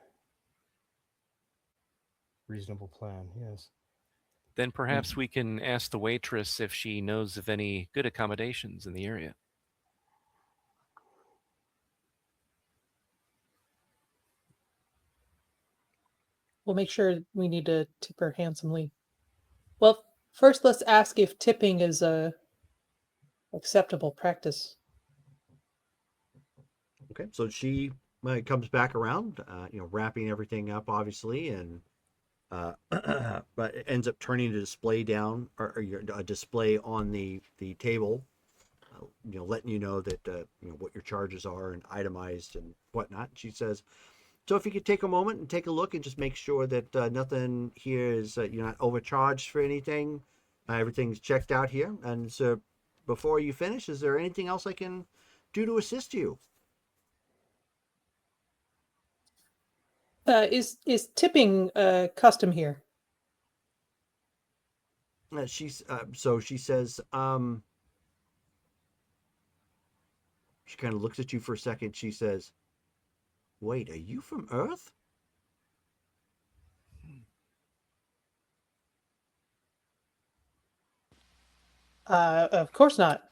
reasonable plan. Yes. Then perhaps we can ask the waitress if she knows of any good accommodations in the area. We'll make sure we need to tip her handsomely. Well, first let's ask if tipping is a acceptable practice. Okay. So she comes back around, wrapping everything up, obviously, and but it ends up turning the display down, or a display on the table, letting you know that what your charges are and itemized and whatnot. She says, so if you could take a moment and take a look and just make sure that nothing here is you're not overcharged for anything, everything's checked out here. And so before you finish, is there anything else I can do to assist you? Is tipping custom here? So she says, she kind of looks at you for a second. She says, wait, are you from Earth? Of course not.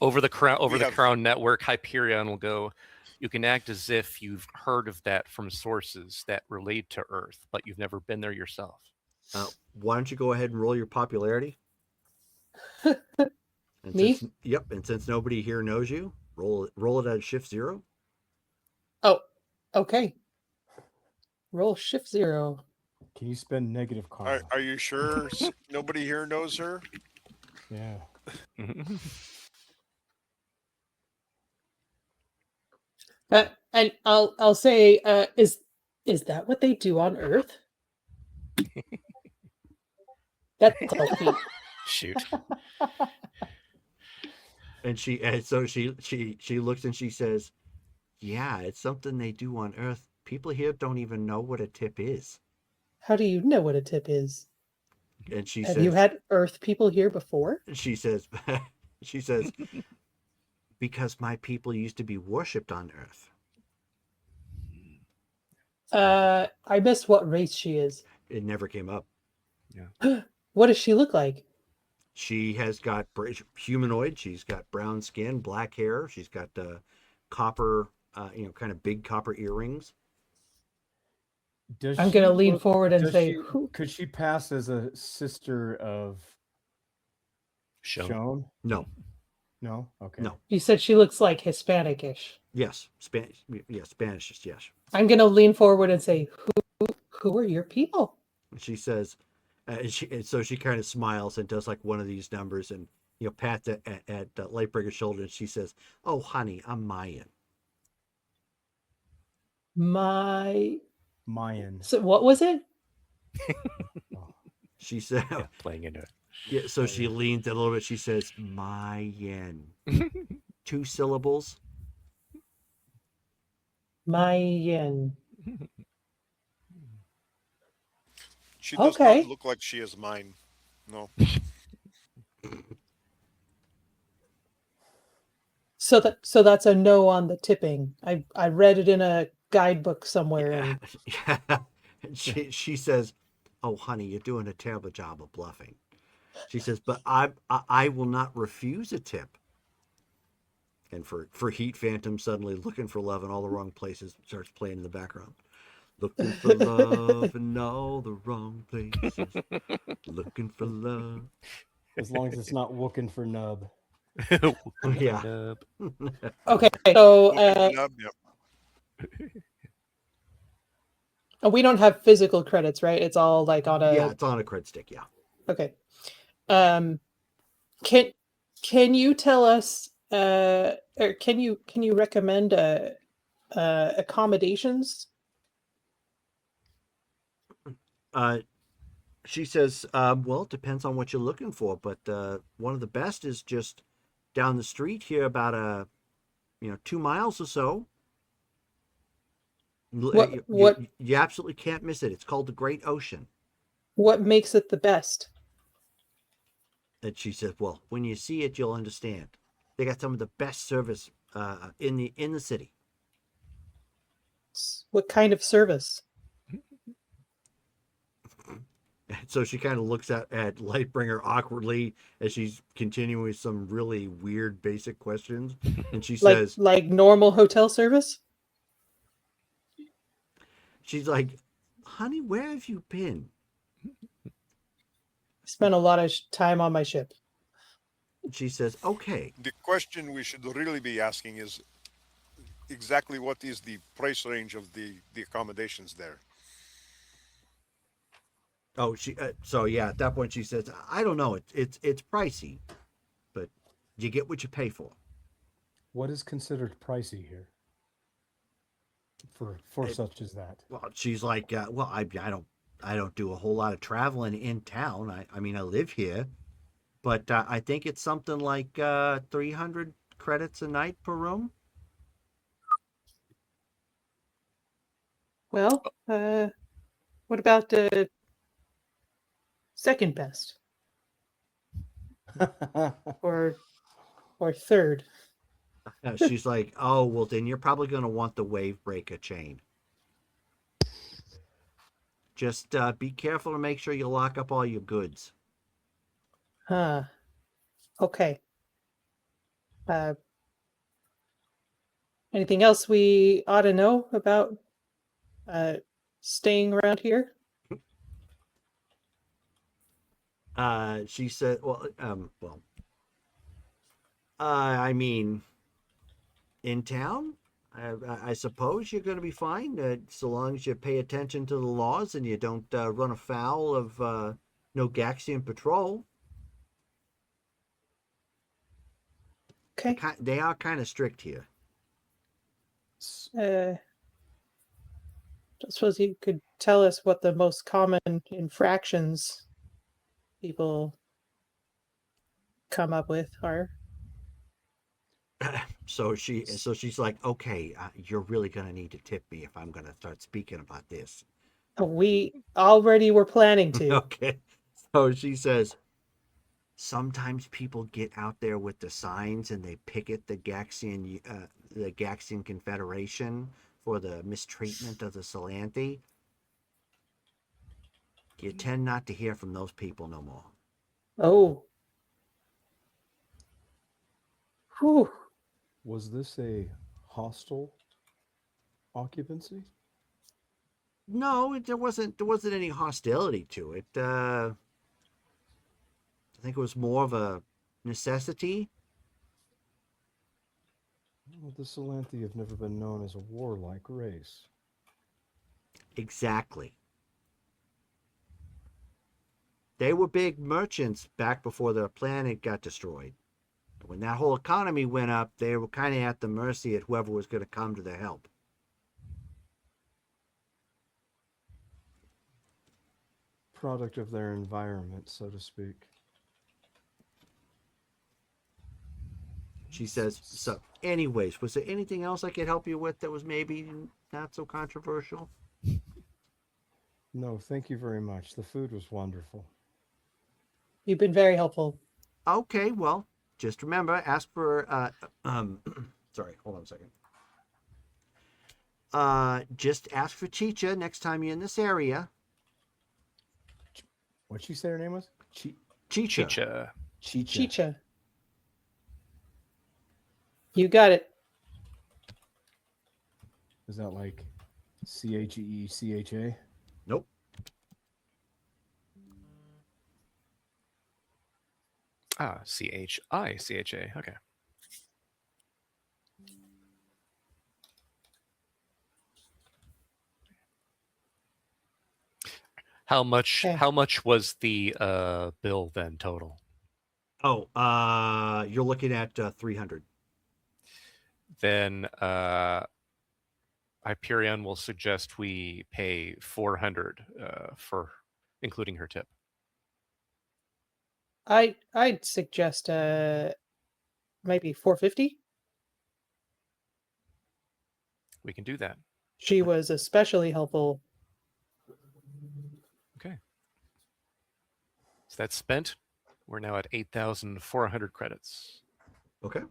Over the We have- Crown Network, Hyperion will go, you can act as if you've heard of that from sources that relate to Earth, but you've never been there yourself. Why don't you go ahead and roll your popularity? And Me? And since nobody here knows you, roll it at shift 0. Oh, okay. Roll shift 0. Can you spend negative karma? Are you sure nobody here knows her? Yeah. And I'll say, is that what they do on Earth? That's healthy. Shoot. And so she looks and she says, yeah, it's something they do on Earth. People here don't even know what a tip is. How do you know what a tip is? And she Have says, you had Earth people here before? she says, because my people used to be worshipped on Earth. I missed what race she is. It never came up. What does she look like? She has got humanoid. She's got brown skin, black hair. She's got copper, kind of big copper earrings. Does I'm gonna she lean look- forward and does say, she- "Who?" could she pass as a sister of Shown. Shown? No. No? Okay. No. You said she looks like Hispanic-ish. Yes. Spanish. Yeah, Spanish. Yes. I'm gonna lean forward and say, who are your people? She says, and so she kind of smiles and does like one of these numbers and pats at Lightbreaker's shoulder, and she says, "Oh, honey, I'm Mayan." Mayan. So what was it? She said, Playing into it. yeah. So she leans a little bit. She says, "Mayan." 2 syllables. Mayan. She does Okay. not look like she is mine. No. So that's a no on the tipping. I read it in a guidebook somewhere. And Yeah. And she says, "Oh, honey, you're doing a terrible job of bluffing." She says, "But I will not refuse a tip." And for Heat Phantom suddenly looking for love in all the wrong places starts playing in the background. Looking for love in all the wrong places. Looking for love. As long as it's not looking for nub. Yeah. Nub. okay, so Looking for nub, yep. And we don't have physical credits, right? It's all like on a Yeah, it's on a cred stick. Yeah. okay. Um, can you tell us or can you recommend accommodations? She says, well, it depends on what you're looking for, but one of the best is just down the street here, about 2 miles or so. You absolutely can't miss it. It's called the Great Ocean. What makes it the best? And she says, well, when you see it, you'll understand. They got some of the best service in the city. What kind of service? So she kind of looks at Lightbringer awkwardly as she's continuing with some really weird basic questions. And she says, like normal hotel service? she's like, honey, where have you been? Spent a lot of time on my ship. She says, okay. The question we should really be asking is exactly what is the price range of the accommodations there? Oh, so yeah, at that point she says, I don't know. It's pricey, but you get what you pay for. What is considered pricey here for such as that? Well, she's like, well, I don't do a whole lot of traveling in town. I mean, I live here, but I think it's something like 300 credits a night per room. Well, what about the second best or third? She's like, oh, well, then you're probably going to want the wave breaker chain. Just be careful to make sure you lock up all your goods. Okay. Anything else we ought to know about staying around here? She said, I mean, in town, I suppose you're going to be fine, so long as you pay attention to the laws and you don't run afoul of no Gaxian patrol. Okay. They are kind of strict here. I suppose you could tell us what the most common infractions people come up with are. So she's like, okay, you're really going to need to tip me if I'm going to start speaking about this. We already were planning to. Okay. So she says, sometimes people get out there with the signs and they picket the Gaxian Confederation for the mistreatment of the Salanthi. You tend not to hear from those people no more. Oh. Whew. Was this a hostile occupancy? No, there wasn't any hostility to it. I think it was more of a necessity. Well, the Salanthi have never been known as a warlike race. Exactly. They were big merchants back before the planet got destroyed. When that whole economy went up, they were kind of at the mercy of whoever was going to come to their help. Product of their environment, so to speak. She says, so anyways, was there anything else I could help you with that was maybe not so controversial? No, thank you very much. The food was wonderful. You've been very helpful. Okay, well, just remember, ask for, sorry, hold on a second. Just ask for Chicha next time you're in this area. What'd she say her name was? Chicha. Chicha. Chicha. You got it. Is that like Cheecha? Nope. Chicha. Okay. How much? Okay. How much was the bill then total? Oh, you're looking at 300. Then Hyperion will suggest we pay 400 for including her tip. I'd suggest maybe 450. We can do that. She was especially helpful. Okay. So that's spent. We're now at 8,400 credits. Okay.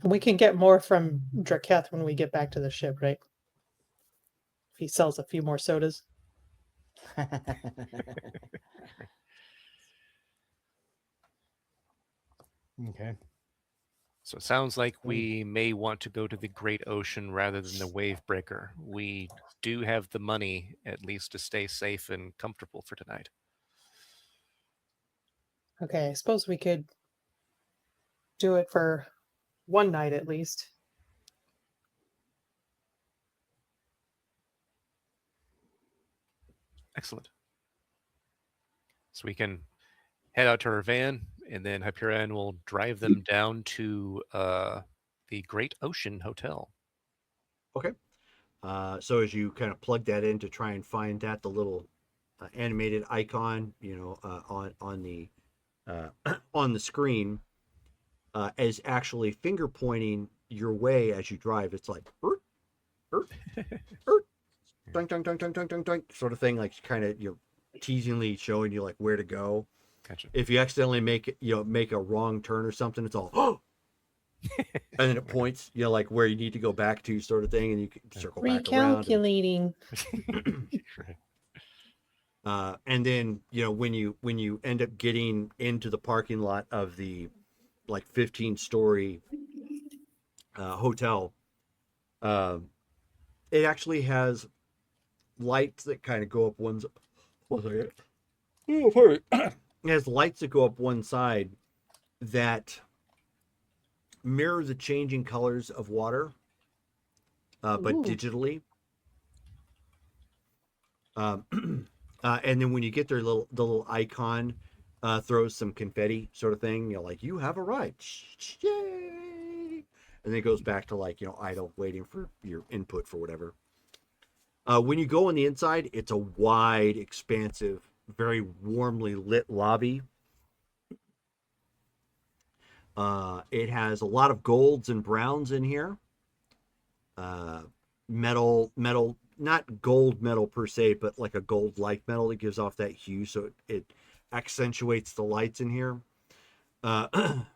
And we can get more from Draketh when we get back to the ship, right? If he sells a few more sodas. Okay. So it sounds like we may want to go to the Great Ocean rather than the Wave Breaker. We do have the money, at least, to stay safe and comfortable for tonight. Okay, I suppose we could do it for one night at least. Excellent. So we can head out to our van, and then Hyperion will drive them down to the Great Ocean Hotel. Okay. So as you kind of plug that in to try and find that, the little animated icon, on the on the screen, is actually finger pointing your way as you drive. It's like, dunk, dunk, dunk, dunk, dunk, dunk, dunk, sort of thing, like kind of teasingly showing you like where to go. Gotcha. If you accidentally make a wrong turn or something, it's all and then it points, like where you need to go back to, sort of thing, and you can circle back around. Recalculating. And then when you end up getting into the parking lot of the like 15-story hotel, it actually has lights that kind of go up one side. It has lights that go up one side that mirror the changing colors of water, but Ooh. digitally. And then when you get there, the little icon throws some confetti, sort of thing. Like, you have arrived, yay! And then it goes back to like idle, waiting for your input for whatever. When you go on the inside, it's a wide, expansive, very warmly lit lobby. It has a lot of golds and browns in here. Metal, not gold metal per se, but like a gold-like metal. It gives off that hue, so it accentuates the lights in here. And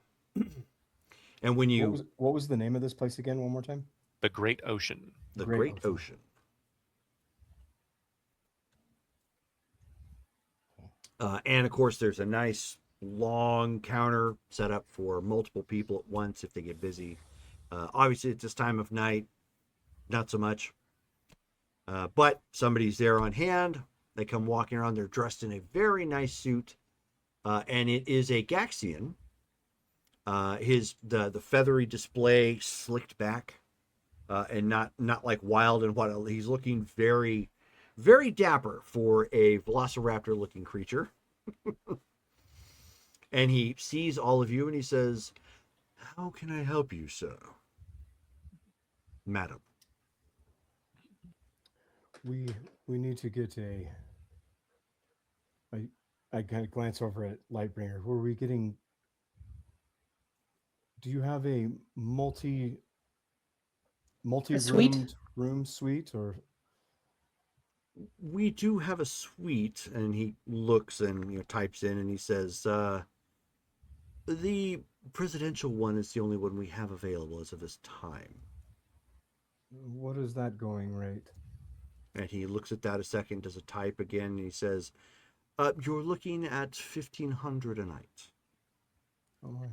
when you What was the name of this place again? One more time. The Great Ocean. the Great Ocean. And of course, there's a nice long counter set up for multiple people at once if they get busy. Obviously, at this time of night, not so much. But somebody's there on hand. They come walking around. They're dressed in a very nice suit, and it is a Gaxian. The feathery display slicked back, and not like wild and what. He's looking very, very dapper for a velociraptor looking creature. And he sees all of you and he says, "How can I help you, sir? Madam." We need to get I kind of glance over at Lightbringer. Were we getting? Do you have a multi suite? room suite, or We do have a suite. And he looks and types in and he says, the presidential one is the only one we have available as of this time. what is that going rate? And he looks at that a second, does a type again, and he says, you're looking at 1,500 a night. Oh my.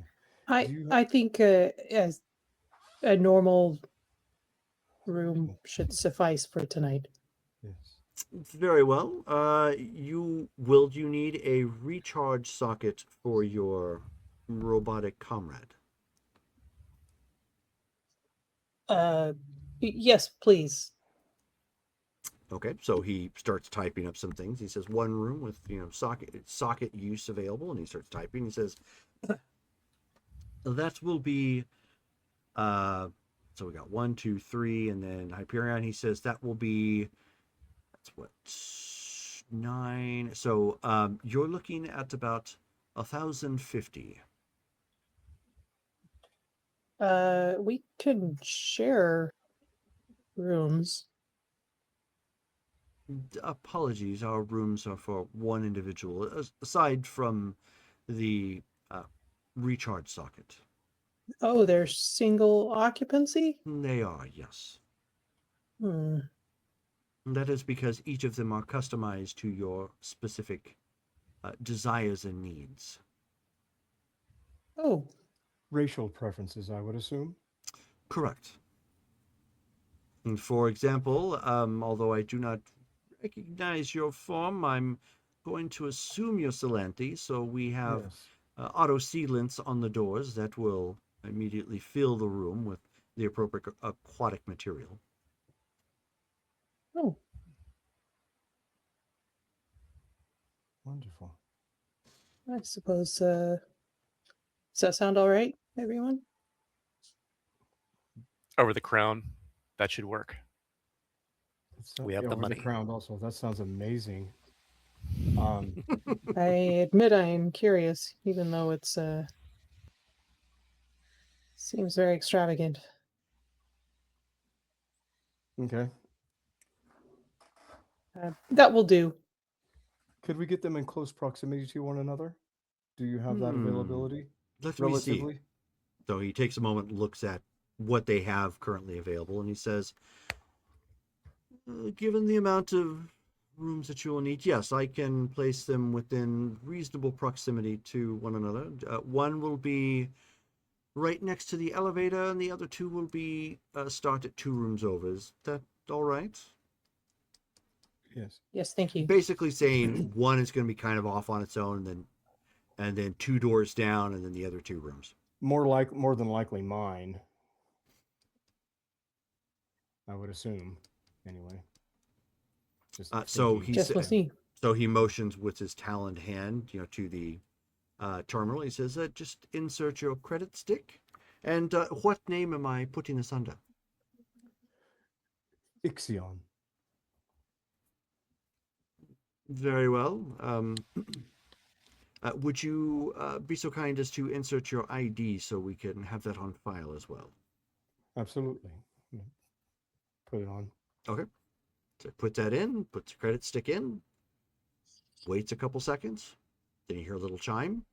Do you I think as a normal room should suffice for tonight. Yes. Very well. Do you need a recharge socket for your robotic comrade? Yes, please. Okay, so he starts typing up some things. He says one room with socket use available, and he starts typing. He says that will be so we got 1, 2, 3, and then Hyperion. He says that will be that's what 9. So you're looking at about 1,050. We can share rooms. Apologies, our rooms are for one individual, aside from the recharge socket. Oh, they're single occupancy? They are, yes. Hmm. That is because each of them are customized to your specific desires and needs. Oh, Racial preferences, I would assume. Correct. And for example, although I do not recognize your form, I'm going to assume you're Salanthi, so we have Yes. auto sealants on the doors that will immediately fill the room with the appropriate aquatic material. oh, Wonderful. I suppose. Does that sound all right, everyone? Over the crown, that should work. We have Yeah, the over money. the crown also. That sounds amazing. Um, I admit I am curious, even though it's seems very extravagant. okay. That will do. Could we get them in close proximity to one another? Do you have that availability? Let me see. Relatively? So he takes a moment and looks at what they have currently available, and he says, given the amount of rooms that you will need, yes, I can place them within reasonable proximity to one another. One will be right next to the elevator, and the other two will be start at 2 rooms over. Is that all right? Yes. Yes, thank you. Basically saying one is going to be kind of off on its own, and then 2 doors down, and then the other 2 rooms. More than likely mine. I would assume. Anyway. Just So thinking. he Just we'll said, see. so he motions with his taloned hand, to the terminal. He says, "Just insert your credit stick." And what name am I putting this under? Ixion. Very well. Would you be so kind as to insert your ID so we can have that on file as well? Absolutely. Put it on. Okay. So put that in, puts the credit stick in, waits a couple seconds, then you hear a little chime.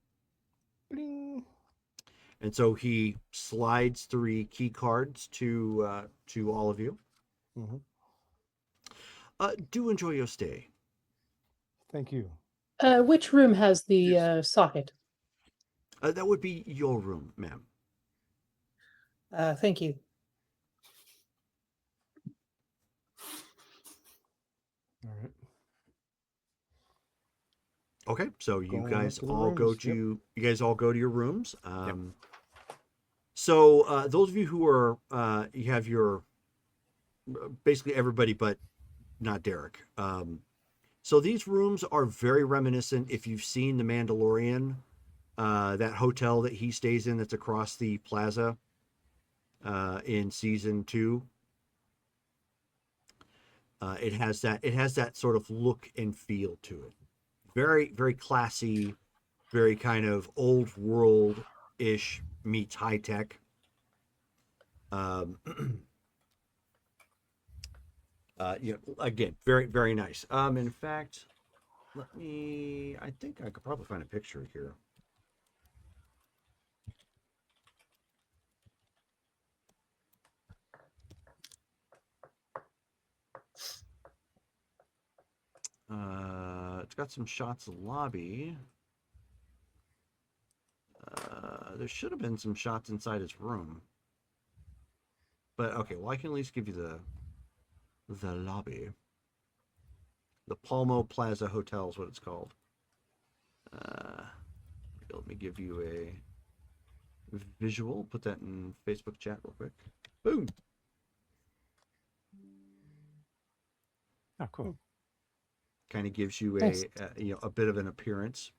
Bling. And so he slides 3 key cards to all of you. Mm-hmm. Do enjoy your stay. Thank you. Which room has the Yes. socket? That would be your room, ma'am. Thank you. All right. Okay, so you Going up guys to the all go rooms, to yep. you guys all go to your rooms. So those of you who are you have your basically everybody but not Derek. So these rooms are very reminiscent. If you've seen The Mandalorian, that hotel that he stays in that's across the plaza in season 2. It has that sort of look and feel to it. Very, very classy, very kind of old world ish meets high tech. Again, very, very nice. In fact, I think I could probably find a picture here. It's got some shots of the lobby. There should have been some shots inside his room. But okay, well I can at least give you the lobby. The Palmo Plaza Hotel is what it's called. Let me give you a visual. Put that in Facebook chat real quick. Boom. Oh, cool. Kind of gives you Nice. a bit of an appearance,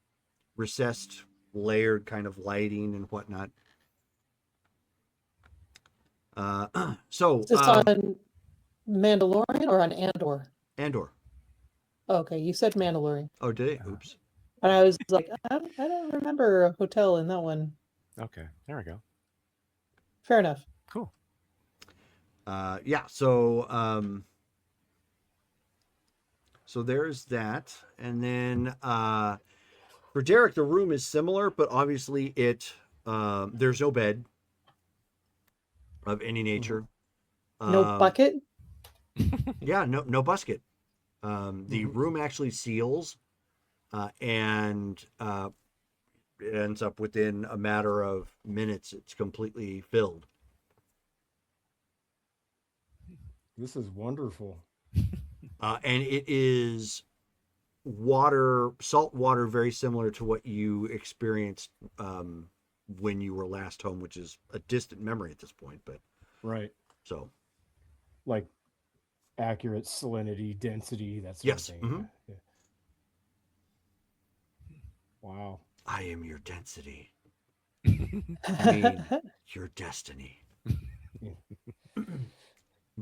recessed, layered kind of lighting and whatnot. So Is this on Mandalorian or on Andor? Andor. Okay, you said Mandalorian. Oh, did it? Oops. And I was like, I don't remember a hotel in that one. Okay, there we go. Fair enough. Cool. Yeah. So there's that, and then for Derek, the room is similar, but obviously there's no bed of any nature. No bucket? Yeah, no basket. The room actually seals, and it ends up within a matter of minutes. It's completely filled. This is wonderful. And it is salt water, very similar to what you experienced when you were last home, which is a distant memory at this point. But Right. so Like accurate salinity, density, that sort Yes, of thing. mhm. Yeah. Wow. I am your density. I mean, your destiny.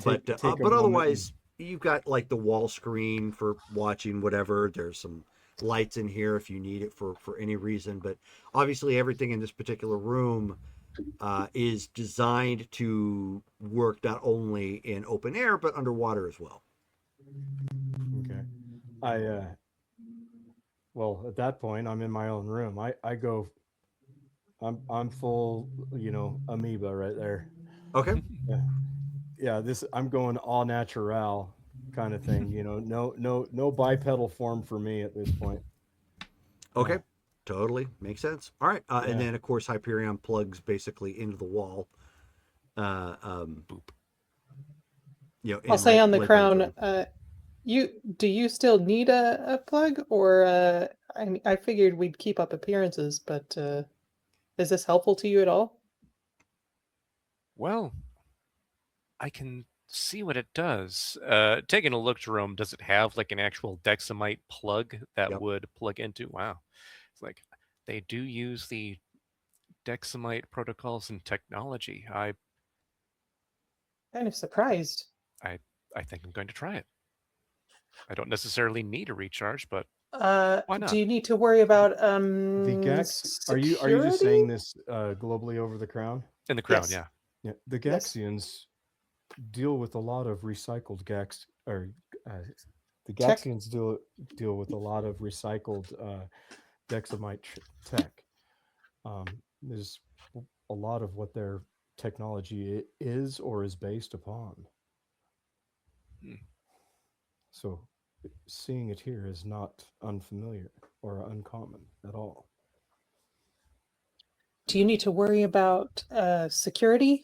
But Take a but moment otherwise, you've got like the wall screen for watching whatever. There's some lights in here if you need it for any reason. But obviously, everything in this particular room is designed to work not only in open air but underwater as well. Okay. Well, at that point, I'm in my own room. I'm full, amoeba right there. Okay. Yeah, I'm going all natural kind of thing, no bipedal form for me at this point. Okay. Yeah. Totally makes sense. All right. And Yeah. then, of course, Hyperion plugs basically into the wall. Boop. I'll say on the Lake crown, Landrum. do you still need a plug, or I figured we'd keep up appearances, but is this helpful to you at all? Well, I can see what it does. Taking a look, Jerome, does it have like an actual Dexamite plug that Yep. would plug into? Wow. It's like they do use the Dexamite protocols and technology. Kind of surprised. I think I'm going to try it. I don't necessarily need a recharge, but Why not? Do you need to worry about The Gex, are you just saying this globally over the crown? in the crown, Yes. yeah. Yeah, the Yes. Gaxians deal with a lot of recycled Gax, or the Tech? Gaxians deal with a lot of recycled Dexamite tech. There's a lot of what their technology is or is based upon. Hmm. So seeing it here is not unfamiliar or uncommon at all. Do you need to worry about security?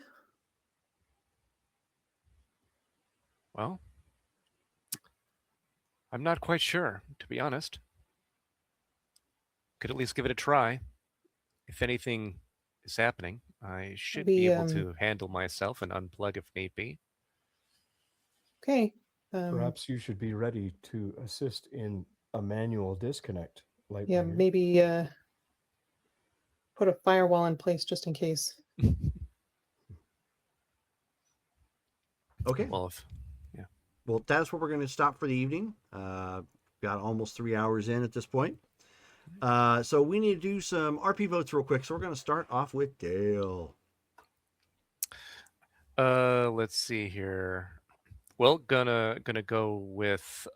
Well, I'm not quite sure, to be honest. Could at least give it a try. If anything is happening, I should be able to handle myself and unplug if need be. Okay. Perhaps you should be ready to assist in a manual disconnect. Yeah, Lightbringer. maybe put a firewall in place just in case. Okay. Well, Well, that's where we're going to stop for the evening. Got almost 3 hours in at this point. So we need to do some RP votes real quick. So we're going to start off with Dale. let's see here. Well, gonna go with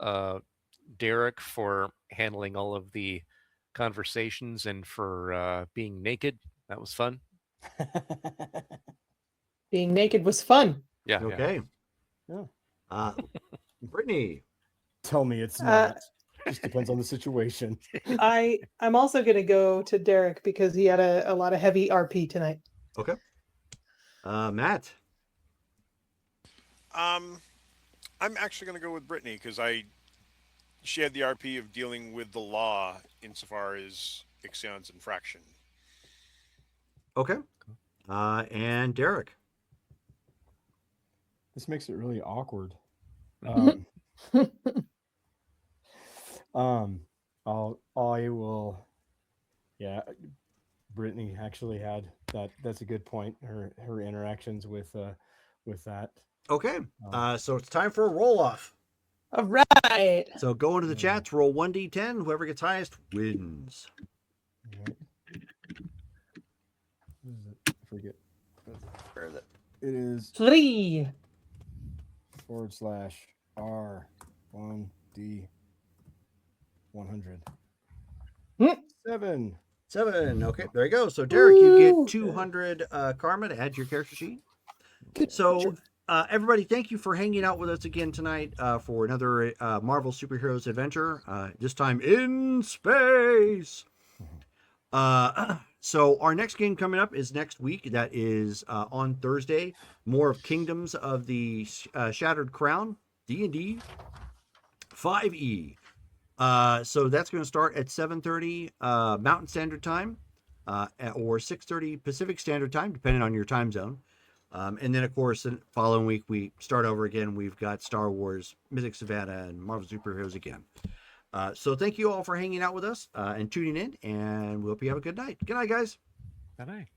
Derek for handling all of the conversations and for being naked. That was fun. Being naked was fun. Yeah. Okay. Yeah. Brittany. Tell me it's not. Just depends on the situation. I'm also going to go to Derek because he had a lot of heavy RP tonight. Okay. Matt. I'm actually going to go with Brittany because she had the RP of dealing with the law insofar as Ixion's infraction. Okay. And Derek. This makes it really awkward. I will. Yeah, Brittany actually had that. That's a good point. Her interactions with that. Okay. So it's time for a roll off. All right. So go into the chats, roll 1d10. Whoever gets highest wins. Right. What is it? I forget. Where is it? It is 3. /R1D 100. Hmm. 7. 7. Okay, there you go. So Derek, you Woo! get 200 karma to add to your character sheet. Good So job. everybody, thank you for hanging out with us again tonight for another Marvel Superheroes adventure. This time in space. So our next game coming up is next week. That is on Thursday. More of Kingdoms of the Shattered Crown, D&D 5e. So that's going to start at 7:30 Mountain Standard Time or 6:30 Pacific Standard Time, depending on your time zone. And then, of course, the following week, we start over again. We've got Star Wars, Mythic Savannah, and Marvel Superheroes again. So thank you all for hanging out with us and tuning in, and we hope you have a good night. Good night, guys. Bye-bye.